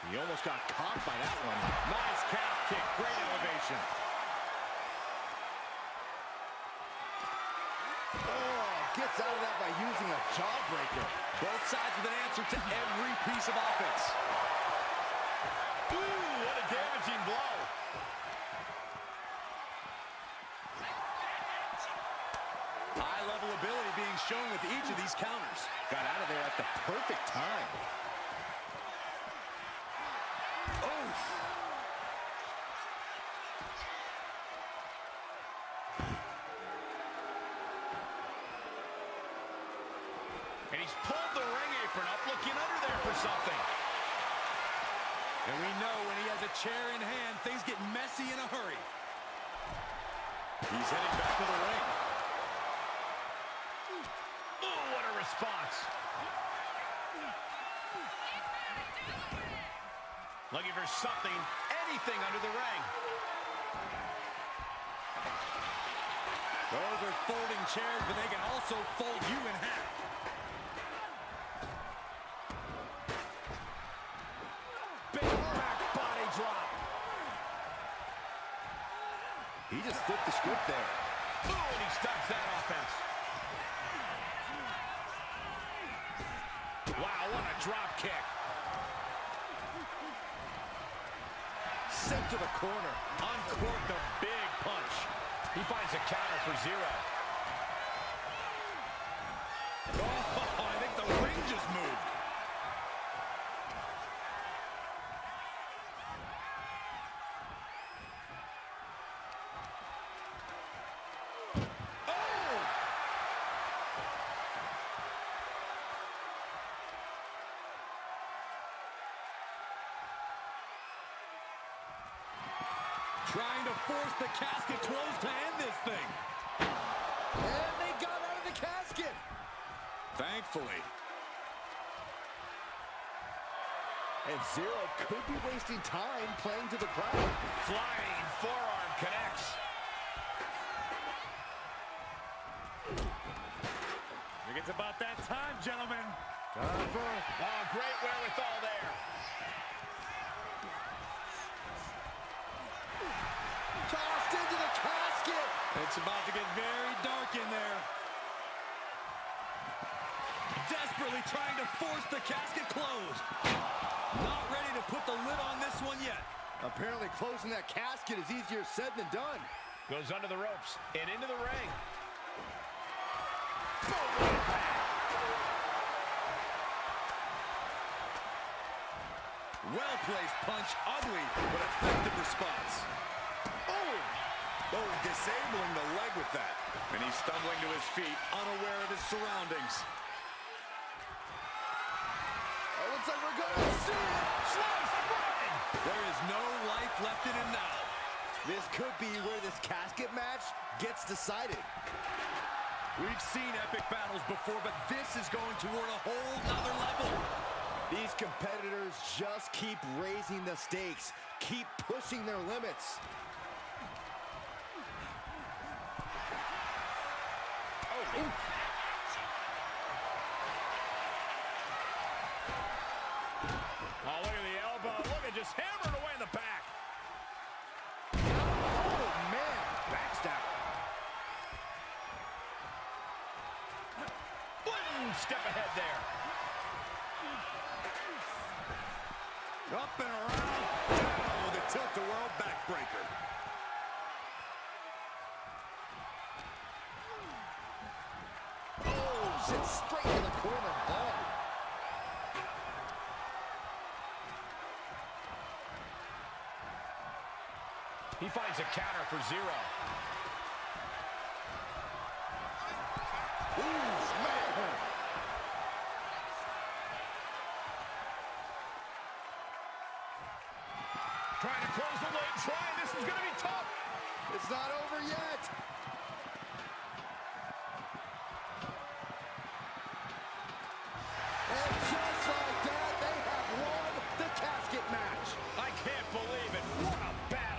He almost got caught by that one. Nice calf kick, great elevation. Oh, gets out of that by using a jawbreaker. Both sides with an answer to every piece of offense. Ooh, what a damaging blow. High-level ability being shown with each of these counters. Got out of there at the perfect time. Oh! He's pulled the ring apron up, looking under there for something. And we know when he has a chair in hand, things get messy in a hurry. He's heading back to the ring. Oh, what a response. Looking for something, anything under the ring. Those are folding chairs, but they can also fold you in half. Big back body drop. He just flipped the script there. Ooh, and he stops that offense. Wow, what a drop kick. Sent to the corner. Uncorked a big punch. He finds a counter for 0. Oh, I think the ring just moved. Trying to force the casket closed to end this thing. And they got out of the casket. Thankfully. And 0 could be wasting time playing to the crowd. Flying forearm connects. I think it's about that time, gentlemen. Oh, great wherewithal there. Tossed into the casket. It's about to get very dark in there. Desperately trying to force the casket closed. Not ready to put the lid on this one yet. Apparently closing that casket is easier said than done. Goes under the ropes and into the ring. Well-placed punch, ugly, but effective response. Oh, disabling the leg with that. And he's stumbling to his feet, unaware of his surroundings. Oh, looks like we're going to see it. Slice right. There is no life left in him now. This could be where this casket match gets decided. We've seen epic battles before, but this is going toward a whole nother level. These competitors just keep raising the stakes, keep pushing their limits. Oh, look at the elbow. Look at just hammering away in the back. Oh, man. Backs down. One step ahead there. Up and around, down with a tilt-a-whirl backbreaker. Oh, sits straight in the corner. Oh. He finds a counter for 0. Ooh, smack. Trying to close the lid. This is going to be tough. It's not over yet. And just like that, they have won the casket match. I can't believe it. What a battle.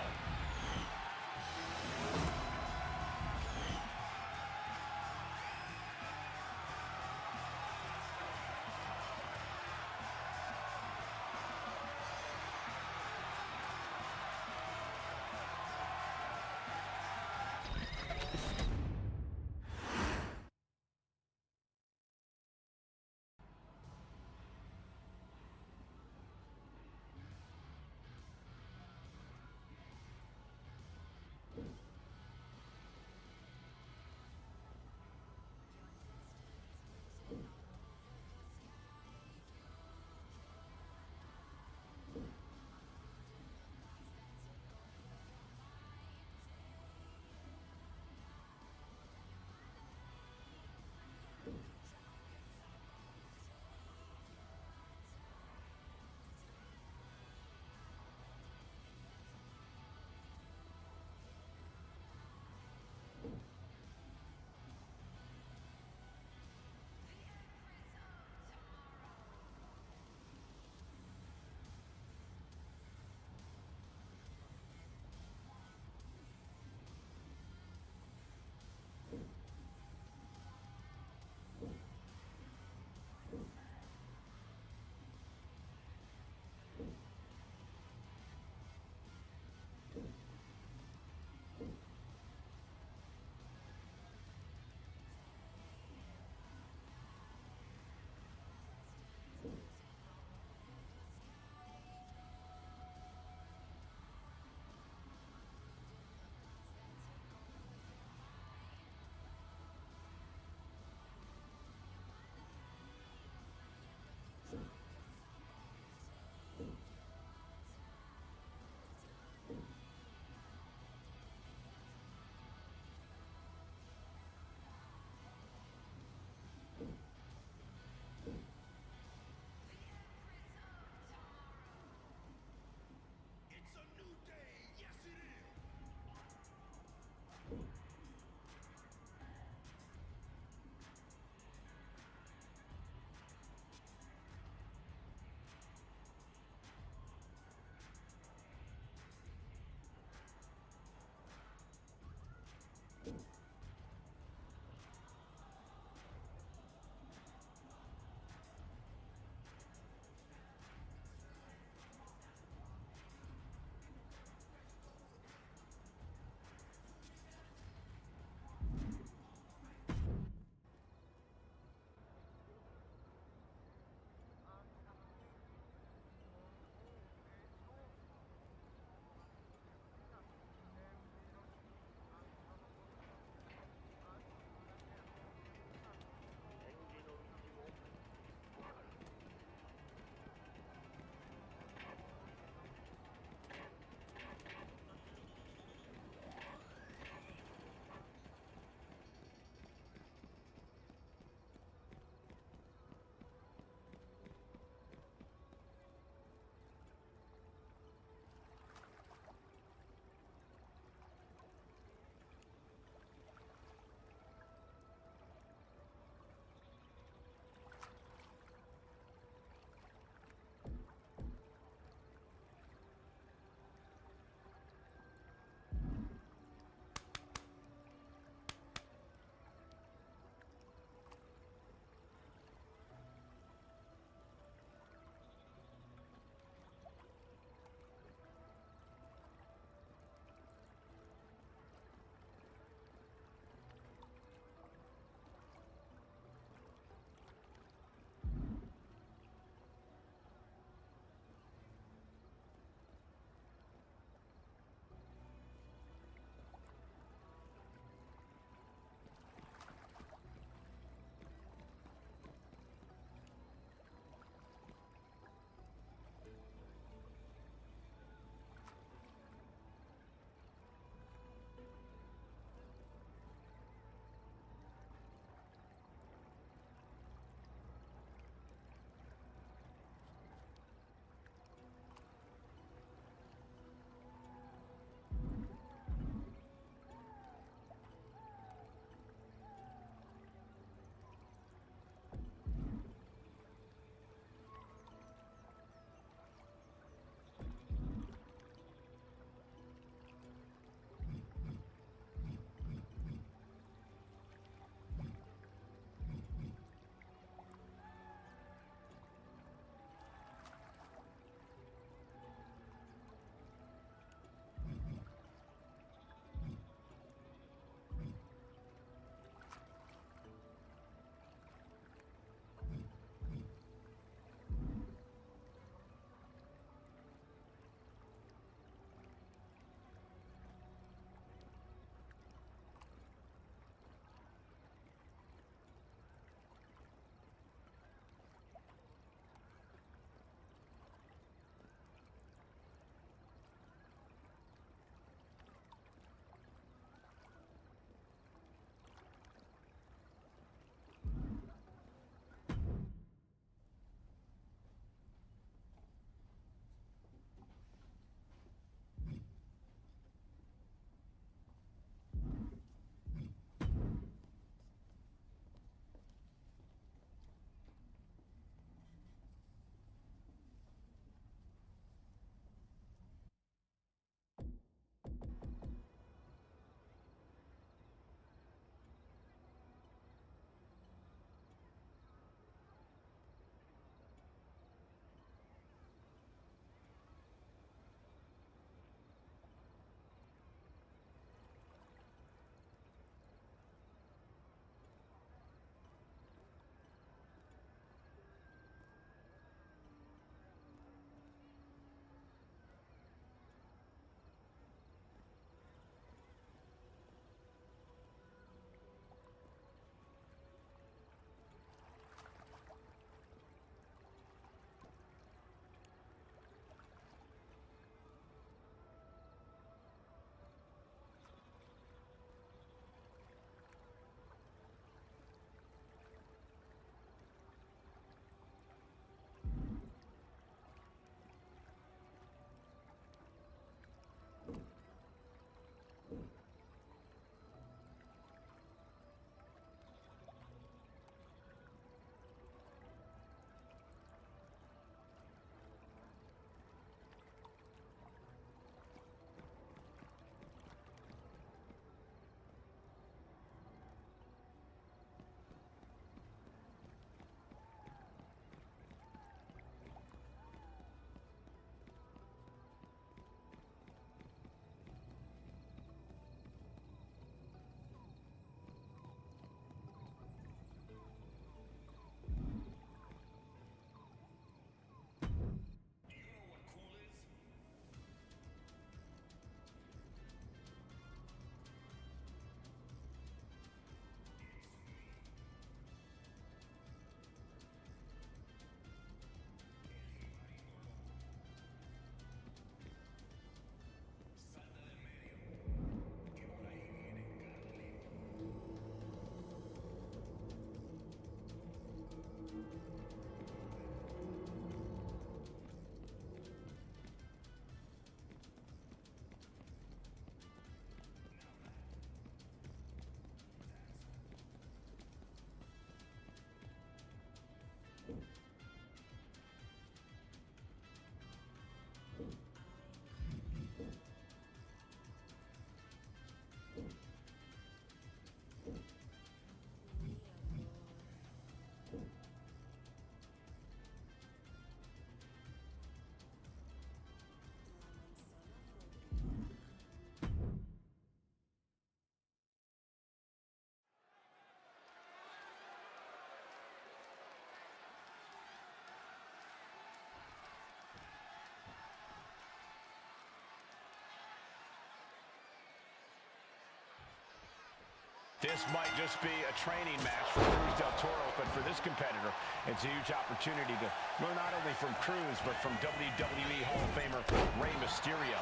This might just be a training match for Cruz del Toro, but for this competitor, it's a huge opportunity to learn not only from Cruz, but from WWE Hall of Famer Rey Mysterio.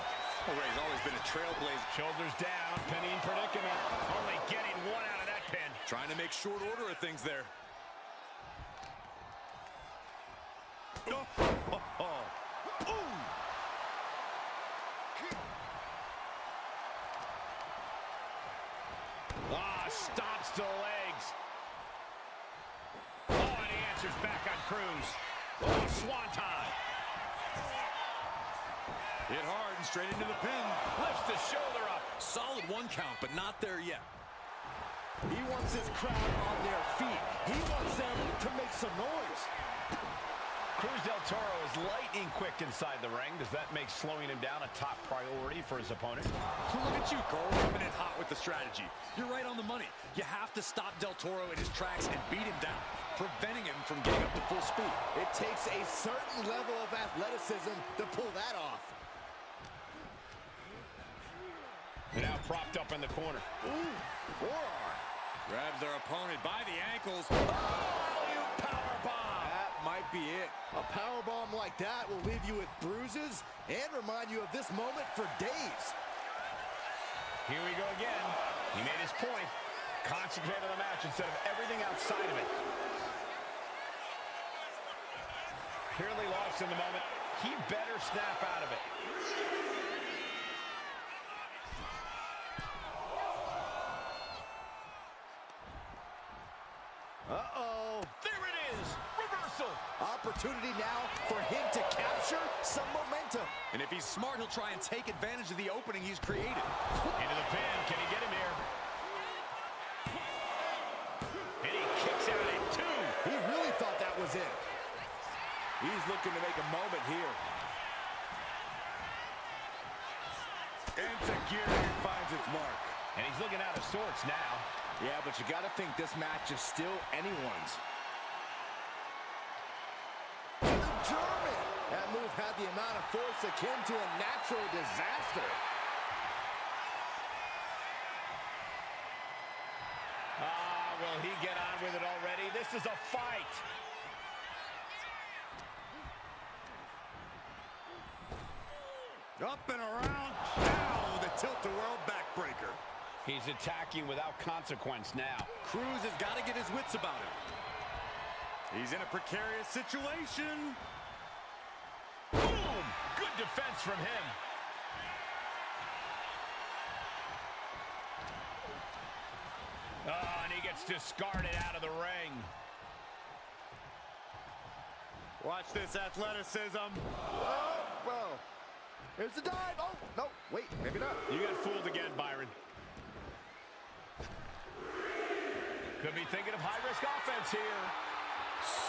Well, Rey's always been a trailblazer. Shoulders down, pinning predicament. Only getting one out of that pin. Trying to make short order of things there. Stops to the legs. Oh, and he answers back on Cruz. Oh, swanton. Hit hard and straight into the pin. Lifts the shoulder up. Solid 1 count, but not there yet. He wants his crowd on their feet. He wants them to make some noise. Cruz del Toro is lightning quick inside the ring. Does that make slowing him down a top priority for his opponent? Look at you, Cole, coming in hot with the strategy. You're right on the money. You have to stop Del Toro in his tracks and beat him down, preventing him from getting up to full speed. It takes a certain level of athleticism to pull that off. Now propped up in the corner. Ooh, forearm. Grabs their opponent by the ankles. Oh, you powerbomb. That might be it. A powerbomb like that will leave you with bruises and remind you of this moment for days. Here we go again. He made his point. Concentrate on the match instead of everything outside of it. Clearly lost in the moment. He better snap out of it. Uh-oh. There it is. Reversal. Opportunity now for him to capture some momentum. And if he's smart, he'll try and take advantage of the opening he's created. Into the pin. Can he get him here? And he kicks out at 2. He really thought that was it. He's looking to make a moment here. Insecurity finds its mark. And he's looking out of sorts now. Yeah, but you got to think this match is still anyone's. To the German. That move had the amount of force akin to a natural disaster. Will he get on with it already? This is a fight. Up and around. Down with a tilt-a-whirl backbreaker. He's attacking without consequence now. Cruz has got to get his wits about him. He's in a precarious situation. Boom! Good defense from him. Oh, and he gets discarded out of the ring. Watch this athleticism. Oh, well. Here's the dive. Oh, no. Wait, maybe not. You got fooled again, Byron. Could be thinking of high-risk offense here.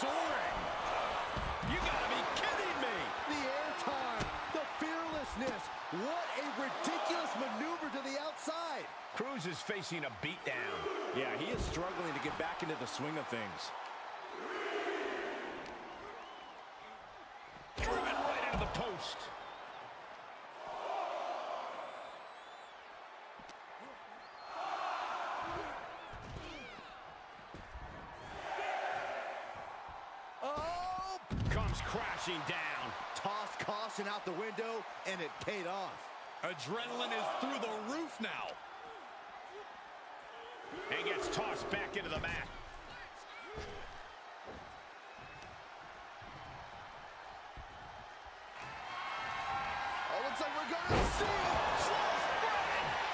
Soaring. You gotta be kidding me. The airtime, the fearlessness. What a ridiculous maneuver to the outside. Cruz is facing a beatdown. Yeah, he is struggling to get back into the swing of things. Driven right into the post. Oh! Comes crashing down. Tossed caution out the window, and it paid off. Adrenaline is through the roof now. And gets tossed back into the mat. Oh, looks like we're going to see it.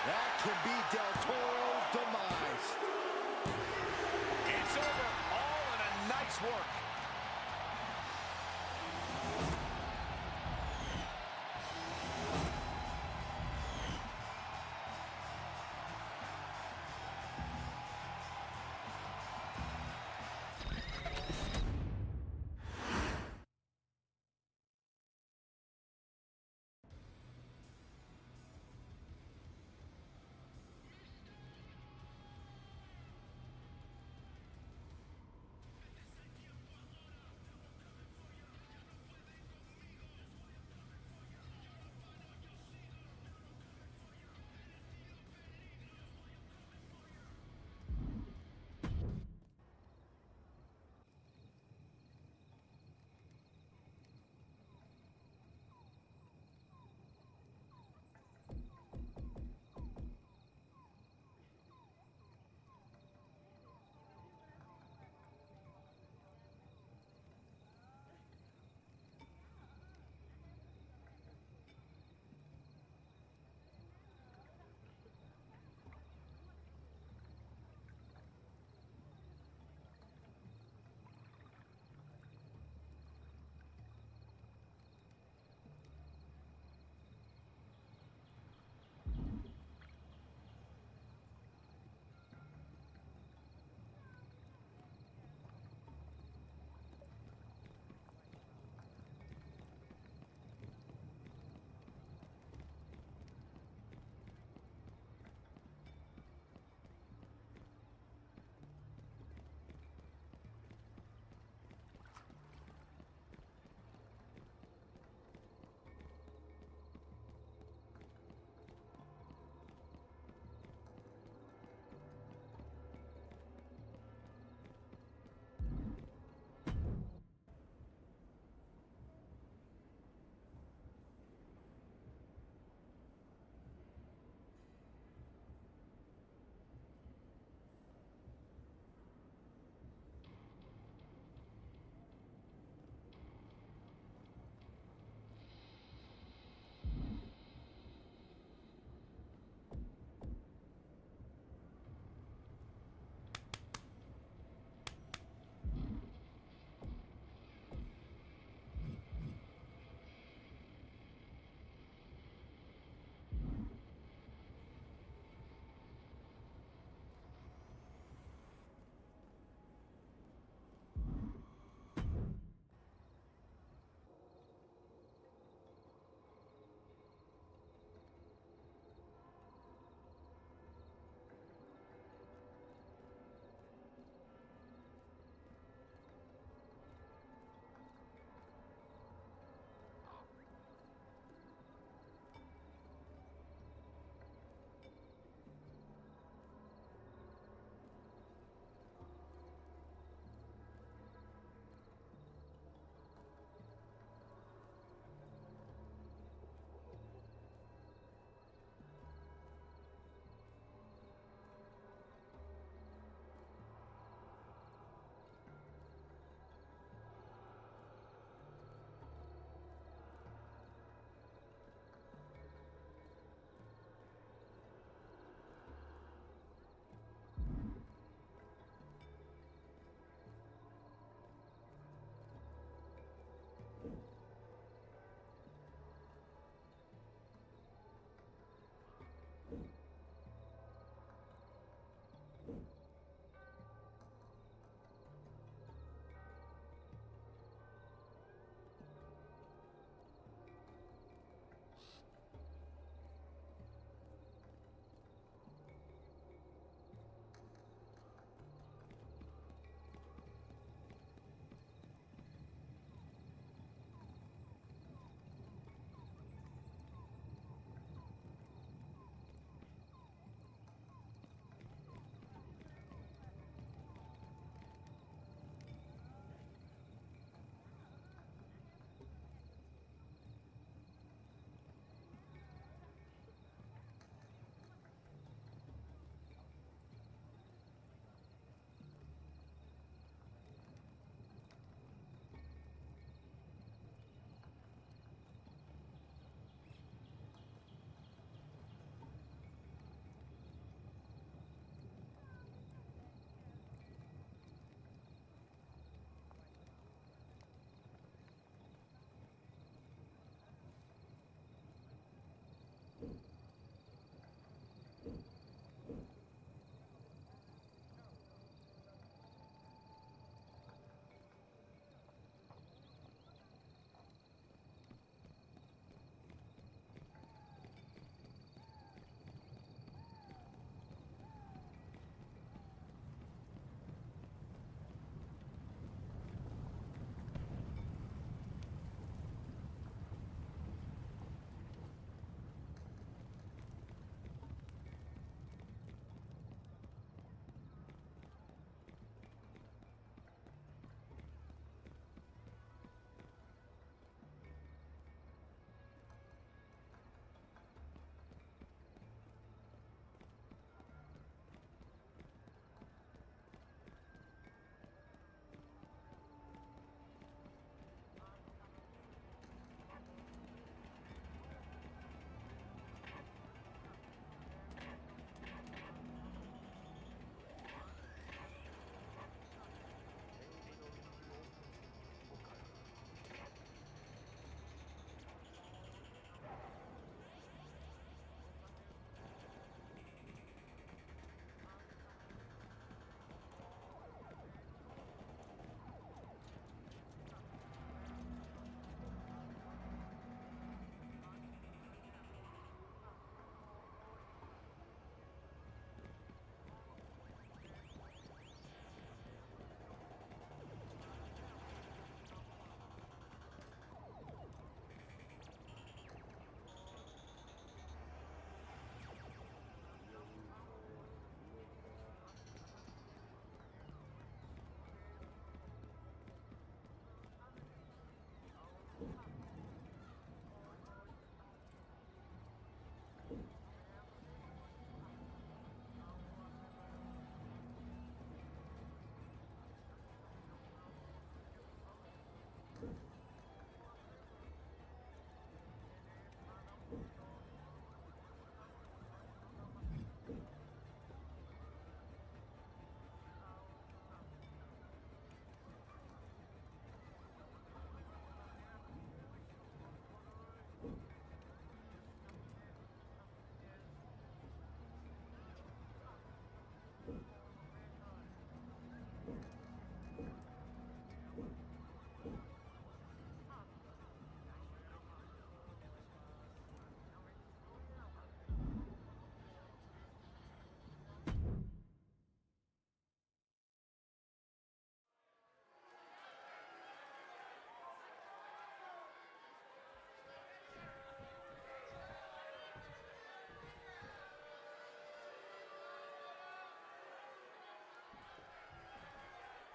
That could be Del Toro's demise. It's over. All in a nice work.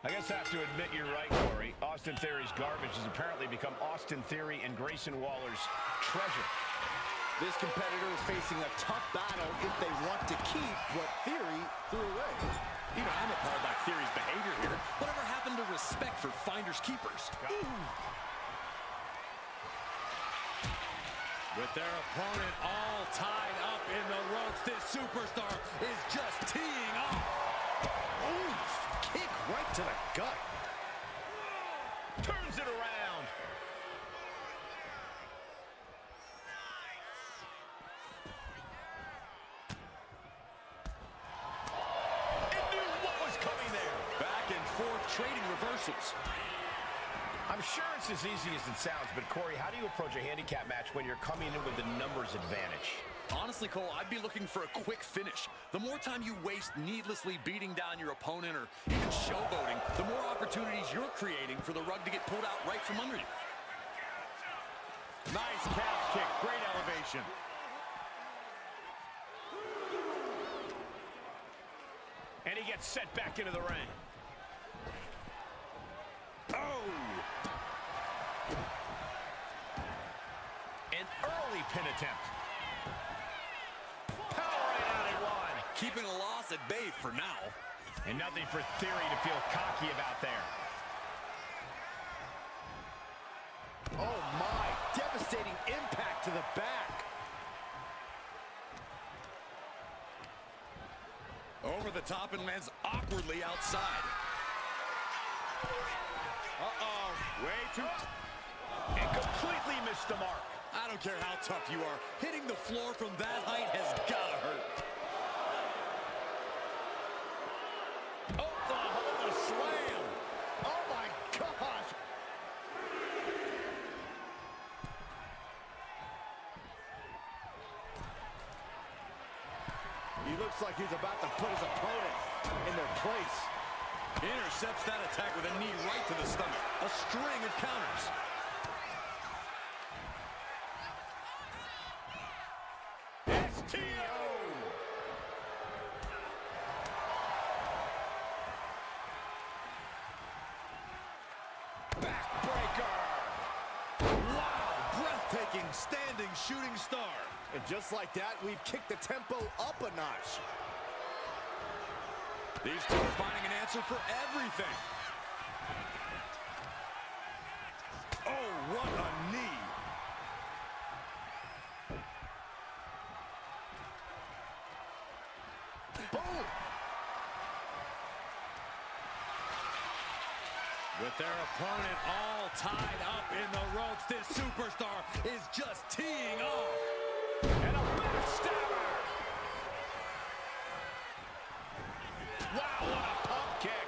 I guess I have to admit you're right, Corey. Austin Theory's garbage has apparently become Austin Theory and Grayson Waller's treasure. This competitor is facing a tough battle if they want to keep what Theory threw away. You know, I'm appalled by Theory's behavior here. Whatever happened to respect for finders keepers? With their opponent all tied up in the ropes, this superstar is just teeing off. Oof, kick right to the gut. Turns it around. It knew what was coming there. Back and forth trading reversals. I'm sure it's as easy as it sounds, but Corey, how do you approach a handicap match when you're coming in with the numbers advantage? Honestly, Cole, I'd be looking for a quick finish. The more time you waste needlessly beating down your opponent or even showboating, the more opportunities you're creating for the rug to get pulled out right from under you. Nice calf kick. Great elevation. And he gets set back into the ring. Oh! An early pin attempt. Power right out at one. Keeping a loss at bay for now. And nothing for Theory to feel cocky about there. Oh my, devastating impact to the back. Over the top and lands awkwardly outside. Uh-oh. Way too... And completely missed the mark. I don't care how tough you are. Hitting the floor from that height has gotta hurt. Oklahoma slam. Oh my gosh. He looks like he's about to put his opponent in their place. Intercepts that attack with a knee right to the stomach. A string of counters. STO! Backbreaker. Wow, breathtaking standing shooting star. And just like that, we've kicked the tempo up a notch. These two are finding an answer for everything. Oh, what a knee. Boom. With their opponent all tied up in the ropes, this superstar is just teeing off. And a backstabber! Wow, what a pump kick!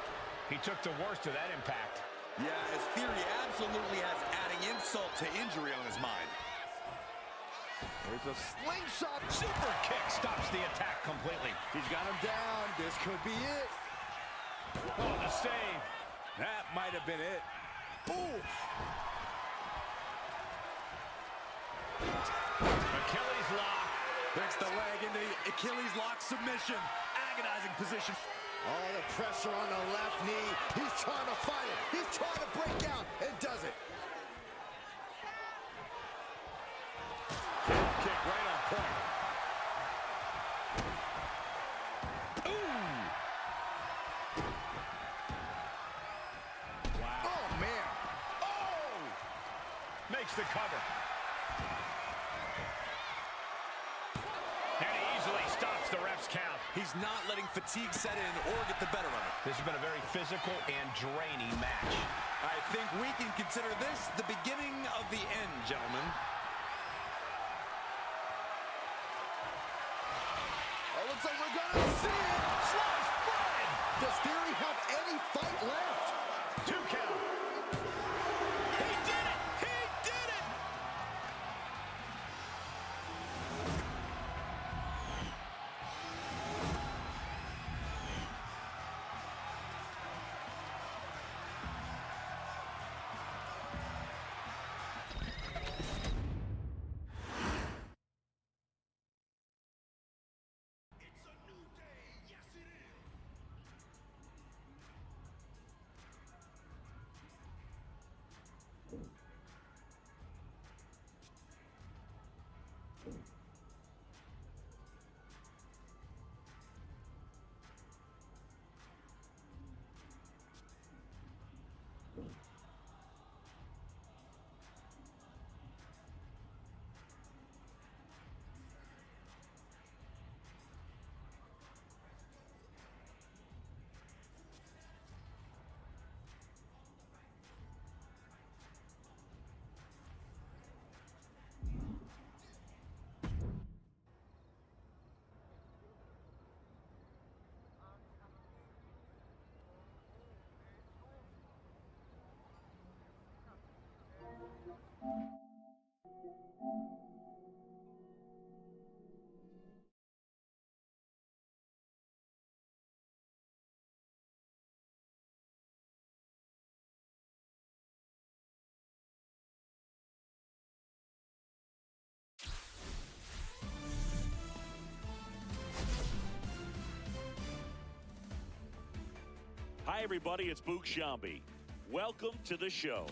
He took the worst of that impact. Yeah, his Theory absolutely has adding insult to injury on his mind. There's a slingshot. Super kick stops the attack completely. He's got him down. This could be it. Oh, the save. That might have been it. Oof. Achilles lock. Breaks the leg into the Achilles lock submission. Agonizing position. Oh, the pressure on the left knee. He's trying to fight it. He's trying to break out and does it. Kick right on point. Ooh! Wow. Oh, man. Oh! Makes the cover. And he easily stops the ref's count. He's not letting fatigue set in or get the better of it. This has been a very physical and draining match. I think we can consider this the beginning of the end, gentlemen. Oh, looks like we're going to see it. Slice bread! Does Theory have any fight left? 2 count. He did it! He did it! Hi, everybody. It's Boog Sciambi. Welcome to the show.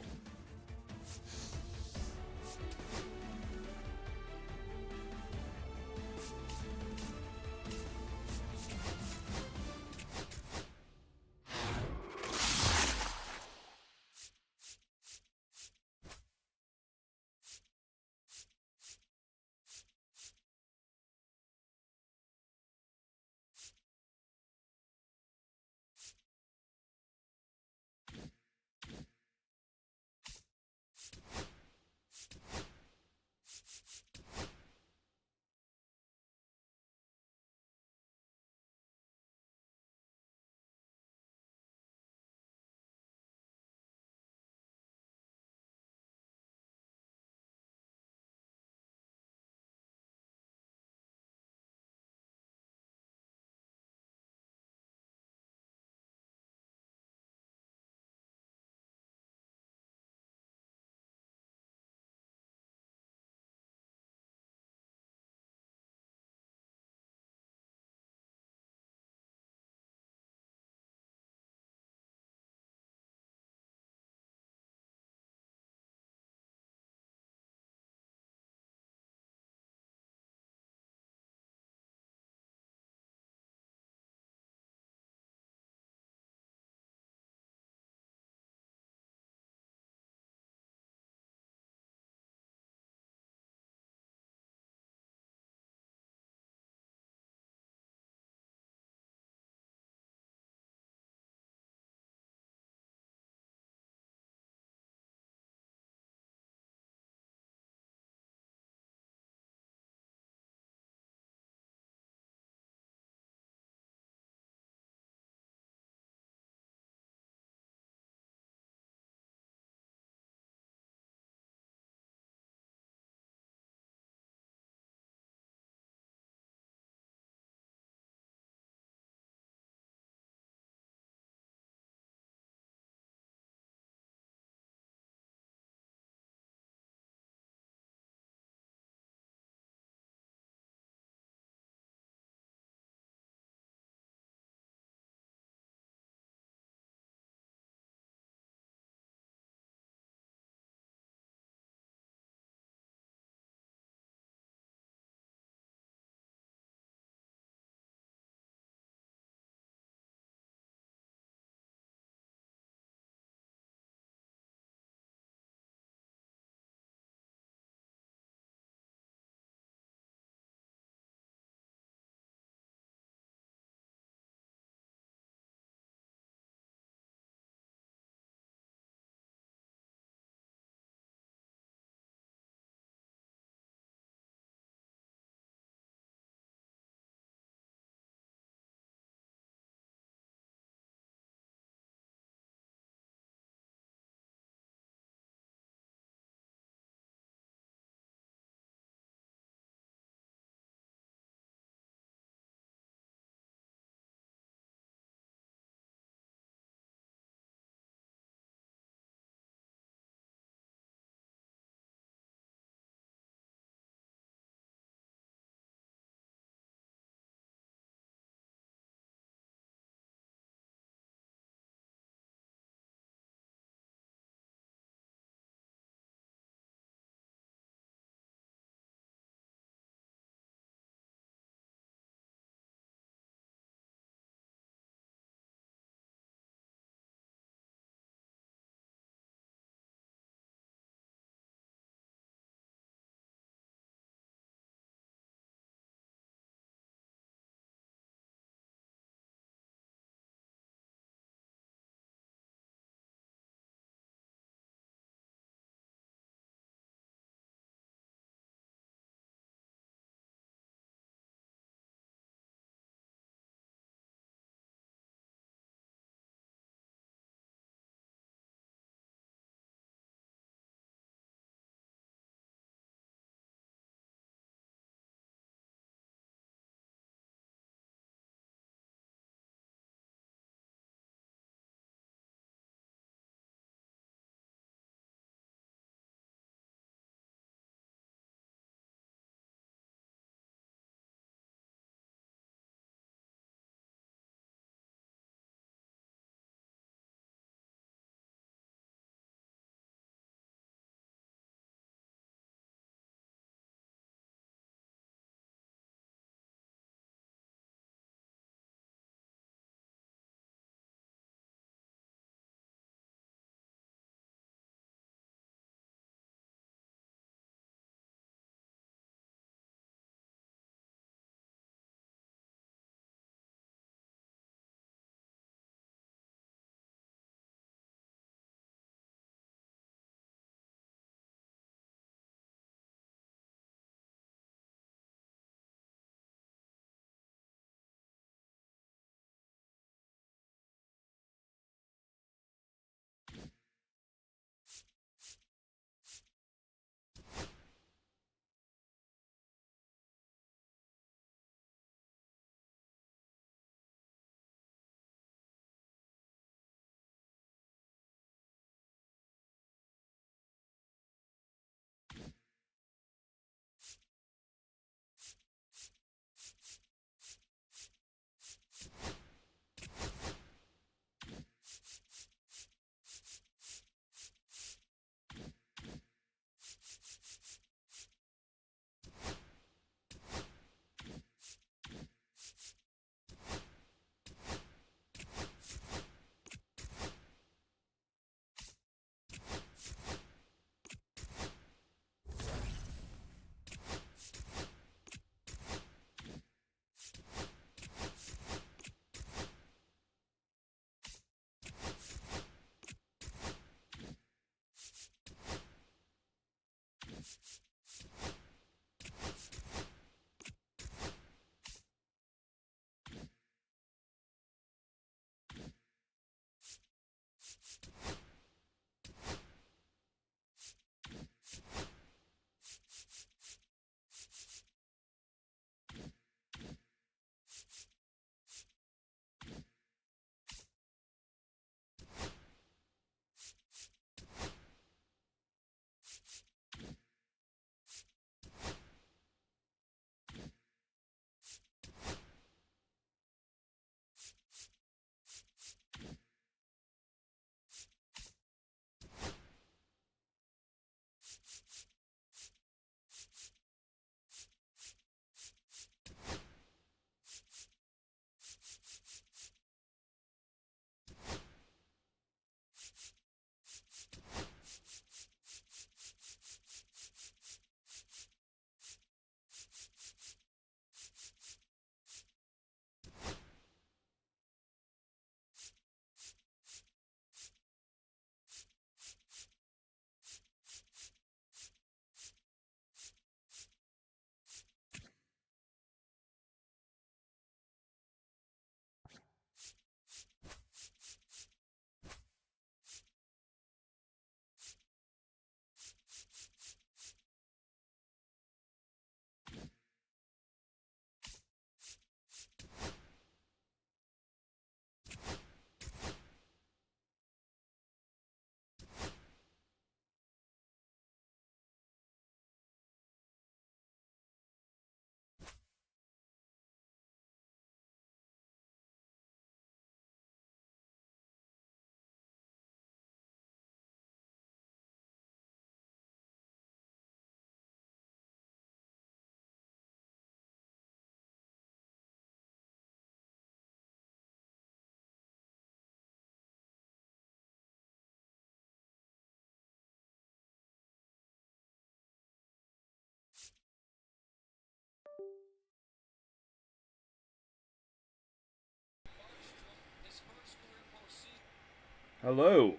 Hello.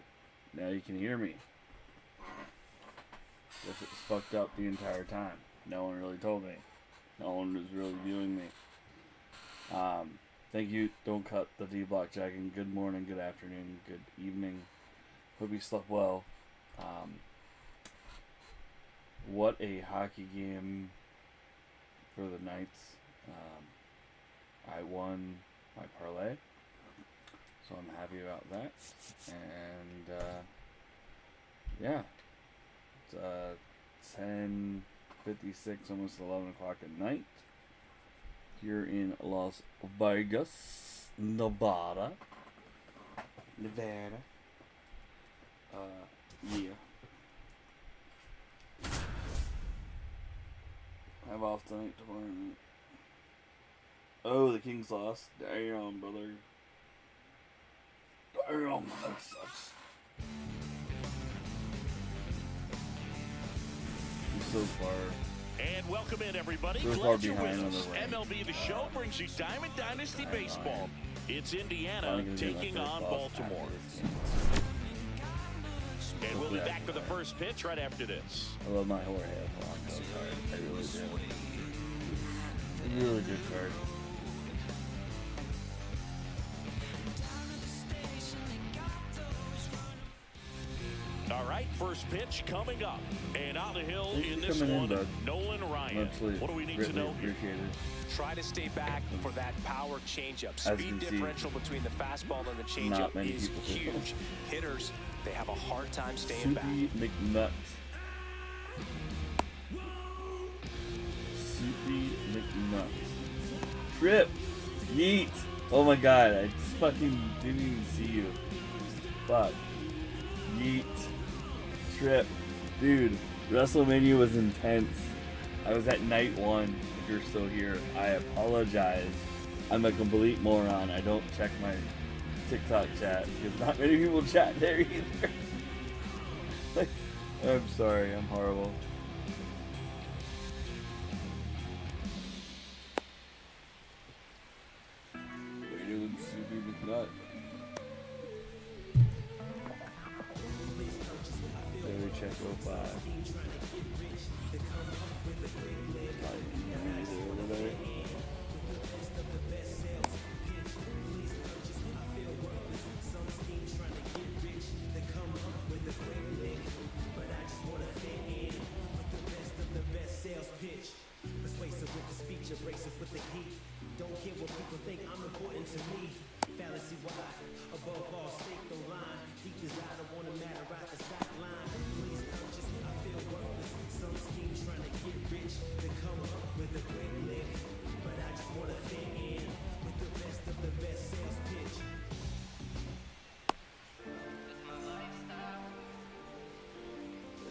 Now you can hear me. Guess it was fucked up the entire time. No one really told me. No one was really viewing me. Thank you. Don't cut the D-block jacking. Good morning, good afternoon, good evening. Hope you slept well. What a hockey game for the Knights. I won my parlay, so I'm happy about that. And yeah, it's 10:56, almost 11 o'clock at night. Here in Las Vegas, Nevada. Yeah. I have off tonight, tomorrow night. Oh, the Kings lost. Damn, brother. Damn, that sucks. I'm so far. And welcome in, everybody. So far Glad you're behind with on the us. rank. MLB The Show brings you Diamond Dynasty Baseball. It's Indiana taking on Baltimore. And we'll be back to the first pitch right after this. I love my Jorge Polanco card. I really do. Really good card. All right, first pitch coming up. And on the hill Thanks in for this coming one, in, bud. Nolan Ryan. Absolutely. What do we need Greatly to know here? appreciated. Try to stay back for that power changeup. As you Speed can see, differential between the fastball and the not changeup many is people do. huge. Hitters, they have a hard time staying back. Soupy McNutt. Soupy McNutt. Trip. Yeet. Oh my god, I just fucking didn't even see you. Fuck. Yeet. Trip. Dude, WrestleMania was intense. I was at night 1. If you're still here, I apologize. I'm a complete moron. I don't check my TikTok chat because not many people chat there either. I'm sorry, I'm horrible. Later than Soupy McNutt. Barry check 05.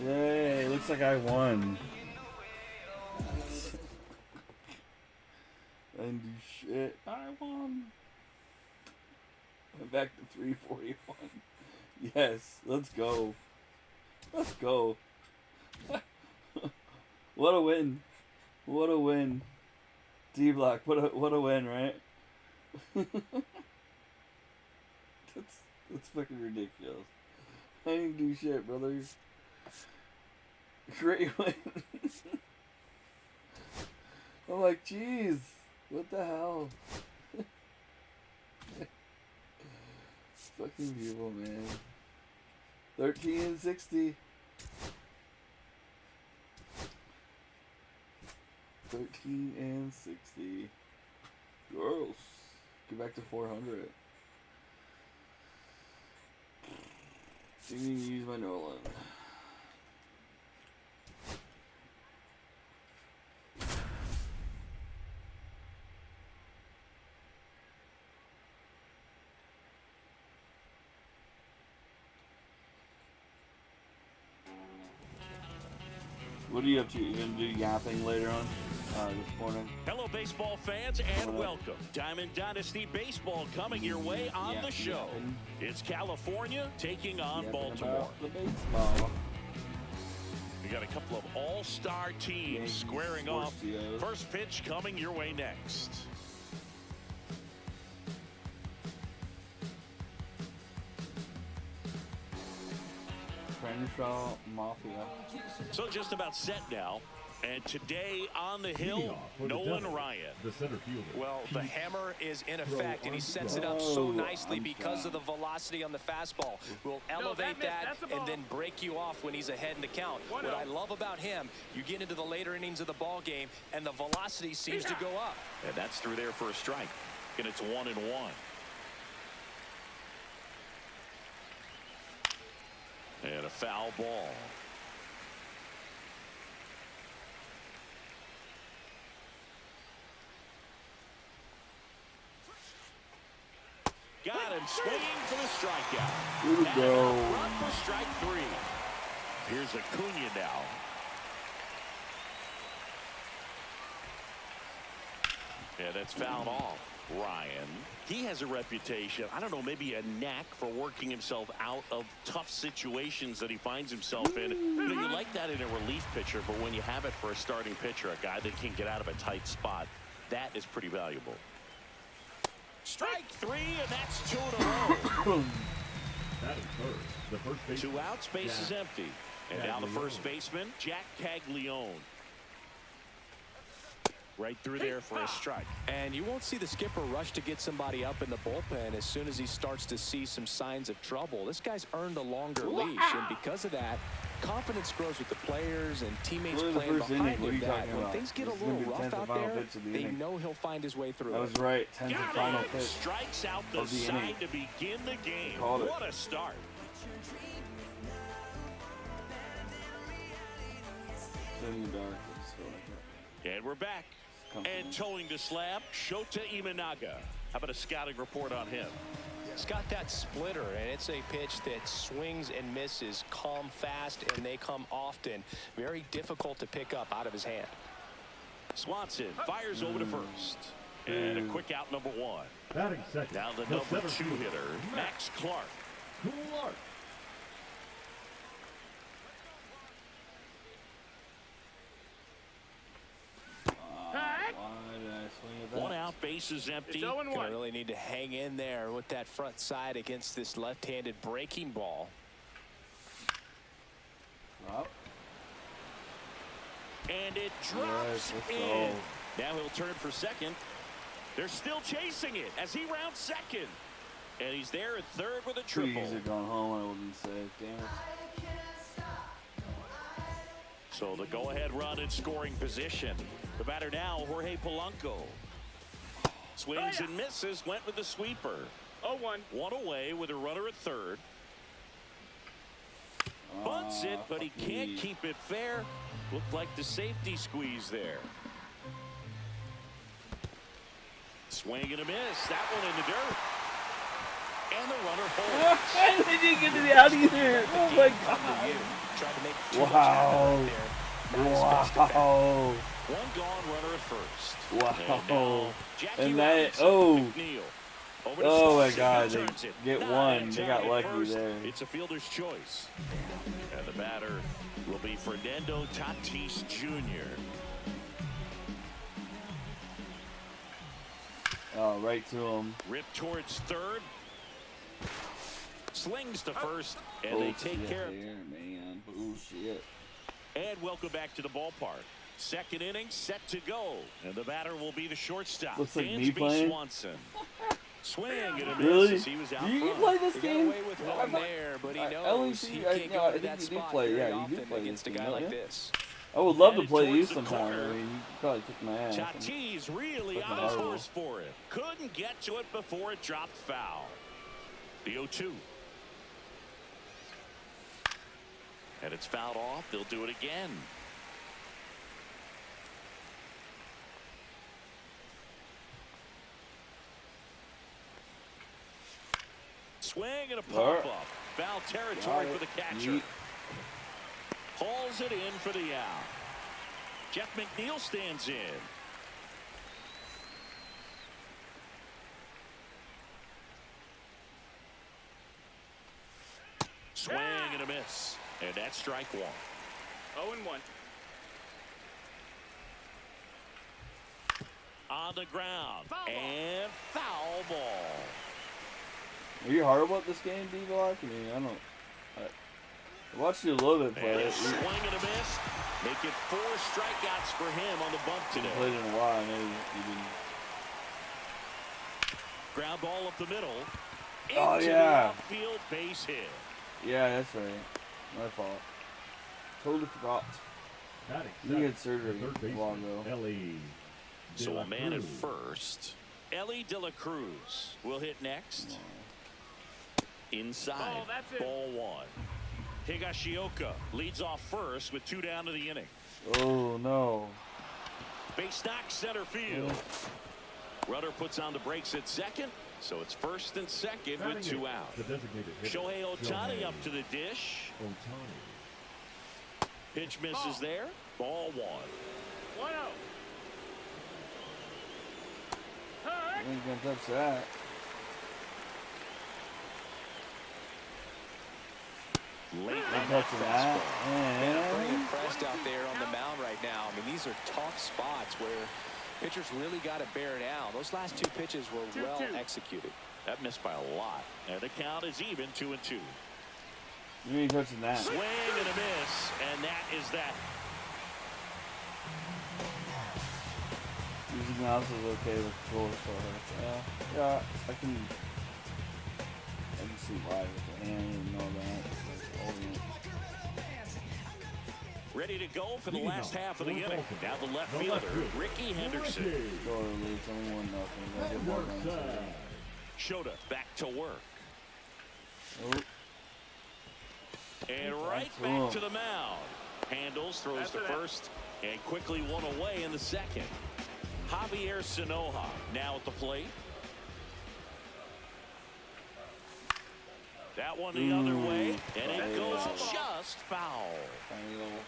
Yay, looks like I won. I didn't do shit. I won. I'm back to 341. Yes, let's go. Let's go. What a win. What a win. D-Block, what a win, right? That's fucking ridiculous. I didn't do shit, brother. Great win. I'm like, jeez, what the hell? Fucking people, man. 13-60. 13-60. Girls, get back to 400. Didn't even use my Nolan. What are you up to? You gonna do yapping later on this morning? Hello, baseball fans, and welcome. Diamond Dynasty Baseball coming your way on the show. It's California taking on Baltimore. The baseball. We got a couple of all-star teams squaring off. First pitch coming your way next. Neutral Mafia. So just about set now. And today on the hill, Nolan Ryan. The center fielder. Well, the hammer is in effect, and he sets it up so nicely because of the velocity on the fastball. Will elevate that and then break you off when he's ahead in the count. What I love about him, you get into the later innings of the ball game, and the velocity seems to go up. And that's through there for a strike. And it's 1-1. And a foul ball. Got him swinging for the strikeout. Here we go. Run for strike 3. Here's Acuna now. Yeah, that's fouled off. Ryan, he has a reputation, I don't know, maybe a knack for working himself out of tough situations that he finds himself in. You know, you like that in a relief pitcher, but when you have it for a starting pitcher, a guy that can get out of a tight spot, that is pretty valuable. Strike 3, and that's 2 in a row. That is first. The first baseman. 2 outs, base is empty. And now the first baseman, Jack Caglione. Right through there for a strike. And you won't see the skipper rush to get somebody up in the bullpen as soon as he starts to see some signs of trouble. This guy's earned a longer leash, and because of that, confidence grows with the players and teammates playing behind him. When things get a little rough out there, they know he'll find his way through. That was right. 10th and final pitch. Strikes out the side to begin the game. What a start. In the dark. And we're back. And towing the slab, Shota Imanaga. How about a scouting report on him? It's got that splitter, and it's a pitch that swings and misses, come fast, and they come often. Very difficult to pick up out of his hand. Swanson fires over to first. And a quick out, number 1. Batting second. Now the number 2 hitter, Max Clark. Clark. One out, base is empty. Gonna really need to hang in there with that front side against this left-handed breaking ball. And it drops in. Now he'll turn for second. They're still chasing it as he rounds second. And he's there at third with a triple. Trees are going home, I wouldn't say. Damn it. So the go-ahead run in scoring position. The batter now, Jorge Polanco. Swings and misses, went with the sweeper. 0-1. One away with a runner at third. Bunts it, but he can't keep it fair. Looked like the safety squeeze there. Swing and a miss. That one in the dirt. And the runner holds. They didn't get to the out either. Oh my God. Tried to make too wow. much happen there. Wow. One gone, runner at first. Wow. And that, McNeil. Oh my God, they get one. They got lucky there. It's a fielder's choice. And the batter will be Fernando Tatis Jr. Oh, right to him. Ripped towards third. Slings to first, and they take care of it. Man. Bullshit. And welcome back to the ballpark. Second inning set to go. And the batter will be the shortstop. Looks like me Dansby playing. Swanson. Swing and a miss Really? as he was out Do you front. play this He game? got away with one there, but he knows LEC, he can't no, go I to think that you do spot play. very Yeah, you do often play against a this guy game, like don't you? this. I would love to Headed play you towards the sometime. corner. I mean, you probably kick my ass. Tatis really on his horse for it. Couldn't get to it before it dropped foul. The 0-2. And it's fouled off. They'll do it again. Swing and a pop-up. Foul territory for the catcher. Hauls it in for the out. Jeff McNeil stands in. Swing and a miss. And that's strike 1. 0-1. On the ground. And foul ball. Are you hard about this game, D-Block? I mean, I don't. I watched you a little bit play And a it. swing and a miss. Make it 4 strikeouts for him on the bump today. Played in a while. I know you didn't. Ground ball up the middle. Oh, Into yeah. the outfield base hit. Yeah, that's right. My fault. Totally forgot. Batting You had second, surgery third a while ago. baseman, Ellie. So a man at Cruz. first. Ellie De La Cruz will hit next. Inside. Ball, that's it. Ball 1. Higashioka leads off first with 2 down to the inning. Oh, no. Base knock center field. Rudder puts on the brakes at second. So it's first and second with 2 out. The designated hitter, Shohei Ohtani Shohei up to the dish. Ohtani. Pitch misses there. Ball 1. 1-0. I ain't gonna touch that. Late Ain't on that touching that. fastball. And pretty Yeah. impressed out there on the mound right now. I mean, these are tough spots where pitchers really got to bear down. Those last 2 pitches were well 2-2. executed. That missed by a lot. And the count is even 2-2. You ain't touching that. Swing and a miss, and that is that. Using mouse is okay with controller, so yeah, I can see why with the hand and all that. Like, holding it. Ready to go for the last half of the inning. Now the left fielder, Ricky Henderson. Score leads only 1-0. Gotta get more runs. Shota back to work. Oh, And right back to the mound. Handles, throws to first, and quickly one away in the second. Javier Sanoja now at the plate. That one the other way, and it goes just foul. tiny little.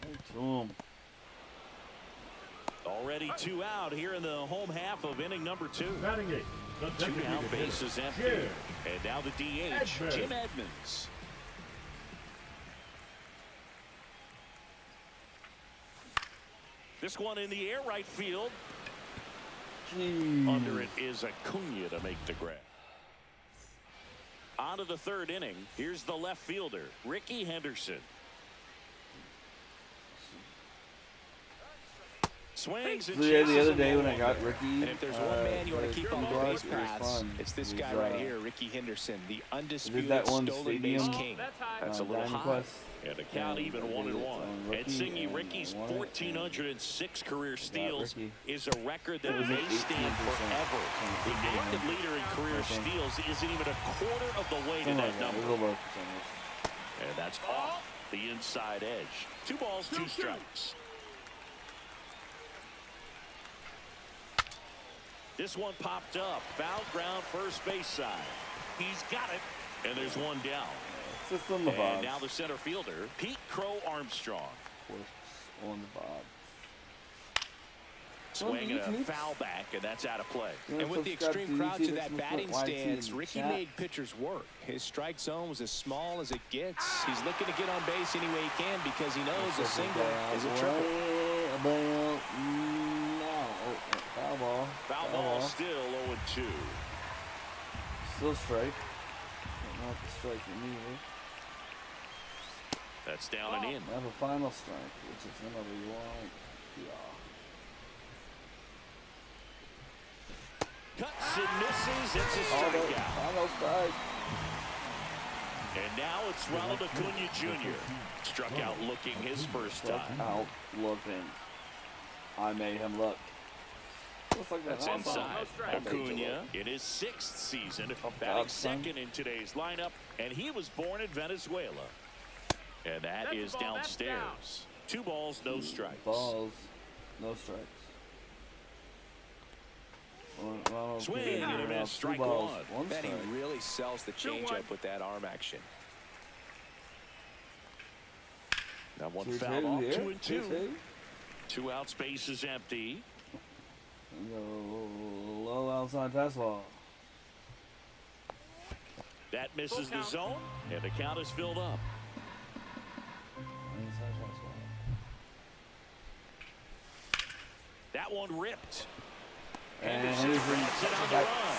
Right to him. Already 2 out here in the home half of inning number 2. Batting eighth, the 2 designated down, hitter, bases empty. Jim And now the DH, Edmonds. Jim Edmonds. This one in the air, right field. Jeez. Under it is Acuna to make the grab. On to the 3rd inning. Here's the left fielder, Ricky Henderson. Swings and So yeah, the chases other him day when I one. got Ricky, And if there's one man you want to keep on the Blue base Blood, it was paths, fun. it's this It was, guy right here, Ricky Henderson, the undisputed that one stolen base stadium? king. That's high. That's a little Diamond high. Quest. And the count even 1-1. Ed Singy, Ricky's 1,406 career steals Ricky. is a record that It was may at stand 18%. forever. The active leader in career steals isn't even a quarter of the way to Something that like that. A number. little low percentage. And that's off the inside edge. 2 balls, 2 strikes. This one popped up. Foul ground, first base side. He's got it. And there's one down. It's just on the And box. now the center fielder, Pete Crow Armstrong. On the box. Swing and a YouTube. foul back, and that's out of play. And with the Subscribe to extreme crowd YouTube, to that listen to batting YT stance, in Ricky chat. made pitchers work. His strike zone was as small as it gets. He's looking to get on base any way he can because he knows a single is a triple. No. Foul ball. Foul ball still 0-2. Still strike. Not the strike immediately. That's down and in. Have a final strike, which is whenever you want. Yeah. Cuts and misses. It's a Final strikeout. strike. And now it's Ronald Acuna Jr. Struck out looking his first time. Out looking. I made him look. Looks like That's that inside. I made you Acuna look. in his 6th season, batting God, son. 2nd in today's lineup, and he was born in Venezuela. And that That's is the ball, that's downstairs. 2 balls, no strikes. Balls. No strikes. Ronald Swing Acuna and a now miss, 2 strike balls, one. 1 Betty strike. really sells the 2-1. changeup with that arm action. Now one 2-2 foul off, here. 2-2. 2-2. 2 out, space is empty. Low outside fastball. That misses the count. zone, and the count is filled up. Inside fastball. That one ripped. And Henderson Henderson grabs it on the back. run.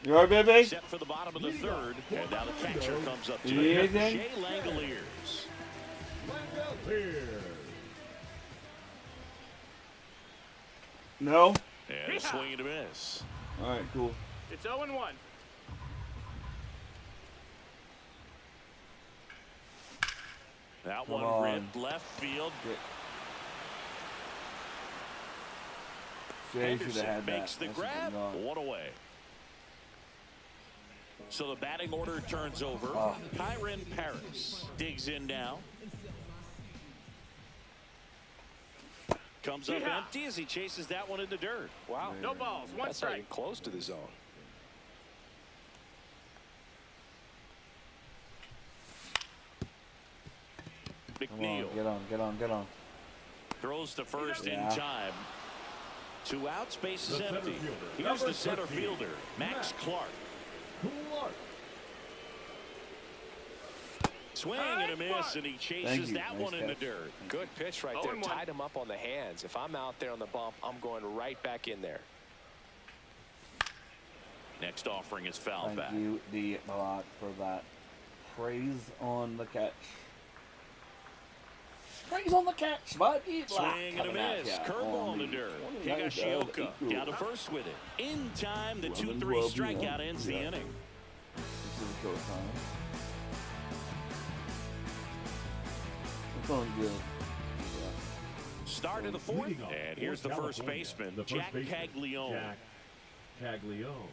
You alright, baby? Set for the bottom of the third, and now the catcher comes up to You need it. anything? Shea Langoliers. No? And a swing and a miss. Alright, cool. It's 0-1. That Come one on. ripped left field. Shea should have had that. Makes the That should've grab. been gone. One away. So the batting order turns over. Oh. Kyren Paris digs in now. Comes up empty as he chases that one in the dirt. Wow. No balls. One That's not strike. even close to the zone. Come McNeil on, get on. throws to first in Yeah. time. 2 outs, base is The center empty. fielder, Here's number the center 13, fielder, Max Clark. Swing and a miss, and he chases that Nice one in the catch. dirt. Good pitch right there. Tied him up on the hands. If I'm out there on the bump, I'm going right back in there. Next offering is foul back. Thank you, D Block, for that. Praise on the catch. Praise on the catch by D Block. Swing and a miss. Curveball in the dirt. Higashioka down to first with it. In time, the 2-3 strikeout ends the inning. This is a short time. It's going good. Start of the fourth, Leading off and for here's the first California, baseman, the first Jack baseman, Caglione. Jack Caglione.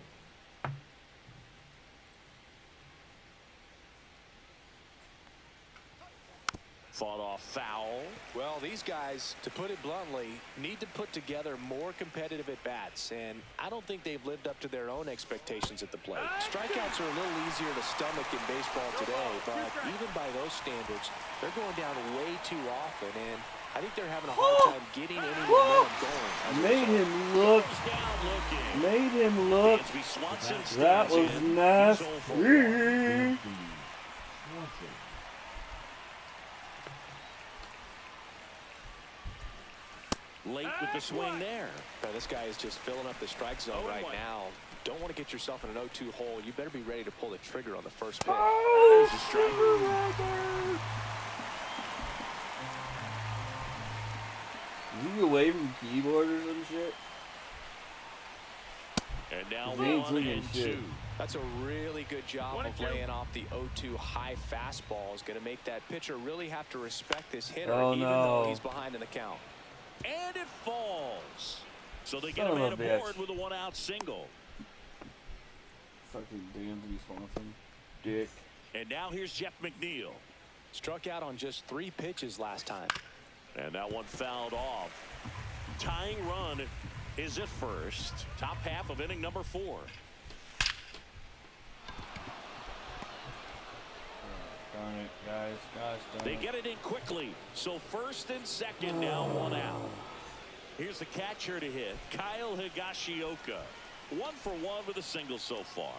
Fought off foul. Well, these guys, to put it bluntly, need to put together more competitive at-bats, and I don't think they've lived up to their own expectations at the plate. Strikeouts are a little easier to stomach in baseball today, but even by those standards, they're going down way too often, and I think they're having a hard time getting any momentum going. Made him look. Down looking. Made him look. Dansby Swanson That stands was in. He's nasty. 0 for 1. Late with the swing there. This guy is just filling up the strike zone right now. Don't want to get yourself in an 0-2 hole. You better be ready to pull the trigger on the first pitch. Oh, There's a strike. Is he away from keyboard or some shit? And now He ain't 1 swinging and shit. 2. That's a really good job 1 of and 2. laying off the 0-2 high fastball. Is going to make that pitcher really have to respect this hitter, Oh, even no. though he's behind in the count. And it falls. So they get Son a man of a bitch. aboard with a 1-out single. Fucking Dansby Swanson. Dick. And now here's Jeff McNeil. Struck out on just 3 pitches last time. And that one fouled off. Tying run is at first. Top half of inning number 4. Darn it, guys. Gosh darn They it. get it in quickly. So first and second now 1 out. Here's the catcher to hit, Kyle Higashioka. 1 for 1 with a single so far.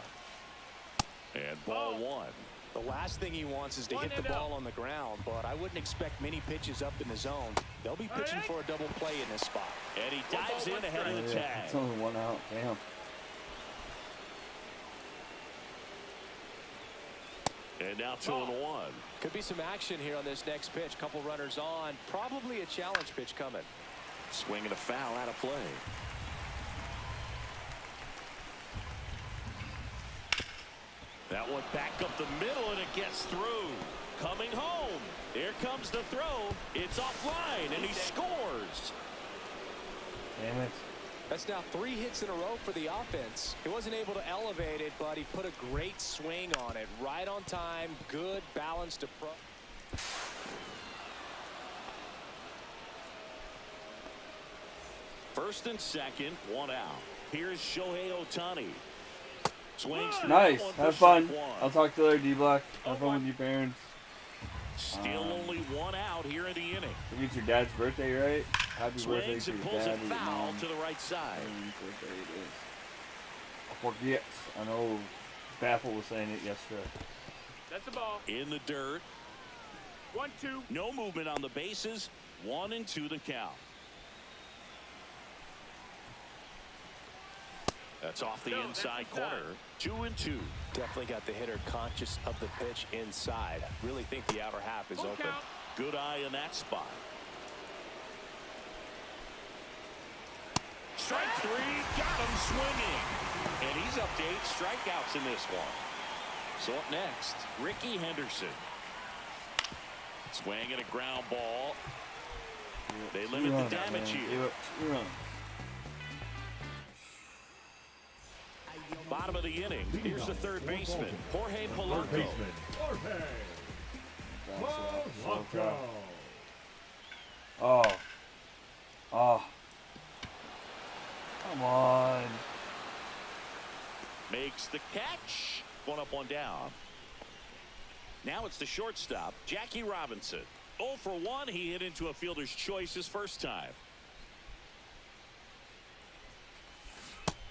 And ball 1. The last thing he wants is to hit the ball on the ground, but I wouldn't expect many pitches up in the zone. They'll be pitching for a double play in this spot. And he dives in ahead of the Yeah, tag. it's only 1 out. Damn. And now 2-1. Could be some action here on this next pitch. Couple runners on. Probably a challenge pitch coming. Swing and a foul out of play. That one back up the middle, and it gets through. Coming home. Here comes the throw. It's offline, and he scores. Damn it. That's now 3 hits in a row for the offense. He wasn't able to elevate it, but he put a great swing on it. Right on time, good, balanced approach. First and second, 1 out. Here's Shohei Ohtani. Swings through Nice. that one for Have fun. strike 1. I'll talk to you later, D-Block. Have fun with your parents. Still only 1 out here in the inning. I think it's your dad's birthday, right? Happy birthday Swings to and your pulls dad a and your foul mom. to the right side. Whose birthday it is. I forget. I know Baffle was saying it yesterday. That's the ball. In the dirt. 1-2. No movement on the bases. 1-2 the count. That's off the inside corner. 2-2. Definitely got the hitter conscious of the pitch inside. Really think the outer half is open. Good eye in that spot. Strike 3, got him swinging. And he's up to 8 strikeouts in this one. So up next, Ricky Henderson. Swing and a ground ball. They limit the damage here. Bottom of the inning. Here's the third baseman, Jorge Polanco. Oh. Come on. Makes the catch. 1 up, 1 down. Now it's the shortstop, Jackie Robinson. 0 for 1. He hit into a fielder's choice his first time.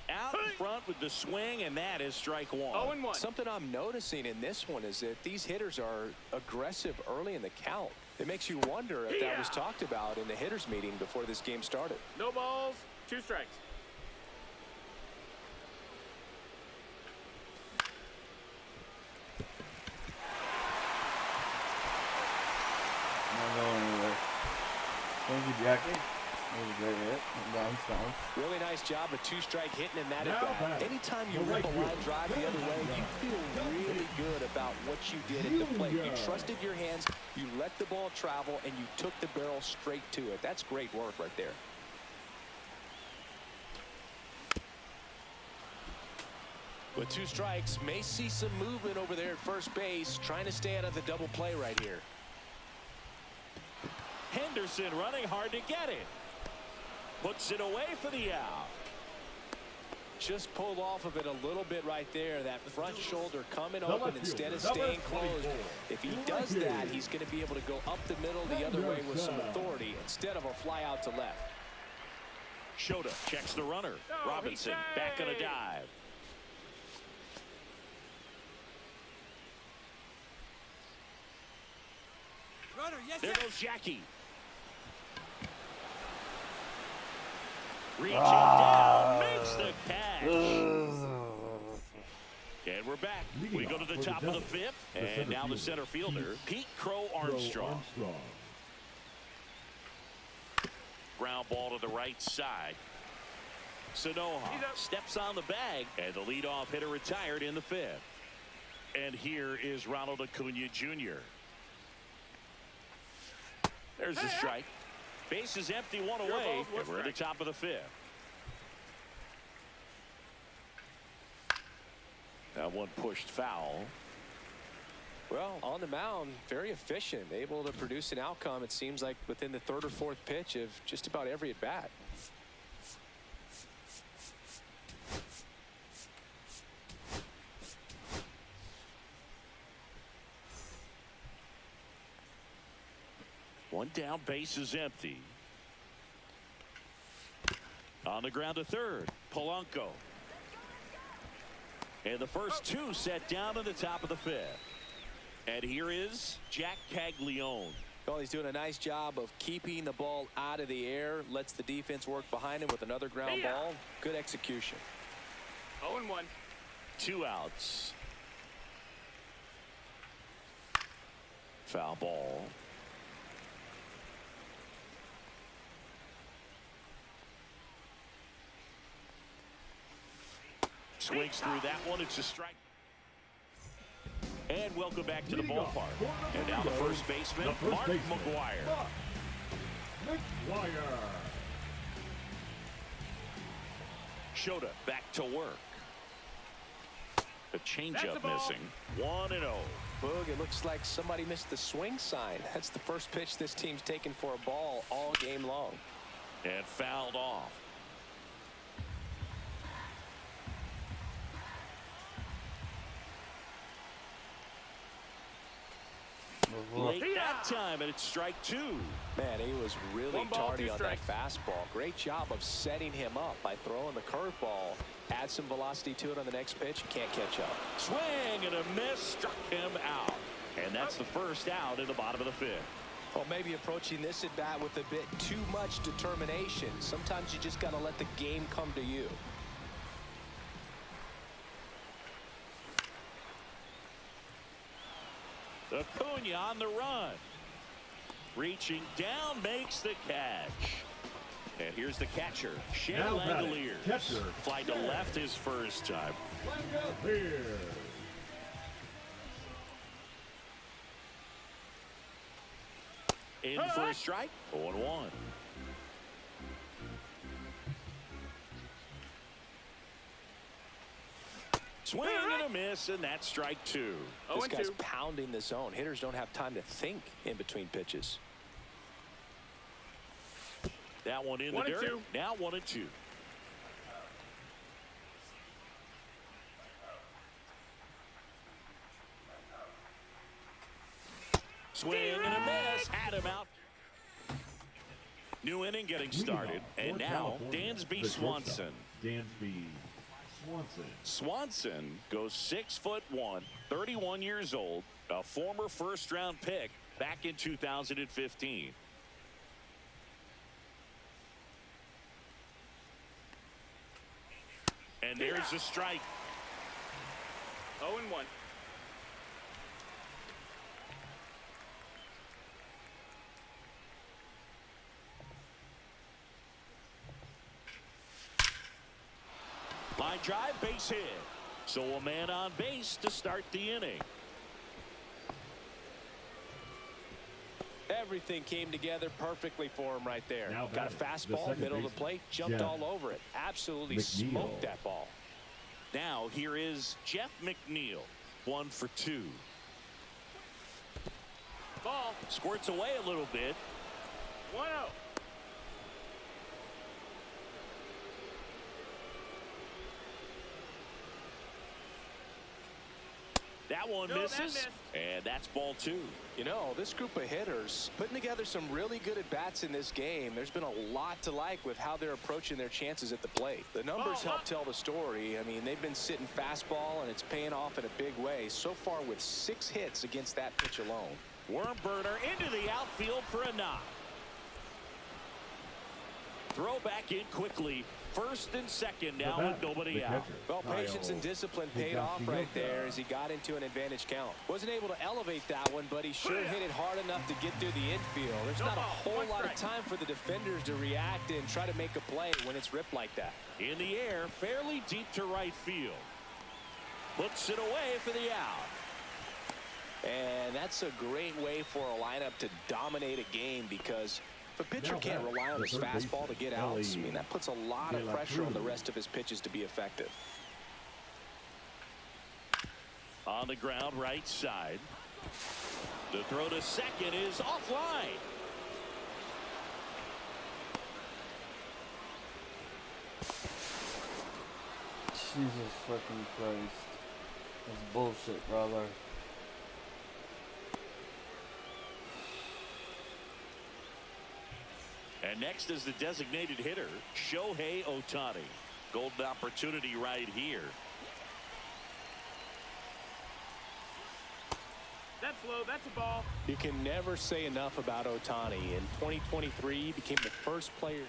Out in front with the swing, and that is strike 1. 0-1. Something I'm noticing in this one is that these hitters are aggressive early in the count. It makes you wonder if that was talked about in the hitters meeting before this game started. No balls, 2 strikes. Not going anywhere. Thank you, Jackie. That was a great hit. Bounce. Really nice job of 2-strike hitting in that at bat. Anytime you rip a line drive the other way, you feel really good about what you did at the plate. You trusted your hands, you let the ball travel, and you took the barrel straight to it. That's great work right there. With 2 strikes, may see some movement over there at first base, trying to stay out of the double play right here. Henderson running hard to get it. Puts it away for the out. Just pulled off of it a little bit right there. That front shoulder coming open instead of staying closed. If he does that, he's going to be able to go up the middle the other way with some authority instead of a fly out to left. Shota checks the runner. Robinson back on a dive. There goes Jackie. Reaching down, makes the catch. And we're back. We go to the top of the 5th, and now the center fielder, Pete Crow Armstrong. Ground ball to the right side. Sanoha steps on the bag, and the leadoff hitter retired in the 5th. And here is Ronald Acuna Jr. There's the strike. Base is empty, 1 away, and we're at the top of the 5th. That one pushed foul. Well, on the mound, very efficient, able to produce an outcome, it seems like, within the 3rd or 4th pitch of just about every at-bat. One down, base is empty. On the ground to 3rd, Polanco. And the first 2 set down in the top of the 5th. And here is Jack Caglione. Well, he's doing a nice job of keeping the ball out of the air, lets the defense work behind him with another ground ball. Good execution. 0-1. 2 outs. Foul ball. Swings through that one. It's a strike. And welcome back to the ballpark. And now the first baseman, Mark McGwire. Shota back to work. A changeup missing. 1-0. Boog, it looks like somebody missed the swing sign. That's the first pitch this team's taken for a ball all game long. And fouled off. Late that time, and it's strike 2. Man, he was really tardy on that fastball. Great job of setting him up by throwing the curveball. Add some velocity to it on the next pitch. Can't catch up. Swing and a miss, struck him out. And that's the first out in the bottom of the fifth. Well, maybe approaching this at bat with a bit too much determination. Sometimes you just got to let the game come to you. Acuna on the run. Reaching down, makes the catch. And here's the catcher, Shea Langoliers. Fly to left his first time. In for a strike, 0-1. Swing and a miss, and that's strike 2. This guy's pounding the zone. Hitters don't have time to think in between pitches. That one in the dirt. Now 1-2. Swing and a miss. Had him out. New inning getting started. And now Dansby Swanson. Swanson goes 6'1", 31 years old, a former first-round pick back in 2015. And there's the strike. 0-1. Line drive, base hit. So a man on base to start the inning. Everything came together perfectly for him right there. Got a fastball, middle of the plate, jumped all over it. Absolutely smoked that ball. Now here is Jeff McNeil, 1 for 2. Ball. Squirts away a little bit. 1-0. That one misses, and that's ball 2. You know, this group of hitters putting together some really good at-bats in this game. There's been a lot to like with how they're approaching their chances at the plate. The numbers help tell the story. I mean, they've been sitting fastball, and it's paying off in a big way. So far with 6 hits against that pitch alone. Worm burner into the outfield for a knock. Throw back in quickly. First and second now with nobody out. Well, patience and discipline paid off right there as he got into an advantage count. Wasn't able to elevate that one, but he sure hit it hard enough to get through the infield. There's not a whole lot of time for the defenders to react and try to make a play when it's ripped like that. In the air, fairly deep to right field. Puts it away for the out. And that's a great way for a lineup to dominate a game, because if a pitcher can't rely on his fastball to get outs, I mean, that puts a lot of pressure on the rest of his pitches to be effective. On the ground, right side. The throw to second is offline. Jesus fucking Christ. That's bullshit, brother. And next is the designated hitter, Shohei Ohtani. Golden opportunity right here. That's low. That's a ball. You can never say enough about Ohtani. In 2023, he became the first player.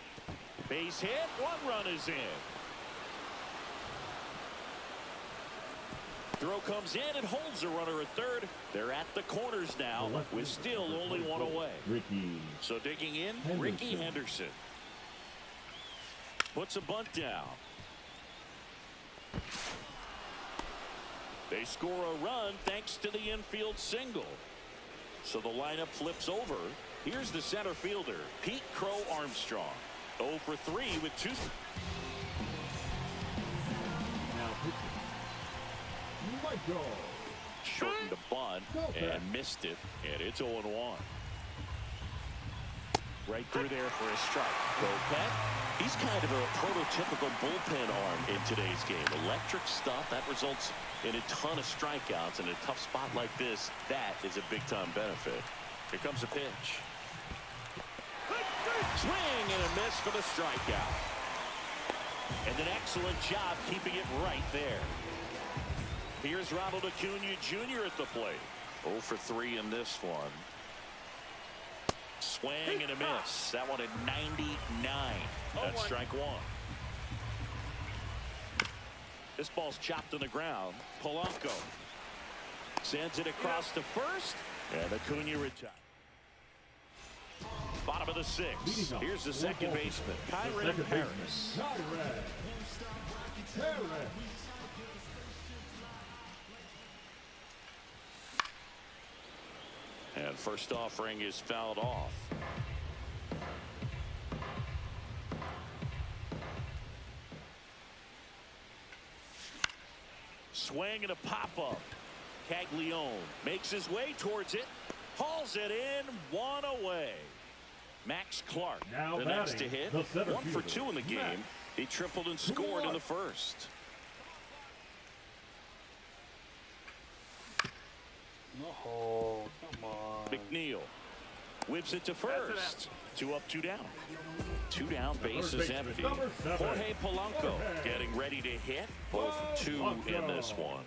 Base hit. 1 run is in. Throw comes in and holds the runner at third. They're at the corners now with still only 1 away. So digging in, Ricky Henderson. Puts a bunt down. They score a run thanks to the infield single. So the lineup flips over. Here's the center fielder, Pete Crow Armstrong. 0 for 3 with 2. Shortened the bunt and missed it, and it's 0-1. Right through there for a strike. Kopech, he's kind of a prototypical bullpen arm in today's game. Electric stuff that results in a ton of strikeouts. In a tough spot like this, that is a big-time benefit. Here comes a pitch. Swing and a miss for the strikeout. And an excellent job keeping it right there. Here's Ronald Acuna Jr. at the plate. 0 for 3 in this one. Swing and a miss. That one at 99. That's strike one. This ball's chopped on the ground. Polanco sends it across to first, and Acuna retires. Bottom of the 6th. Here's the second baseman, Kyren Paris. And first offering is fouled off. Swing and a pop-up. Caglione makes his way towards it. Hauls it in. 1 away. Max Clark, now the next to hit. 1 for 2 in the game. He tripled and scored in the first. Oh, come on. McNeil whips it to first. 2 up, 2 down. 2 down, base is empty. Jorge Polanco getting ready to hit. 0 for 2 in this one.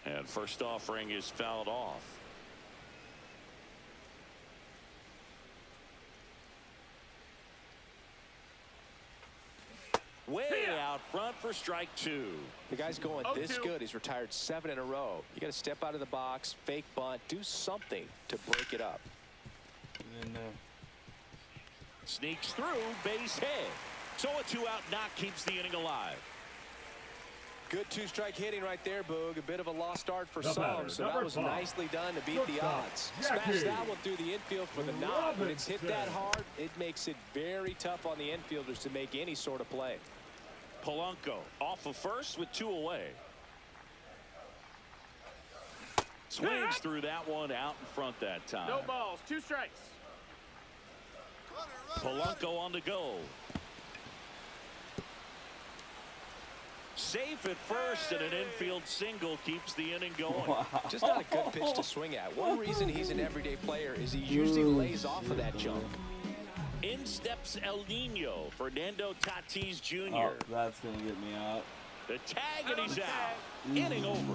And first offering is fouled off. Way out front for strike 2. The guy's going this good. He's retired 7 in a row. You got to step out of the box, fake bunt, do something to break it up. And then, Sneaks through, base hit. So a 2-out knock keeps the inning alive. Good 2-strike hitting right there, Boog. A bit of a lost start for The some, batter, so that was 5. nicely done to beat the odds. Smash that one through the infield for the knock. When it's hit that hard, it makes it very tough on the infielders to make any sort of play. Polanco off of first with 2 away. Swings through that one out in front that time. No balls, 2 strikes. Polanco on the go. Safe at first, and an infield single keeps the inning going. Wow. Just not a good pitch to swing at. One reason he's an everyday player is he usually lays off of that jump. In steps El Nino, Fernando Tatis Jr. oh, that's going to get me out. The tag, and he's out. Inning over.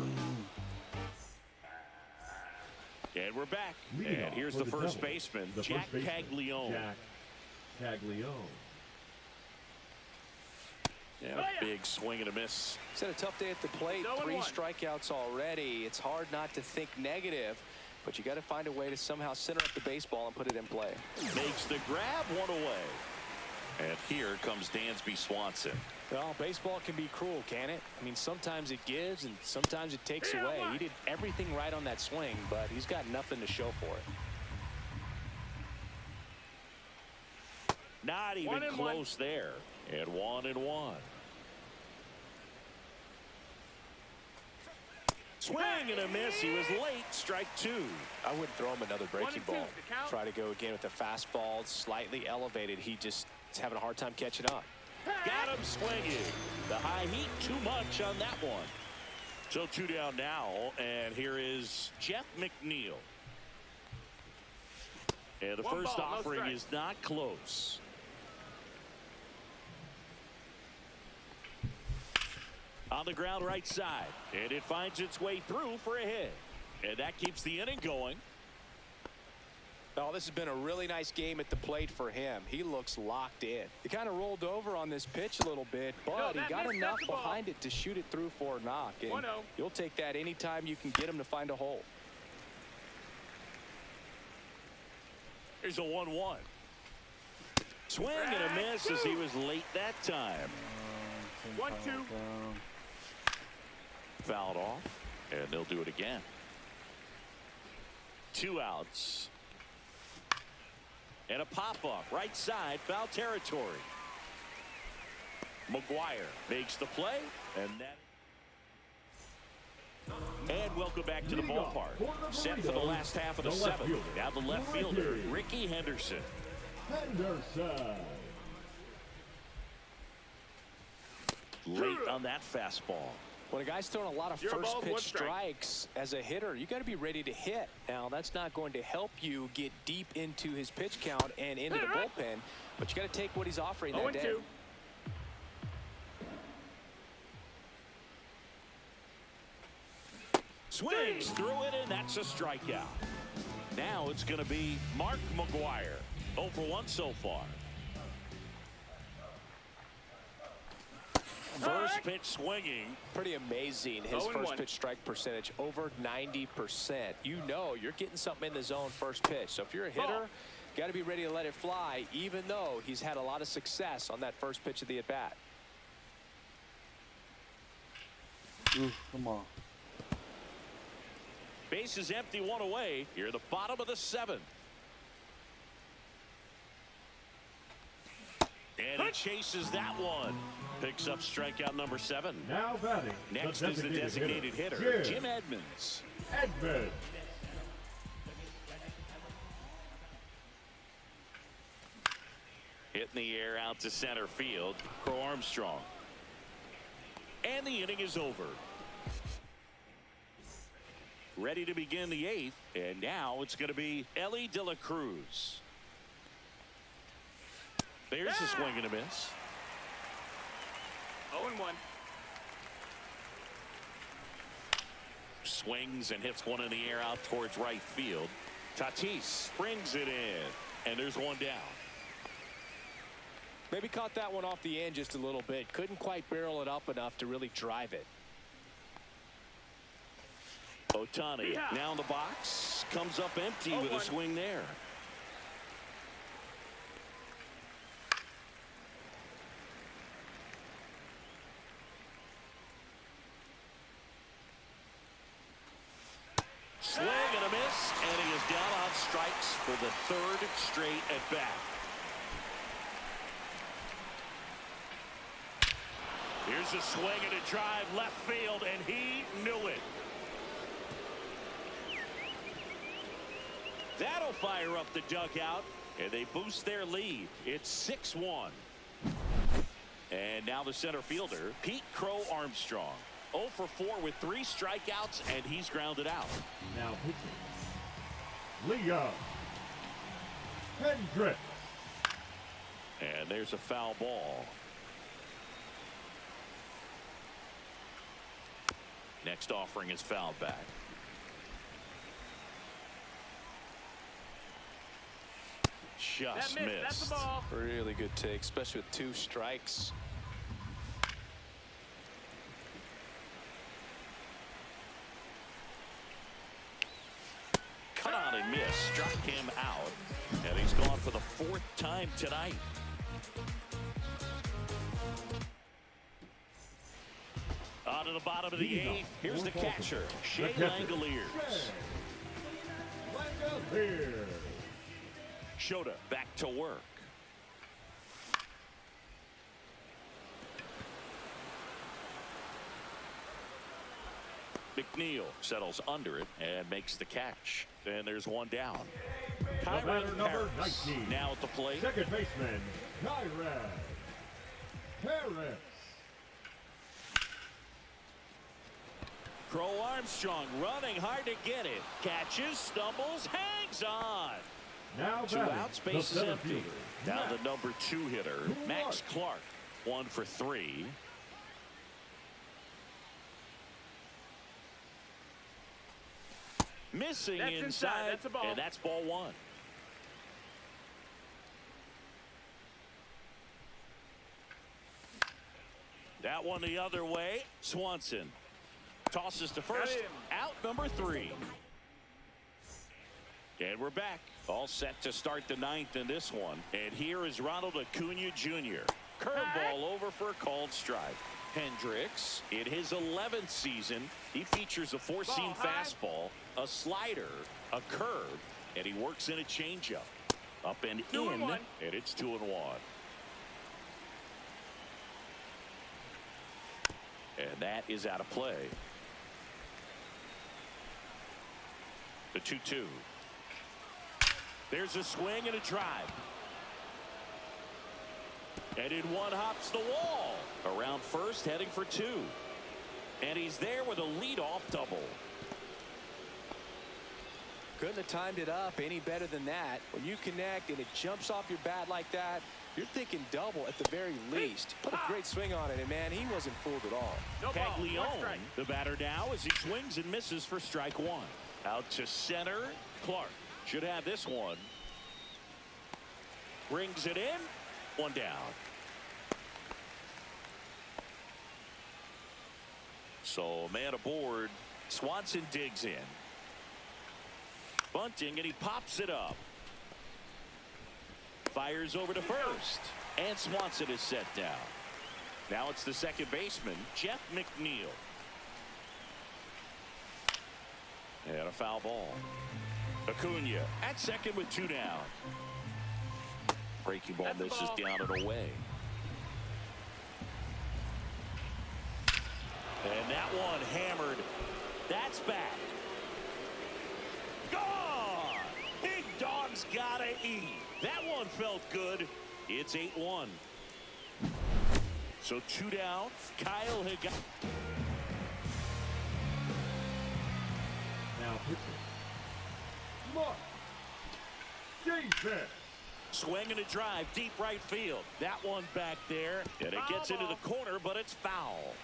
And we're back. And here's the first baseman, Jack Caglione. Jack Caglione. Yeah, a big swing and a miss. He's had a tough day at the plate. 3 strikeouts already. It's hard not to think negative, but you got to find a way to somehow center up the baseball and put it in play. Makes the grab, 1 away. And here comes Dansby Swanson. Well, baseball can be cruel, can it? I mean, sometimes it gives and sometimes it takes away. He did everything right on that swing, but he's got nothing to show for it. Not even close there. And 1-1. Swing and a miss. He was late. Strike 2. I wouldn't throw him another breaking ball. Try to go again with the fastball, slightly elevated. He just is having a hard time catching up. Got him swinging. The high heat, too much on that one. So 2 down now, and here is Jeff McNeil. And the first offering is not close. On the ground right side, and it finds its way through for a hit. And that keeps the inning going. Oh, this has been a really nice game at the plate for him. He looks locked in. He kind of rolled over on this pitch a little bit, but he got enough behind it to shoot it through for a knock. And you'll take that anytime you can get him to find a hole. Here's a 1-1. Swing and a miss as he was late that time. 1-2. Fouled off, and they'll do it again. 2 outs. And a pop-up, right side, foul territory. McGuire makes the play, and that. And welcome back to the ballpark. Set for the last half of the 7th. Now the left fielder, Ricky Henderson. Late on that fastball. When a guy's throwing a lot of first pitch strikes as a hitter, you got to be ready to hit. Now, that's not going to help you get deep into his pitch count and into the bullpen, but you got to take what he's offering that day. 0-2. Swings through it, and that's a strikeout. Now it's going to be Mark McGwire. 0 for 1 so far. First pitch swinging. Pretty amazing. His first pitch strike percentage over 90%. You know you're getting something in the zone first pitch. So if you're a hitter, got to be ready to let it fly, even though he's had a lot of success on that first pitch of the at bat. Ooh, come on. Base is empty, 1 away. Here at the bottom of the 7th. And he chases that one. Picks up strikeout number 7. Now batting. Next is the designated hitter, Jim Edmonds. Edmonds. Hitting the air out to center field. Crow Armstrong. And the inning is over. Ready to begin the 8th. And now it's going to be Elly De La Cruz. There's a swing and a miss. 0-1. Swings and hits one in the air out towards right field. Tatis brings it in. And there's one down. Maybe caught that one off the end just a little bit. Couldn't quite barrel it up enough to really drive it. Ohtani now in the box. Comes up empty with a swing there. Swing and a miss, and he is down on strikes for the 3rd straight at bat. Here's a swing and a drive left field, and he knew it. That'll fire up the dugout, and they boost their lead. It's 6-1. And now the center fielder, Pete Crow Armstrong. 0 for 4 with 3 strikeouts, and he's grounded out. Now pitching. Leo Hendricks. And there's a foul ball. Next offering is fouled back. Just That missed. That's the ball. Really good take, especially with 2 strikes. Cut on and miss. Struck him out. And he's gone for the 4th time tonight. On to the bottom of the 8th. Here's the catcher, Shea Langoliers. Langoliers. Shota back to work. McNeil settles under it and makes the catch. And there's one down. Batter number 19. Now at the plate. Second baseman, Kyron Harris. Crow Armstrong running hard to get it. Catches, stumbles, hangs on. Now 2 outs, base is empty. Now the number 2 hitter, Max Clark. 1 for 3. Missing inside. That's a ball. And that's ball 1. That one the other way. Swanson tosses to first. Out number 3. And we're back. All set to start the 9th in this one. And here is Ronald Acuna Jr. Curveball over for a called strike. Hendricks, in his 11th season, he features a 4-seam fastball, a slider, a curve, and he works in a changeup. Up and in, and it's 2-1. And that is out of play. The 2-2. There's a swing and a drive. And in one hops the wall. Around first, heading for 2. And he's there with a leadoff double. Couldn't have timed it up any better than that. When you connect and it jumps off your bat like that, You're thinking double at the very least. Put a great swing on it, and man, he wasn't fooled at all. No ball. One Caglione, strike. the batter now as he swings and misses for strike one. Out to center. Clark should have this one. Brings it in. One down. So man aboard. Swanson digs in. Bunting, and he pops it up. Fires over to first. And Swanson is set down. Now it's the second baseman, Jeff McNeil. And a foul ball. Acuna at second with two down. Breaking ball misses down and away. And that one hammered. That's back. Gone! Big dog's gotta eat. That one felt good. It's 8-1. So two down. Kyle had got. Now pitching. Mark Jason. Swing and a drive, deep right field. That one back there. And it gets into the corner, but it's foul.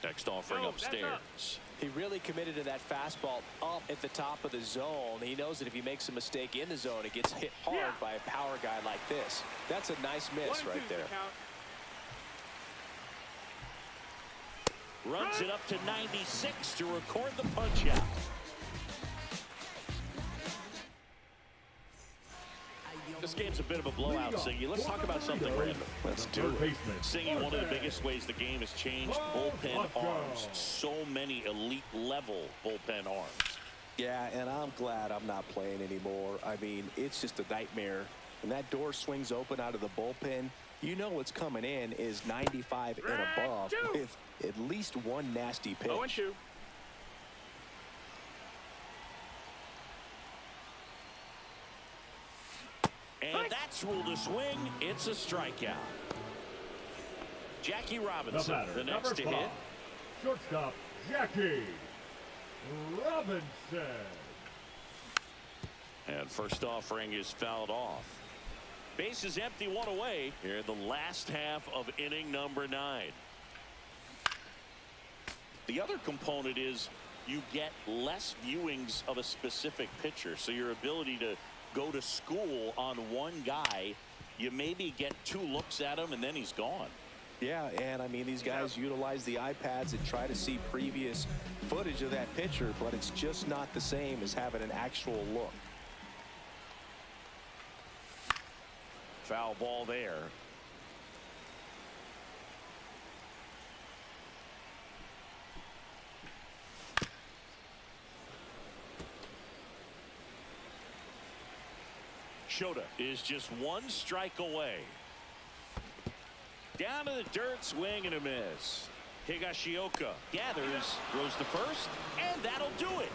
Next offering upstairs. He really committed to that fastball up at the top of the zone. He knows that if he makes a mistake in the zone, it gets hit hard by a power guy like this. That's a nice miss right there. Runs it up to 96 to record the punch out. This game's a bit of a blowout, Siggy. Let's talk about something random. Let's do it. Siggy, one of the biggest ways the game has changed, bullpen arms. So many elite level bullpen arms. Yeah, and I'm glad I'm not playing anymore. I mean, it's just a nightmare. When that door swings open out of the bullpen, you know what's coming in is 95 and above with at least one nasty pitch. 0-2. And that's ruled a swing. It's a strikeout. Jackie Robinson, the next to hit. Shortstop, Jackie Robinson. And first offering is fouled off. Base is empty, one away here in the last half of inning number 9. The other component is you get less viewings of a specific pitcher, so your ability to go to school on one guy, you maybe get 2 looks at him and then he's gone. Yeah, and I mean, these guys utilize the iPads and try to see previous footage of that pitcher, but it's just not the same as having an actual look. Foul ball there. Shota is just 1 strike away. Down to the dirt, swing and a miss. Higashioka gathers, throws to first, and that'll do it.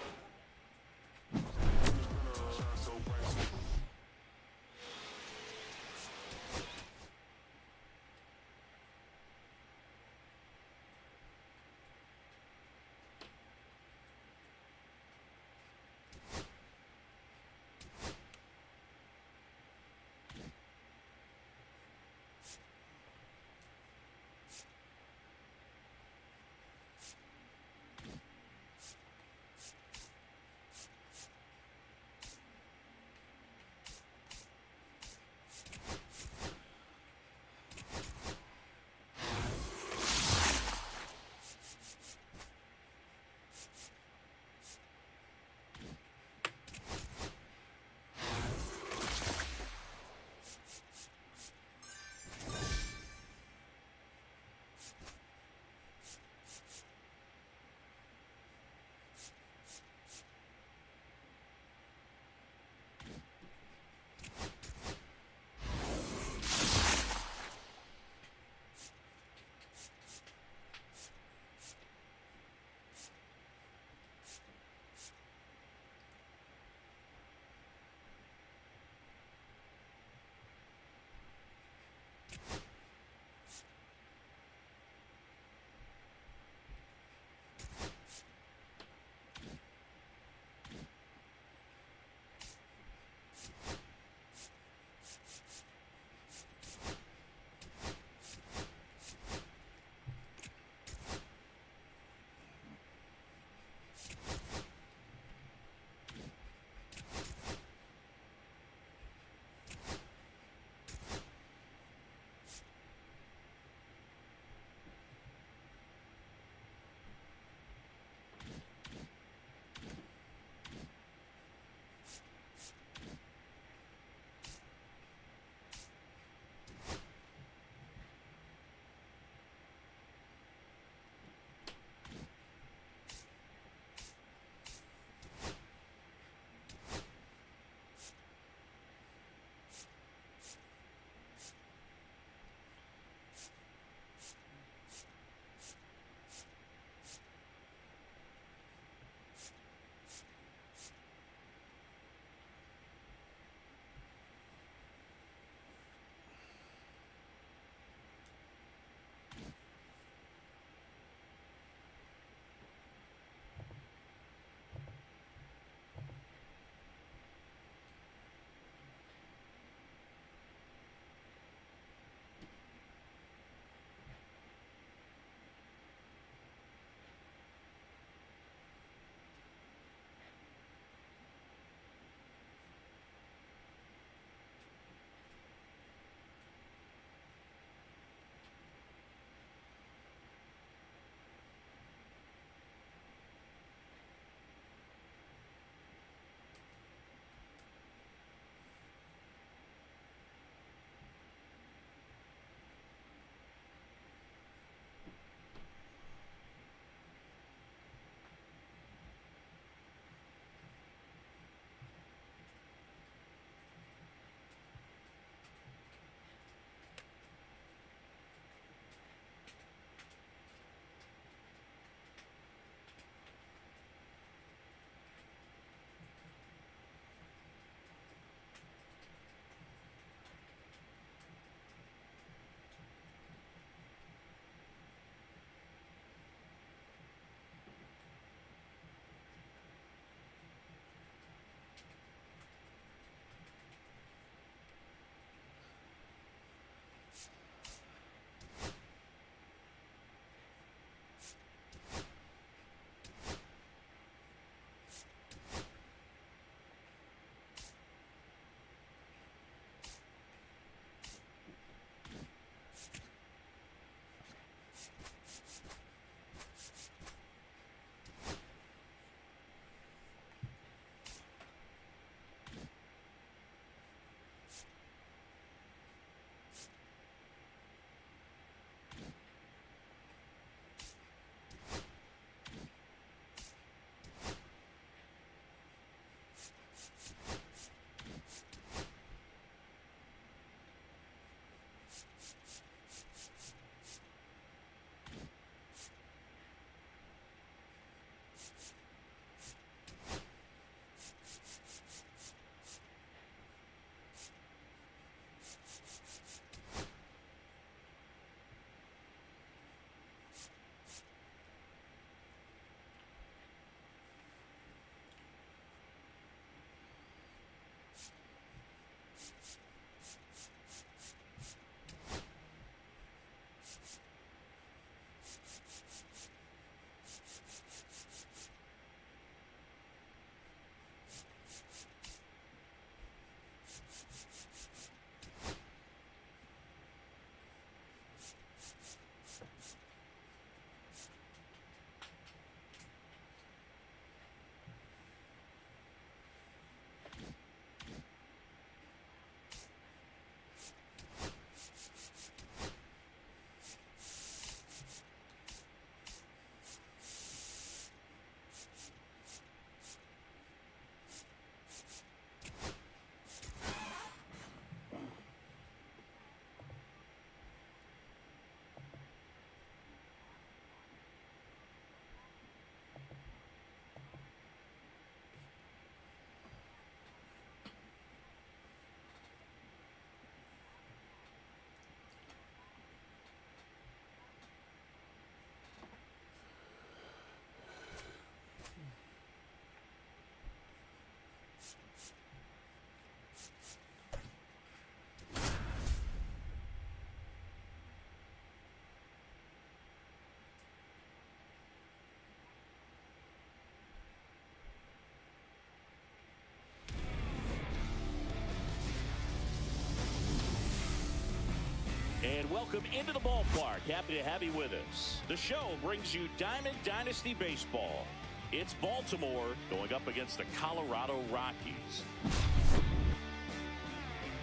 And welcome into the ballpark. Happy to have you with us. The show brings you Diamond Dynasty Baseball. It's Baltimore going up against the Colorado Rockies.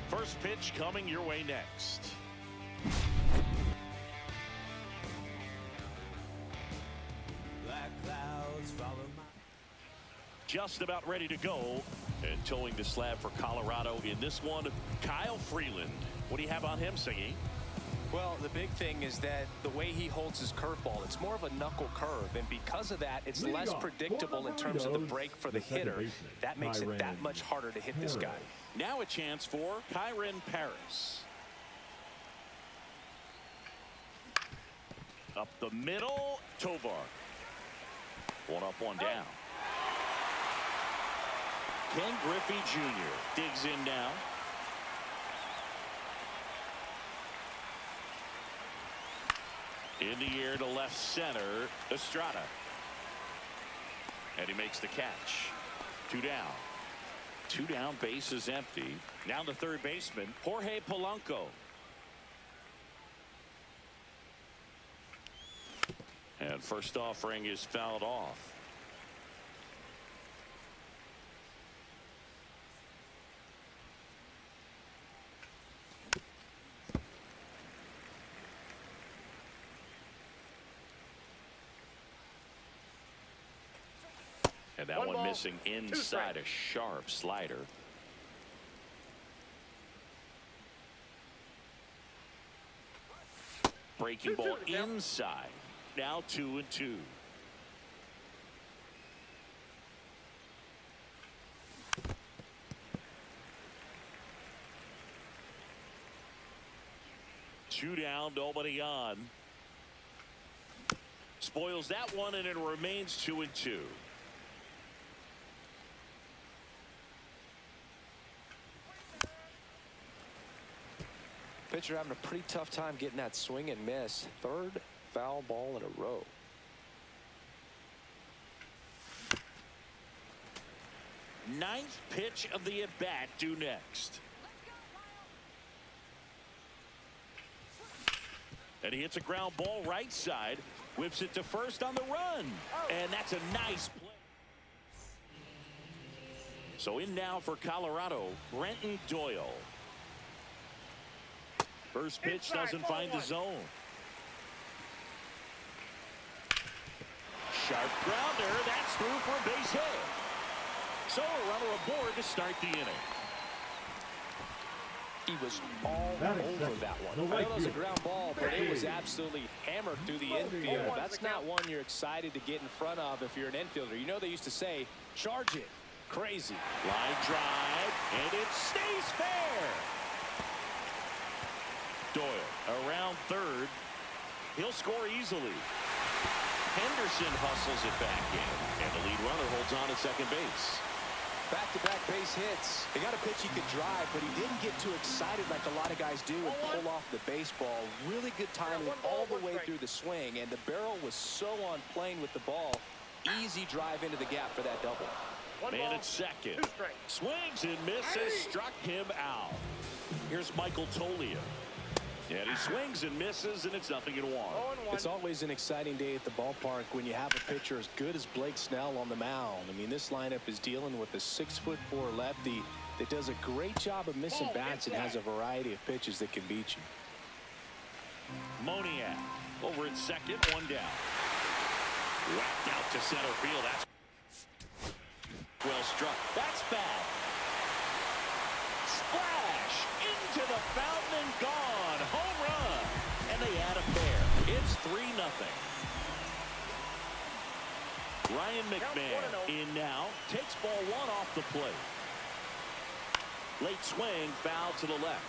First pitch coming your way next. Black clouds follow my... Just about ready to go. And towing the slab for Colorado in this one, Kyle Freeland. What do you have on him, Singy? Well, the big thing is that the way he holds his curveball, it's more of a knuckle curve, and because of that, it's less predictable in terms of the break for the hitter. That makes it that much harder to hit this guy. Now a chance for Kyren Paris. Up the middle, Tovar. One up, one down. Ken Griffey Jr. digs in now. In the air to left center, Estrada. And he makes the catch. 2 down. 2 down, base is empty. Now the third baseman, Jorge Polanco. And first offering is fouled off. And that one missing inside a sharp slider. Breaking ball inside. Now 2-2. Two down, nobody on. Spoils that one, and it remains 2-2. Pitcher having a pretty tough time getting that swing and miss. Third foul ball in a row. Ninth pitch of the at-bat due next. And he hits a ground ball right side. Whips it to first on the run. And that's a nice play. So in now for Colorado, Brenton Doyle. First pitch doesn't find the zone. Sharp grounder. That's through for a base hit. So a runner aboard to start the inning. He was all over that one. I know it was a ground ball, but it was absolutely hammered through the infield. That's not one you're excited to get in front of if you're an infielder. You know they used to say, charge it. Crazy. Line drive, and it stays fair. Doyle around third. He'll score easily. Henderson hustles it back in, and the lead runner holds on at second base. Back-to-back base hits. They got a pitch he could drive, but he didn't get too excited like a lot of guys do and pull off the baseball. Really good timing all the way through the swing, and the barrel was so on plane with the ball. Easy drive into the gap for that double. Man at second. Swings and misses. Struck him out. Here's Michael Toglia. And he swings and misses, and it's 0-1. It's always an exciting day at the ballpark when you have a pitcher as good as Blake Snell on the mound. I mean, this lineup is dealing with a 6'4" lefty that does a great job of missing bats and has a variety of pitches that can beat you. Moniak over at second, 1 down. Whacked out to center field. That's well struck. That's bad. Splash into the fountain and gone. Home run. And they add a pair. It's 3-0. Ryan McMahon in now. Takes ball 1 off the plate. Late swing, foul to the left.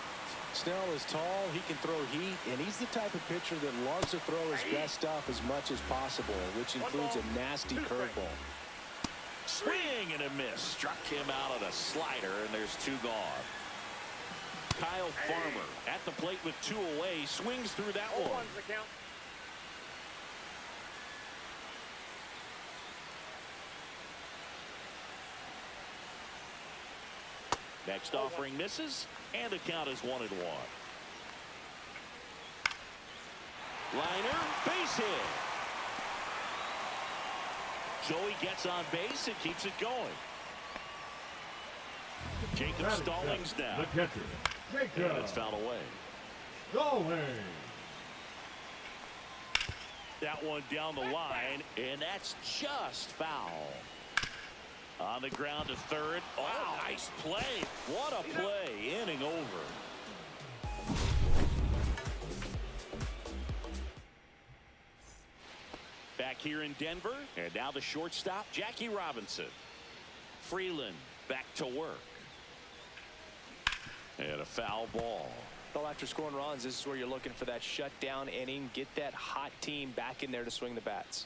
Snell is tall, he can throw heat, and he's the type of pitcher that loves to throw his best stuff as much as possible, which includes a nasty curveball. Swing and a miss. Struck him out of the slider, and there's 2 gone. Kyle Farmer at the plate with 2 away. Swings through that one. Next offering misses, and the count is 1-1. Liner, base hit. Joey gets on base and keeps it going. Jacob Stallings now. The catcher, Jacob. And it's fouled away. Stallings. That one down the line, and that's just foul. On the ground to third. Oh, nice play. What a play. Inning over. Back here in Denver, and now the shortstop, Jackie Robinson. Freeland back to work. And a foul ball. Well, after scoring runs, this is where you're looking for that shutdown inning. Get that hot team back in there to swing the bats.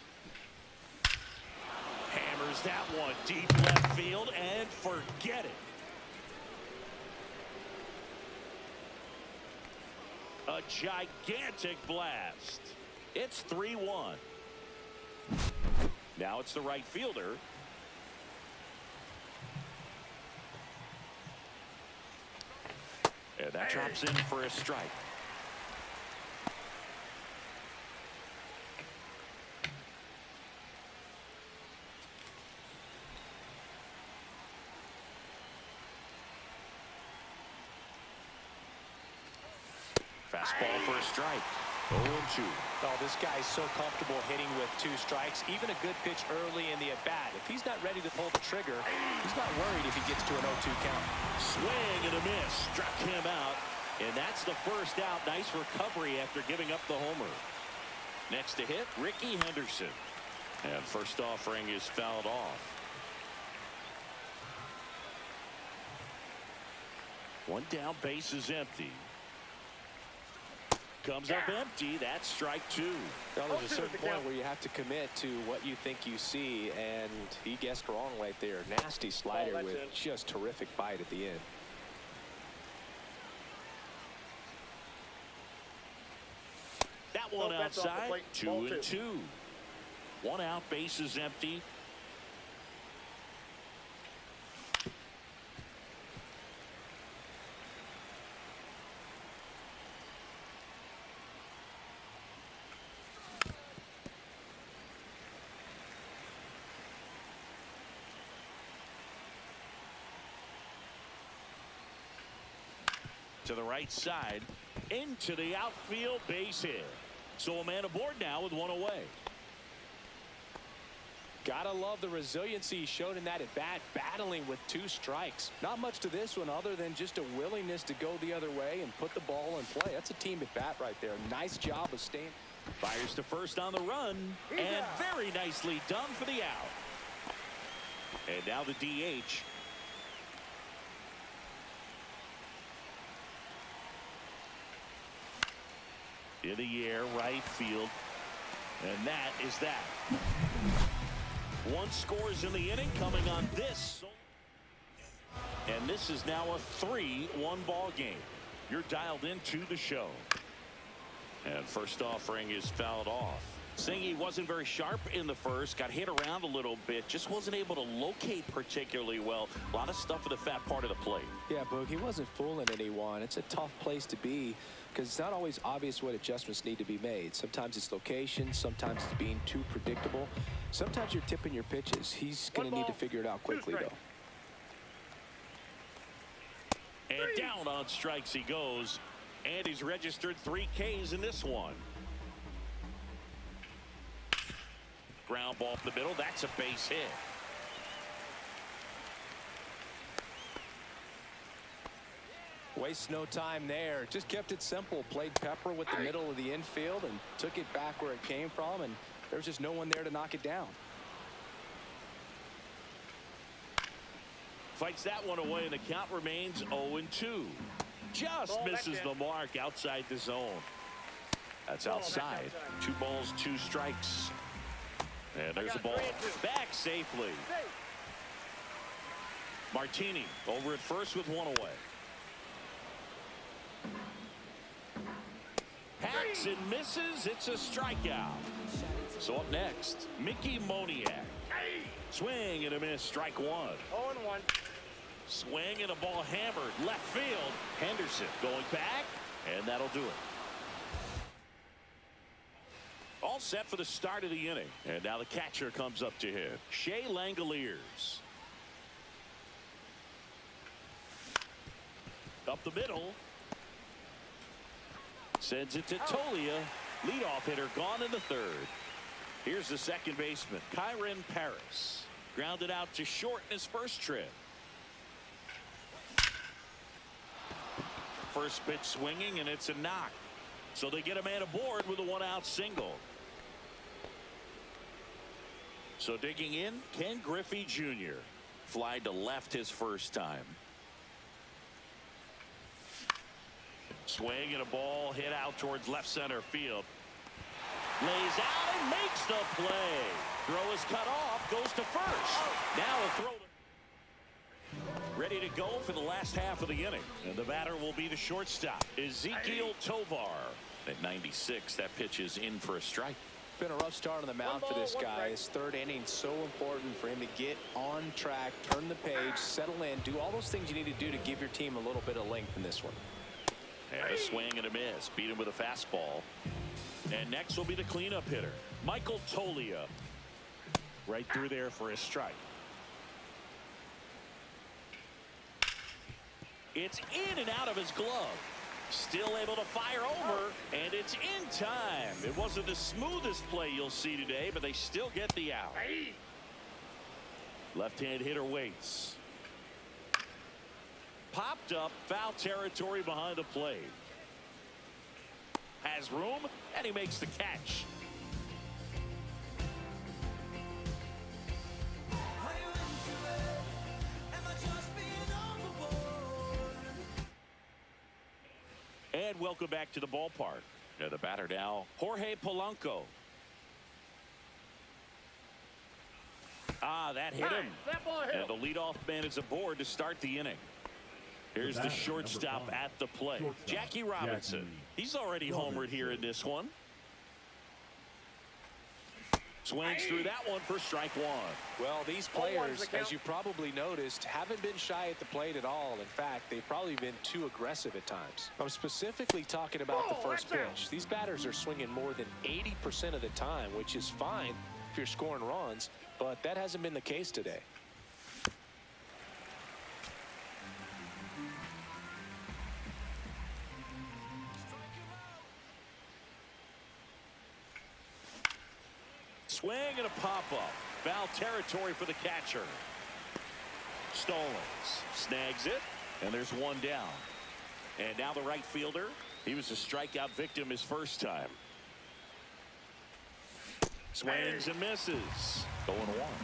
Hammers that one deep left field and forget it. A gigantic blast. It's 3-1. Now it's the right fielder. And that drops in for a strike. Fastball for a strike. 0-2. Oh, this guy's so comfortable hitting with 2 strikes. Even a good pitch early in the at-bat. If he's not ready to pull the trigger, he's not worried if he gets to an 0-2 count. Swing and a miss. Struck him out. And that's the first out. Nice recovery after giving up the homer. Next to hit, Ricky Henderson. And first offering is fouled off. One down, base is empty. Comes up empty. That's strike 2. Well, there's a certain point where you have to commit to what you think you see, and he guessed wrong right there. Nasty slider with just terrific bite at the end. That one outside. 2-2. 1 out, base is empty. To the right side, into the outfield, base hit. So a man aboard now with 1 away. Gotta love the resiliency he showed in that at bat, battling with 2 strikes. Not much to this one other than just a willingness to go the other way and put the ball in play. That's a team at bat right there. Nice job of staying. Fires to first on the run, and very nicely done for the out. And now the DH. In the air, right field. And that is that. 1 scores in the inning coming on this. And this is now a 3-1 ball game. You're dialed into the show. And first offering is fouled off. Singy wasn't very sharp in the first. Got hit around a little bit. Just wasn't able to locate particularly well. A lot of stuff in the fat part of the plate. Yeah, Boog, he wasn't fooling anyone. It's a tough place to be because it's not always obvious what adjustments need to be made. Sometimes it's location. Sometimes it's being too predictable. Sometimes you're tipping your pitches. He's going to need to figure it out quickly, though. And down on strikes he goes. And he's registered 3 Ks in this one. Ground ball up the middle. That's a base hit. Wastes no time there. Just kept it simple. Played pepper with the middle of the infield and took it back where it came from. And there's just no one there to knock it down. Fights that one away, and the count remains 0-2. Just misses the mark outside the zone. That's outside. 2 balls, 2 strikes. And there's the ball. Back safely. Martini over at first with 1 away. Hacks and misses. It's a strikeout. So up next, Mickey Moniak. Swing and a miss. Strike 1. 0-1. Swing and a ball hammered left field. Henderson going back, and that'll do it. all set for the start of the inning. And now the catcher comes up to him. Shea Langoliers. Up the middle. Sends it to Tolia. Leadoff hitter gone in the third. Here's the second baseman, Kyren Paris. Grounded out to short in his first trip. First pitch swinging, and it's a knock. So they get a man aboard with a 1-out single. So digging in, Ken Griffey Jr. Fly to left his first time. Swing and a ball hit out towards left center field. Lays out and makes the play. Throw is cut off, goes to first. Now a throw. Ready to go for the last half of the inning. And the batter will be the shortstop, Ezekiel Tovar. At 96, that pitch is in for a strike. Been a rough start on the mound for this guy. His third inning so important for him to get on track, turn the page, settle in, do all those things you need to do to give your team a little bit of length in this one. And a swing and a miss. Beat him with a fastball. And next will be the cleanup hitter, Michael Tolia. Right through there for a strike. It's in and out of his glove. Still able to fire over, and it's in time. It wasn't the smoothest play you'll see today, but they still get the out. Left-hand hitter waits. Popped up, foul territory behind the plate. Has room, and he makes the catch. And welcome back to the ballpark. Now the batter now, Jorge Polanco. That hit him. And the leadoff man is aboard to start the inning. Here's the shortstop at the plate, Jackie Robinson. He's already homered here in this one. Swings through that one for strike one. Well, these players, as you probably noticed, haven't been shy at the plate at all. In fact, they've probably been too aggressive at times. I'm specifically talking about the first pitch. These batters are swinging more than 80% of the time, which is fine if you're scoring runs, but that hasn't been the case today. Swing and a pop-up. Foul territory for the catcher. Stallings snags it, and there's one down. And now the right fielder. He was a strikeout victim his first time. Swings and misses.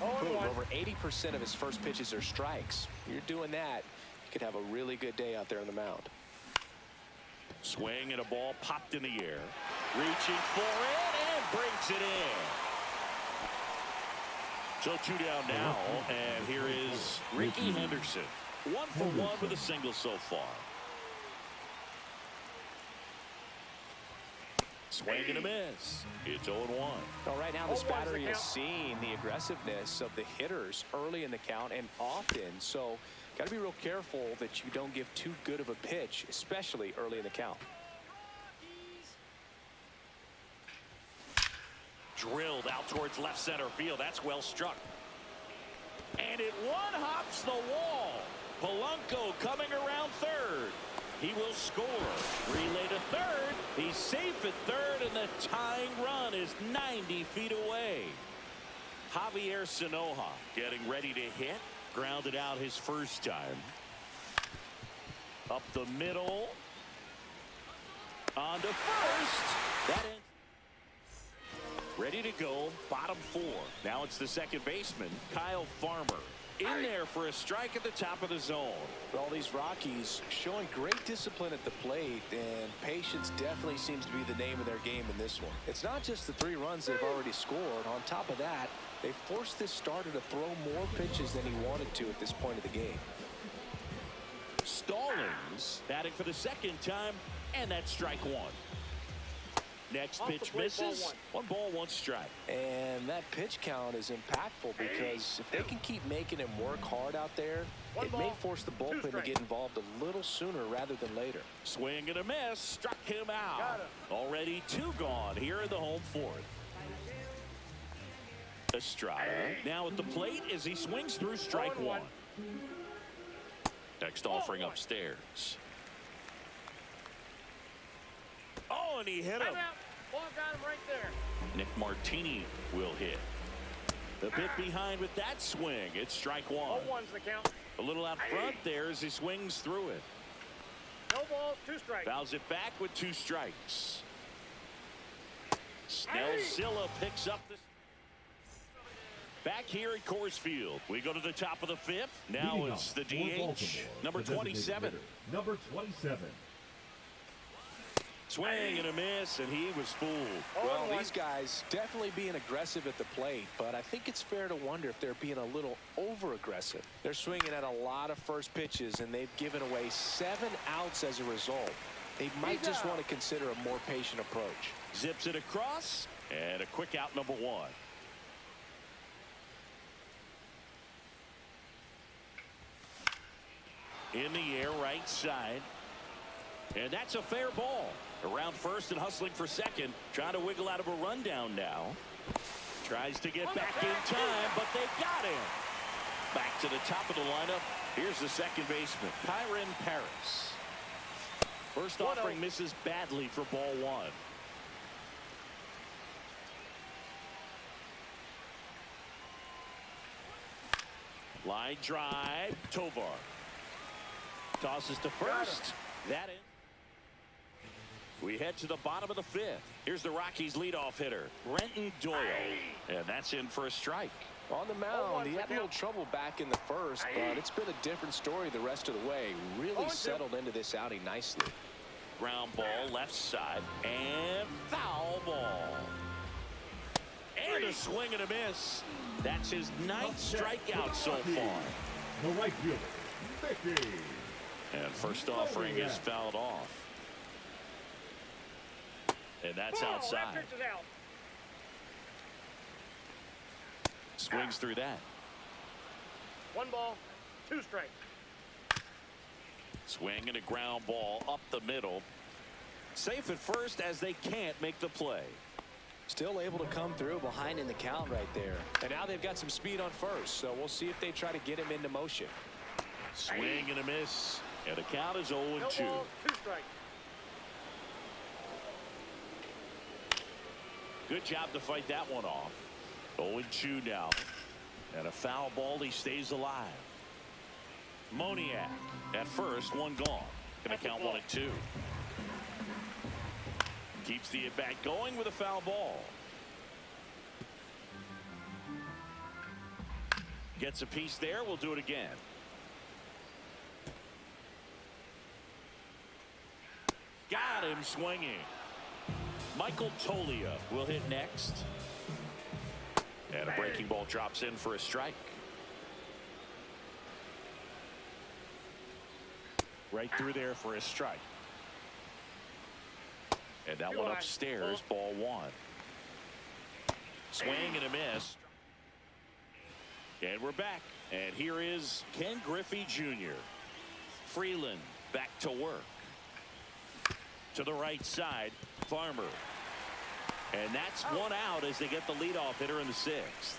0-1. Over 80% of his first pitches are strikes. You're doing that, you could have a really good day out there on the mound. Swing and a ball popped in the air. Reaching for it and breaks it in. So 2 down now, and here is Ricky Henderson. 1 for 1 with a single so far. Swing and a miss. It's 0-1. Well, right now this battery is seeing the aggressiveness of the hitters early in the count and often. So got to be real careful that you don't give too good of a pitch, especially early in the count. Drilled out towards left center field. That's well struck. And it one-hops the wall. Polanco coming around third. He will score. Relay to third. He's safe at third, and the tying run is 90 feet away. Javier Sanoja getting ready to hit. Grounded out his first time. Up the middle. On to first. That ends. Ready to go, bottom 4. Now it's the second baseman, Kyle Farmer. In there for a strike at the top of the zone. Well, these Rockies showing great discipline at the plate, and patience definitely seems to be the name of their game in this one. It's not just the 3 runs they've already scored. On top of that, they forced this starter to throw more pitches than he wanted to at this point of the game. Stallings batting for the second time, and that's strike 1. Next pitch misses. 1 ball, 1 strike. And that pitch count is impactful because if they can keep making him work hard out there, it may force the bullpen to get involved a little sooner rather than later. Swing and a miss. Struck him out. Already 2 gone here in the home 4th. Estrada now at the plate as he swings through strike one. Next offering upstairs. Oh, and he hit him. Ball got him right there. Nick Martini will hit. The bit behind with that swing. It's strike one. 0-1's the count. A little out front there as he swings through it. No balls, 2 strikes. Fouls it back with 2 strikes. Snellzilla picks up the... Back here at Coors Field, we go to the top of the 5th. Now it's the DH, number 27. Number 27. Swing and a miss, and he was fooled. Well, these guys definitely being aggressive at the plate, but I think it's fair to wonder if they're being a little over-aggressive. They're swinging at a lot of first pitches, and they've given away 7 outs as a result. They might just want to consider a more patient approach. Zips it across, and a quick out, number 1. In the air, right side. And that's a fair ball. Around first and hustling for second. Trying to wiggle out of a rundown now. Tries to get back in time, but they got him. Back to the top of the lineup. Here's the second baseman, Kyren Paris. First offering misses badly for ball 1. Line drive, Tovar. Tosses to first. That in. We head to the bottom of the 5th. Here's the Rockies' leadoff hitter, Brenton Doyle. And that's in for a strike. On the mound, he had a little trouble back in the first, but it's been a different story the rest of the way. Really settled into this outing nicely. Ground ball left side and foul ball. And a swing and a miss. That's his 9th strikeout so far. The right fielder, Mickey. And first offering is fouled off. And that's outside. Swings through that. 1 ball, 2 strikes. Swing and a ground ball up the middle. Safe at first as they can't make the play. Still able to come through behind in the count right there. And now they've got some speed on first, so we'll see if they try to get him into motion. Swing and a miss. And the count is 0-2. No balls, 2 strikes. Good job to fight that one off. 0-2 now. And a foul ball, he stays alive. Moniak at first, 1 gone. Gonna count 1-2. Keeps the at-bat going with a foul ball. Gets a piece there, we'll do it again. Got him swinging. Michael Tolia will hit next. And a breaking ball drops in for a strike. Right through there for a strike. And that one upstairs, ball 1. Swing and a miss. And we're back. And here is Ken Griffey Jr. Freeland back to work. To the right side, Farmer. And that's 1 out as they get the leadoff hitter in the 6th.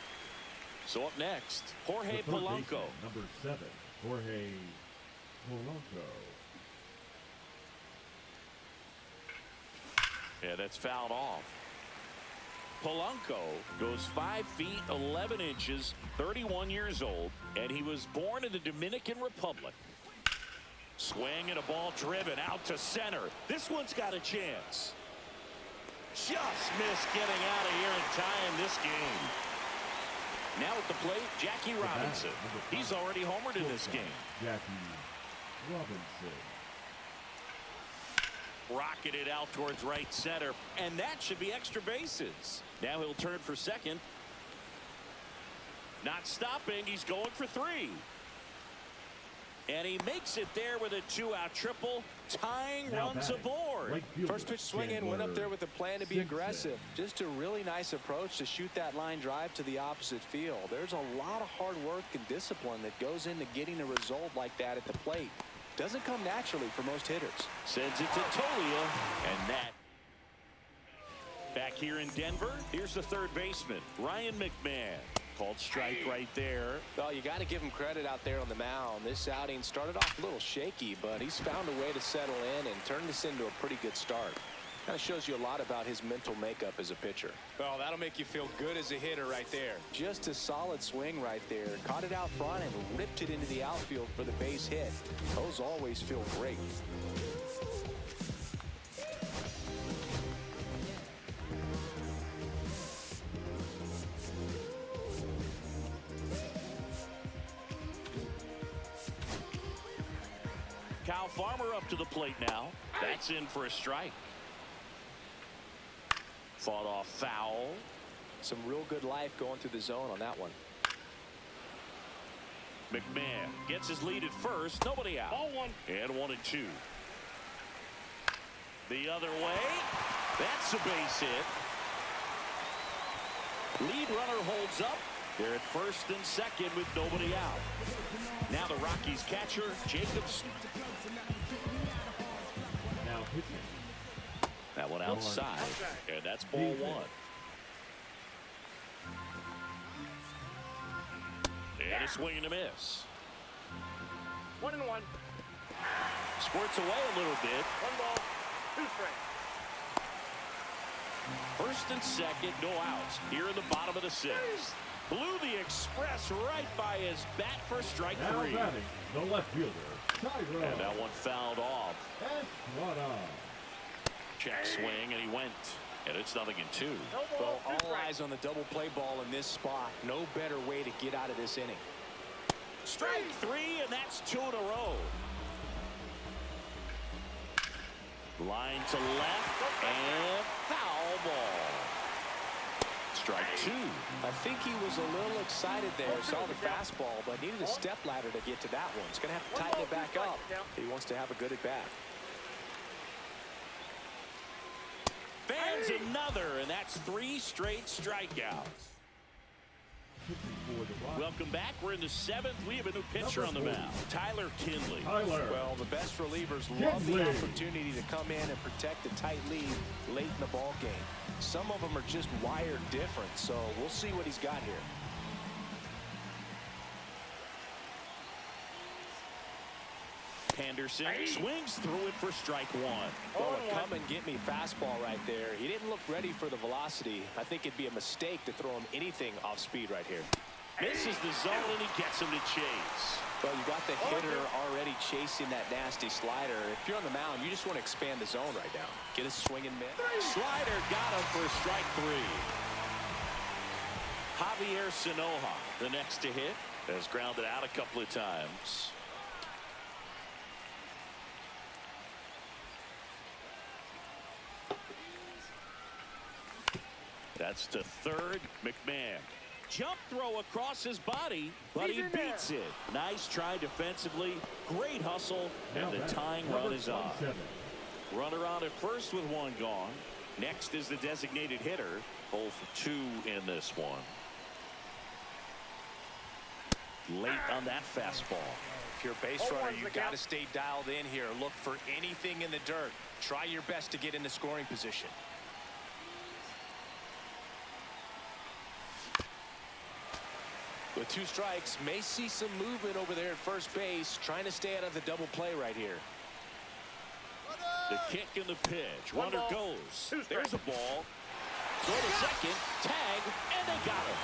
So up next, Jorge Polanco. Number 7, Jorge Polanco. Yeah, that's fouled off. Polanco goes 5 feet 11 inches, 31 years old, and he was born in the Dominican Republic. Swing and a ball driven out to center. This one's got a chance. Just missed getting out of here and tying this game. Now at the plate, Jackie Robinson. He's already homered in this game. Jackie Robinson. Rocketed out towards right center, and that should be extra bases. Now he'll turn for second. Not stopping, he's going for 3. And he makes it there with a 2-out triple. Tying runs aboard. First pitch swing in, went up there with a plan to be aggressive. Just a really nice approach to shoot that line drive to the opposite field. There's a lot of hard work and discipline that goes into getting a result like that at the plate. Doesn't come naturally for most hitters. Sends it to Tolia, and that Back here in Denver, here's the third baseman, Ryan McMahon. Called strike right there. Well, you got to give him credit out there on the mound. This outing started off a little shaky, but he's found a way to settle in and turn this into a pretty good start. Kind of shows you a lot about his mental makeup as a pitcher. Well, that'll make you feel good as a hitter right there. Just a solid swing right there. Caught it out front and ripped it into the outfield for the base hit. Those always feel great. Kyle Farmer up to the plate now. That's in for a strike. Fought off foul. Some real good life going through the zone on that one. McMahon gets his lead at first. Nobody out. Ball one. And 1-2. The other way. That's a base hit. Lead runner holds up. They're at first and second with nobody out. Now the Rockies catcher, Jacobs. Now pitching. That one outside. And that's ball one. And a swing and a miss. 1-1. Squirts away a little bit. 1 ball, 2 strikes. First and second, no outs. Here in the bottom of the 6th. Blew the express right by his bat for strike Now 3. batting, the left fielder, Tyrone. And that one fouled off. Estrada. Check swing, and he went. And it's 0-2. No Well, ball, 2 all strikes. eyes on the double play ball in this spot. No better way to get out of this inning. Strike 3, and that's 2 in a row. Line to left, and foul ball. Strike 2. I think he was a little excited there. Saw the fastball, but needed a step ladder to get to that one. He's going to have to tighten it back up. He wants to have a good at bat. Fans another, and that's 3 straight strikeouts. Welcome back. We're in the 7th. We have a new pitcher on the mound, Tyler Kinley. Well, the best relievers love the opportunity to come in and protect a tight lead late in the ball game. Some of them are just wired different, so we'll see what he's got here. Henderson swings through it for strike 1. Well, a come and get me fastball right there. He didn't look ready for the velocity. I think it'd be a mistake to throw him anything off speed right here. Misses the zone, and he gets him to chase. Well, you got the hitter already chasing that nasty slider. If you're on the mound, you just want to expand the zone right now. Get a swing and miss. Slider got him for strike 3. Javier Sanoja, the next to hit, has grounded out a couple of times. That's to third. McMahon. Jump throw across his body, but he beats it. Nice try defensively. Great hustle, and the tying run is on. Runner on at first with 1 gone. Next is the designated hitter. 0 for 2 in this one. Late on that fastball. If you're a base runner, you've got to stay dialed in here. Look for anything in the dirt. Try your best to get into scoring position. With 2 strikes, may see some movement over there at first base, trying to stay out of the double play right here. The kick and the pitch. Runner goes. There's a ball. Go to second. Tag. And they got him.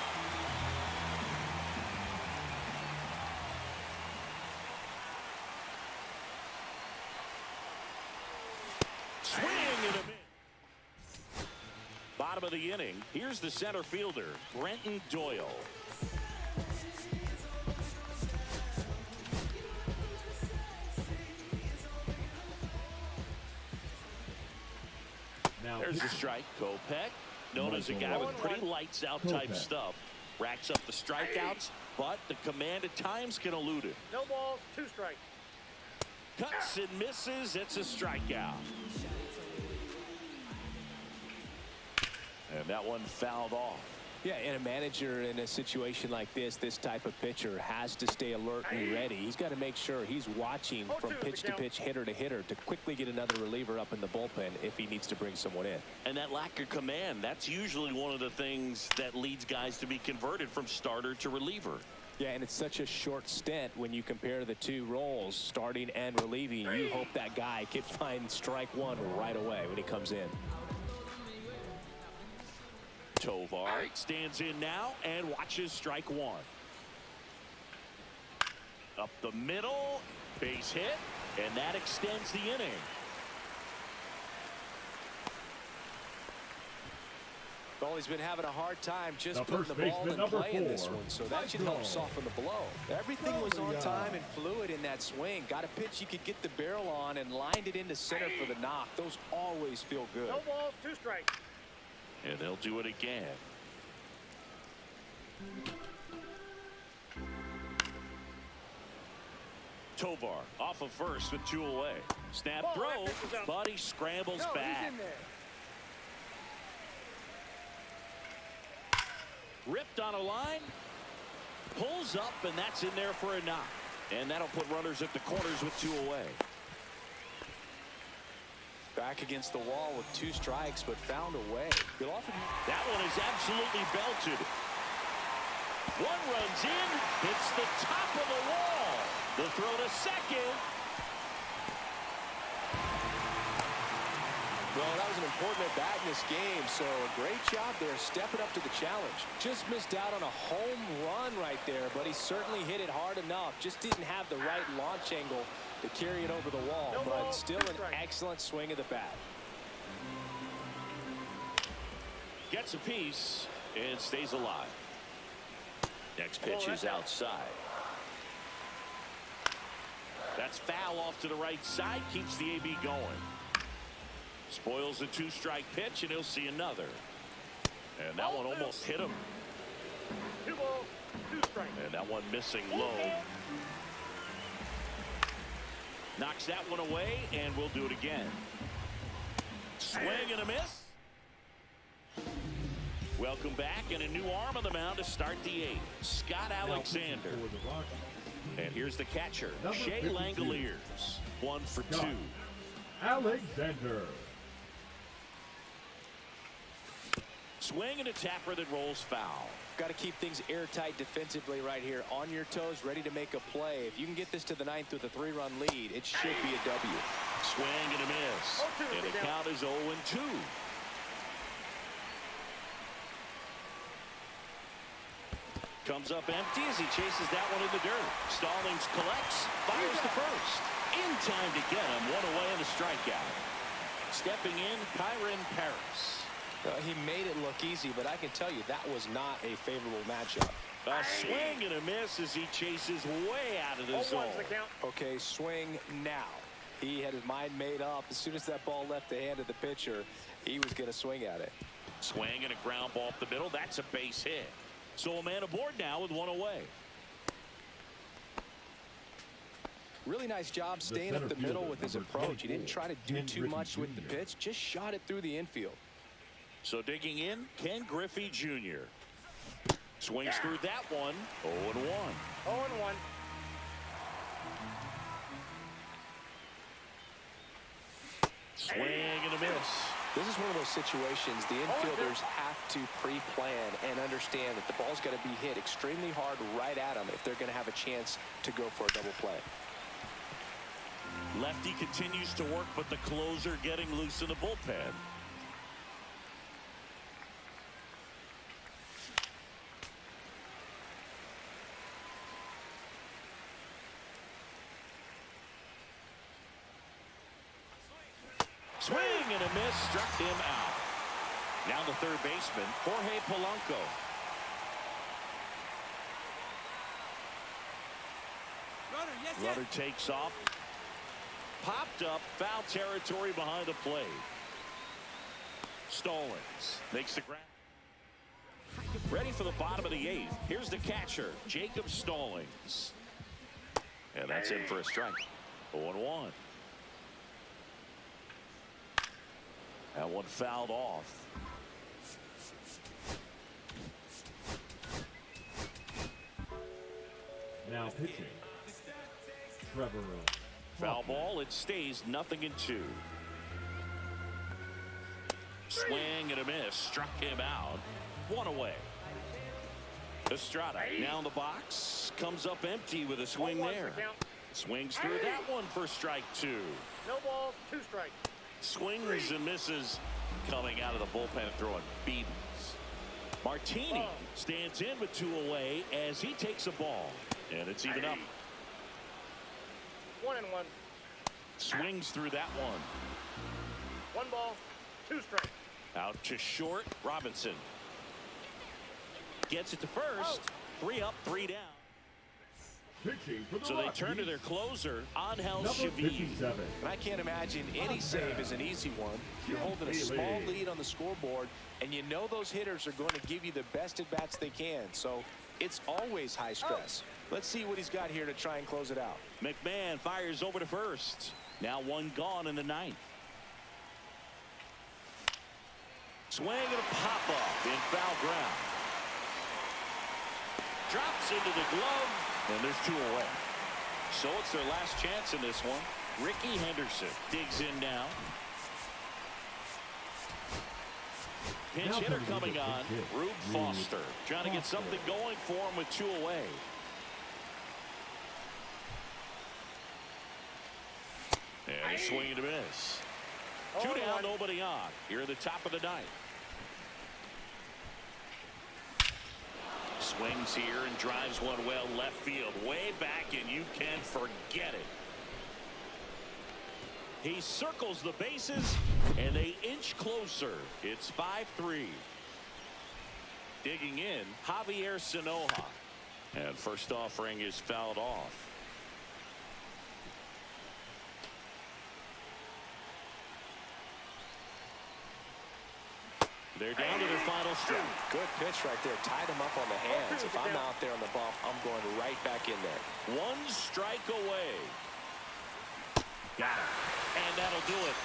Swing and a miss. Bottom of the inning. Here's the center fielder, Brenton Doyle. There's the strike. Kopech, known as a guy with pretty lights out type stuff. Racks up the strikeouts, but the command at times can elude it. No balls, 2 strikes. Cuts and misses. It's a strikeout. And that one fouled off. Yeah, and a manager in a situation like this type of pitcher has to stay alert and ready. He's got to make sure he's watching from pitch to pitch, hitter to hitter, to quickly get another reliever up in the bullpen if he needs to bring someone in. And that lack of command, that's usually one of the things that leads guys to be converted from starter to reliever. Yeah, and it's such a short stint when you compare the two roles, starting and relieving. You hope that guy can find strike one right away when he comes in. Tovar stands in now and watches strike one. Up the middle, base hit, and that extends the inning. Well, he's been having a hard time just putting the ball in play in this one, so that should help soften the blow. Everything was on time and fluid in that swing. Got a pitch he could get the barrel on and lined it into center for the knock. Those always feel good. No balls, 2 strikes. And they'll do it again. Tovar off of first with 2 away. Snap throw, but he scrambles back. Ripped on a line, pulls up, and that's in there for a knock. And that'll put runners at the corners with 2 away. Back against the wall with 2 strikes, but found a way. That one is absolutely belted. One runs in, hits the top of the wall. The throw to second. Well, that was an important at bat in this game, so a great job there stepping up to the challenge. Just missed out on a home run right there, but he certainly hit it hard enough. Just didn't have the right launch angle to carry it over the wall, but still an excellent swing of the bat. Gets a piece and stays alive. Next pitch is outside. That's foul off to the right side, keeps the AB going. Spoils the 2-strike pitch, and he'll see another. And that one almost hit him. 2 balls, 2 strikes. And that one missing low. Knocks that one away, and we'll do it again. Swing and a miss. Welcome back, and a new arm on the mound to start the 8th. Scott Alexander. And here's the catcher, Shea Langoliers. 1 for 2. Alexander. Swing and a tapper that rolls foul. Got to keep things airtight defensively right here. On your toes, ready to make a play. If you can get this to the 9th with a 3-run lead, it should be a W. Swing and a miss. And the count is 0-2. Comes up empty as he chases that one in the dirt. Stallings collects, fires the first. In time to get him, 1 away and a strikeout. Stepping in, Kyren Paris. He made it look easy, but I can tell you that was not a favorable matchup. A swing and a miss as he chases way out of the zone. Okay, swing now. He had his mind made up. As soon as that ball left the hand of the pitcher, he was going to swing at it. Swing and a ground ball up the middle. That's a base hit. So a man aboard now with 1 away. Really nice job staying up the middle with his approach. He didn't try to do too much with the pitch, just shot it through the infield. So digging in, Ken Griffey Jr. Swings through that one. 0-1. 0-1. Swing and a miss. This is one of those situations the infielders have to pre-plan and understand that the ball's got to be hit extremely hard right at them if they're going to have a chance to go for a double play. Lefty continues to work, but the closer getting loose in the bullpen. Swing and a miss, struck him out. Now the third baseman, Jorge Polanco. Runner takes off. Popped up, foul territory behind the plate. Stallings makes the grab. Ready for the bottom of the 8th. Here's the catcher, Jacob Stallings. And that's in for a strike. 0-1. That one fouled off. Now pitching, Trevor. Foul ball. It stays 0-2. Swing and a miss. Struck him out. 1 away. Estrada now in the box. Comes up empty with a swing there. Swings through that one for strike 2. No balls, 2 strikes. Swings and misses coming out of the bullpen throwing BBs. Martini stands in with 2 away as he takes a ball. And it's even up. 1-1. Swings through that one. 1 ball, 2 strikes. Out to short. Robinson gets it to first. 3 up, 3 down. Pitching for the So they Rockies, turn to their closer, Angel number Chavez. 57. And I can't imagine any save is an easy one. You're holding a small lead on the scoreboard, and you know those hitters are going to give you the best at-bats they can. So it's always high stress. Let's see what he's got here to try and close it out. McMahon fires over to first. Now 1 gone in the 9th. Swing and a pop-up in foul ground. Drops into the glove. And there's 2 away. So it's their last chance in this one. Ricky Henderson digs in now. Pinch hitter coming on. Rube Foster trying to get something going for him with 2 away. And a swing and a miss. 2 down, nobody on. Here at the top of the 9th. Swings here and drives one well left field, way back, and you can forget it. He circles the bases, and they inch closer. It's 5-3. Digging in, Javier Sanoja. And first offering is fouled off. They're down to their final strike. Good pitch right there. Tied him up on the hands. If I'm out there on the bump, I'm going right back in there. 1 strike away. Got it. And that'll do it.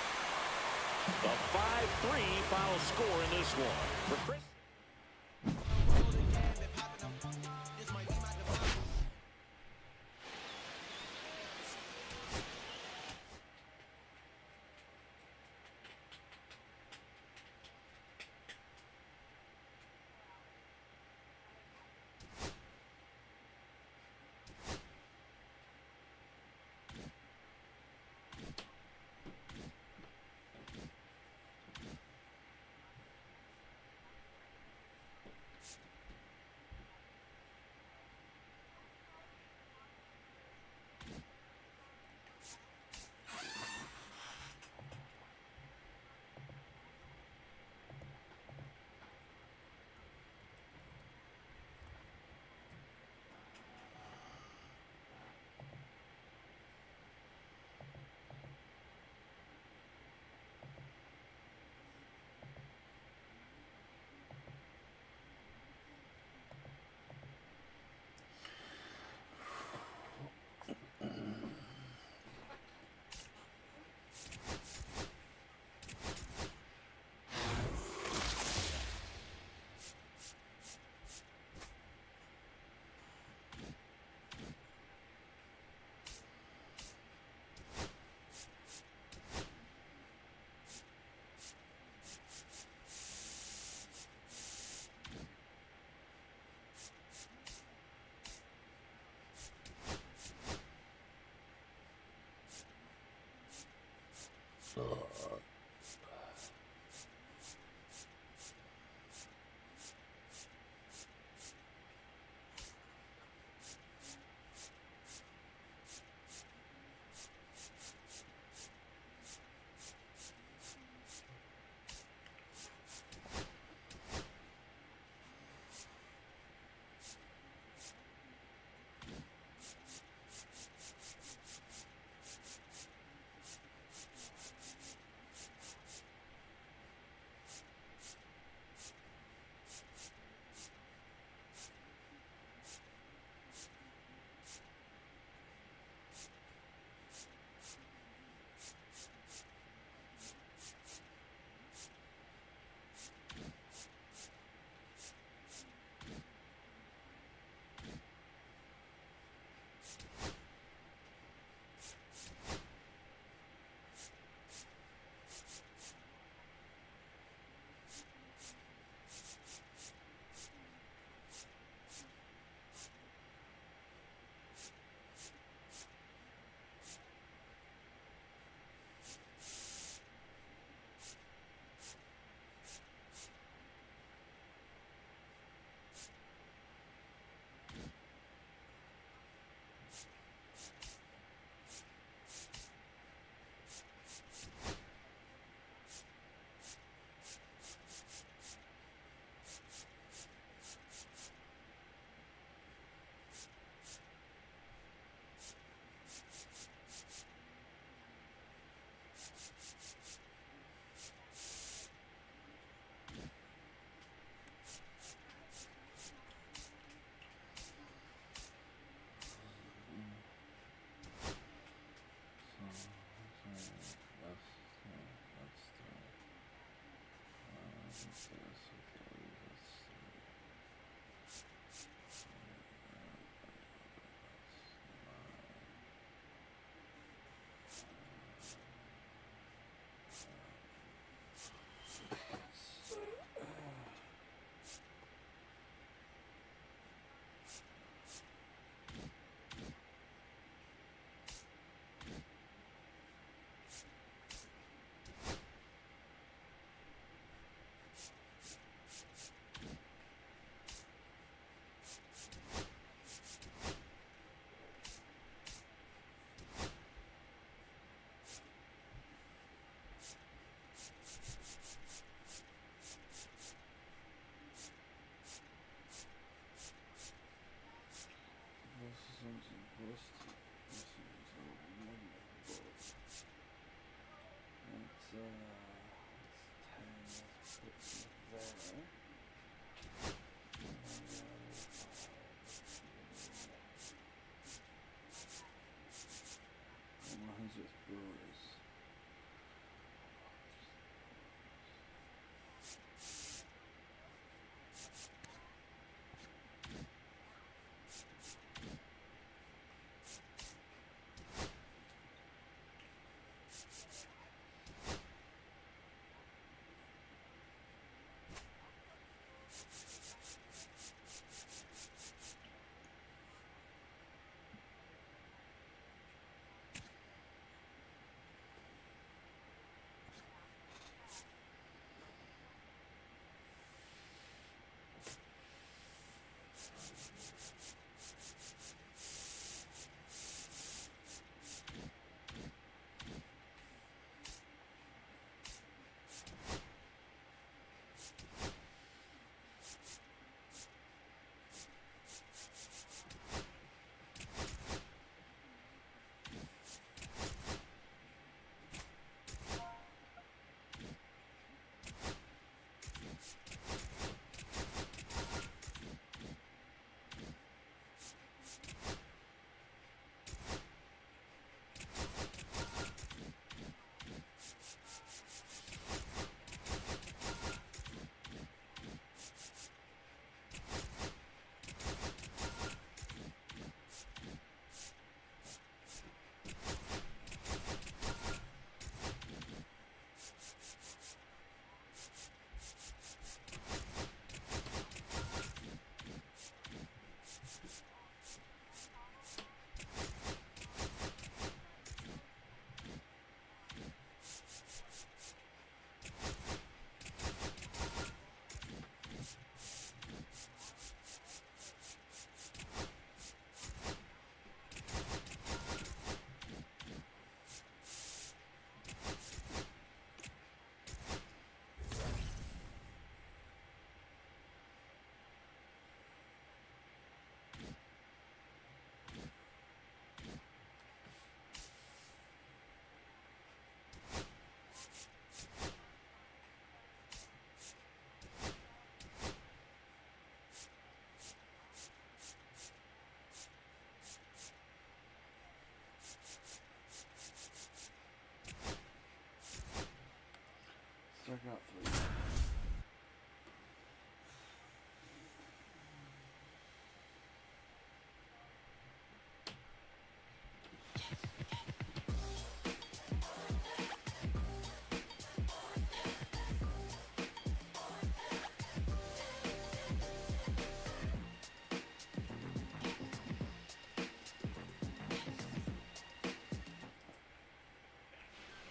The 5-3 final score in this one. For Chris. Strikeout 3.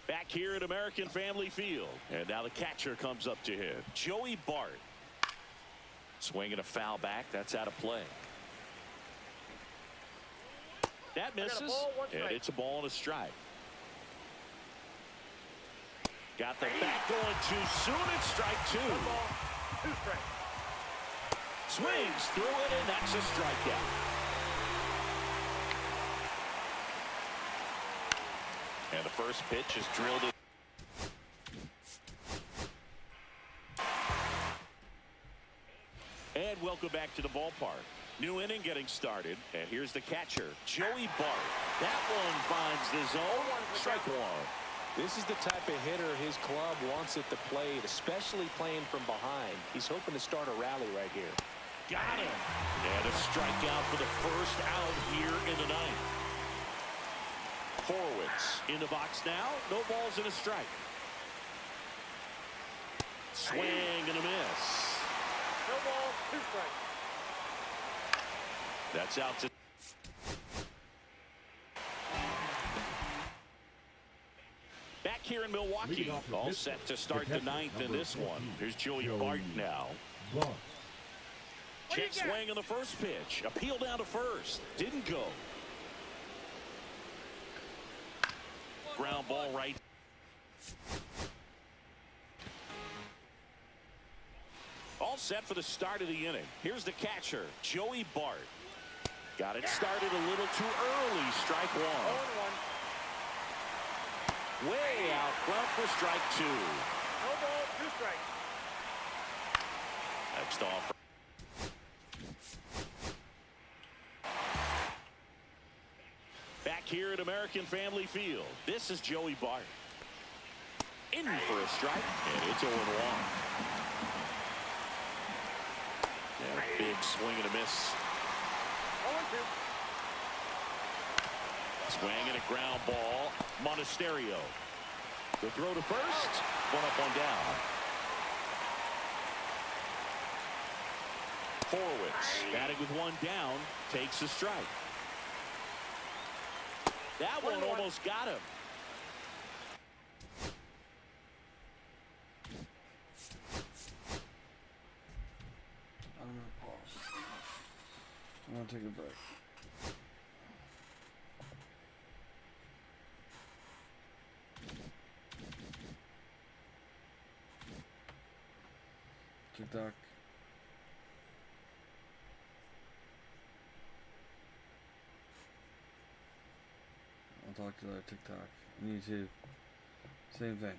Back here at American Family Field. And now the catcher comes up to him. Joey Bart. Swinging a foul back. That's out of play. That misses. And it's a ball and a strike. Got the bat going too soon. It's strike two. Swings through it, and that's a strikeout. And the first pitch is drilled in. And welcome back to the ballpark. New inning getting started. And here's the catcher, Joey Bart. That one finds the zone. Strike one. This is the type of hitter his club wants at the plate, especially playing from behind. He's hoping to start a rally right here. Got him. And a strikeout for the first out here in the ninth. Horwitz in the box now. No balls and a strike. Swing and a miss. No ball, 2 strikes. That's out to. Back here in Milwaukee, all set to start the ninth in this one. Here's Joey Bart now. Check swing on the first pitch. Appeal down to first. Didn't go. Ground ball right. All set for the start of the inning. Here's the catcher, Joey Bart. Got it started a little too early. Strike 1. 0-1. Way out front for strike 2. No ball, 2 strikes. Next offer. Back here at American Family Field, this is Joey Bart. In for a strike, and it's 0-1. And a big swing and a miss. 0-2. Swing and a ground ball. Monasterio. The throw to first. 1 up, 1 down. Horwitz batting with 1 down. Takes a strike. That one almost got him. I'm gonna pause. I'm gonna take a break. TikTok. I'll talk to you later. TikTok and YouTube. Same thing.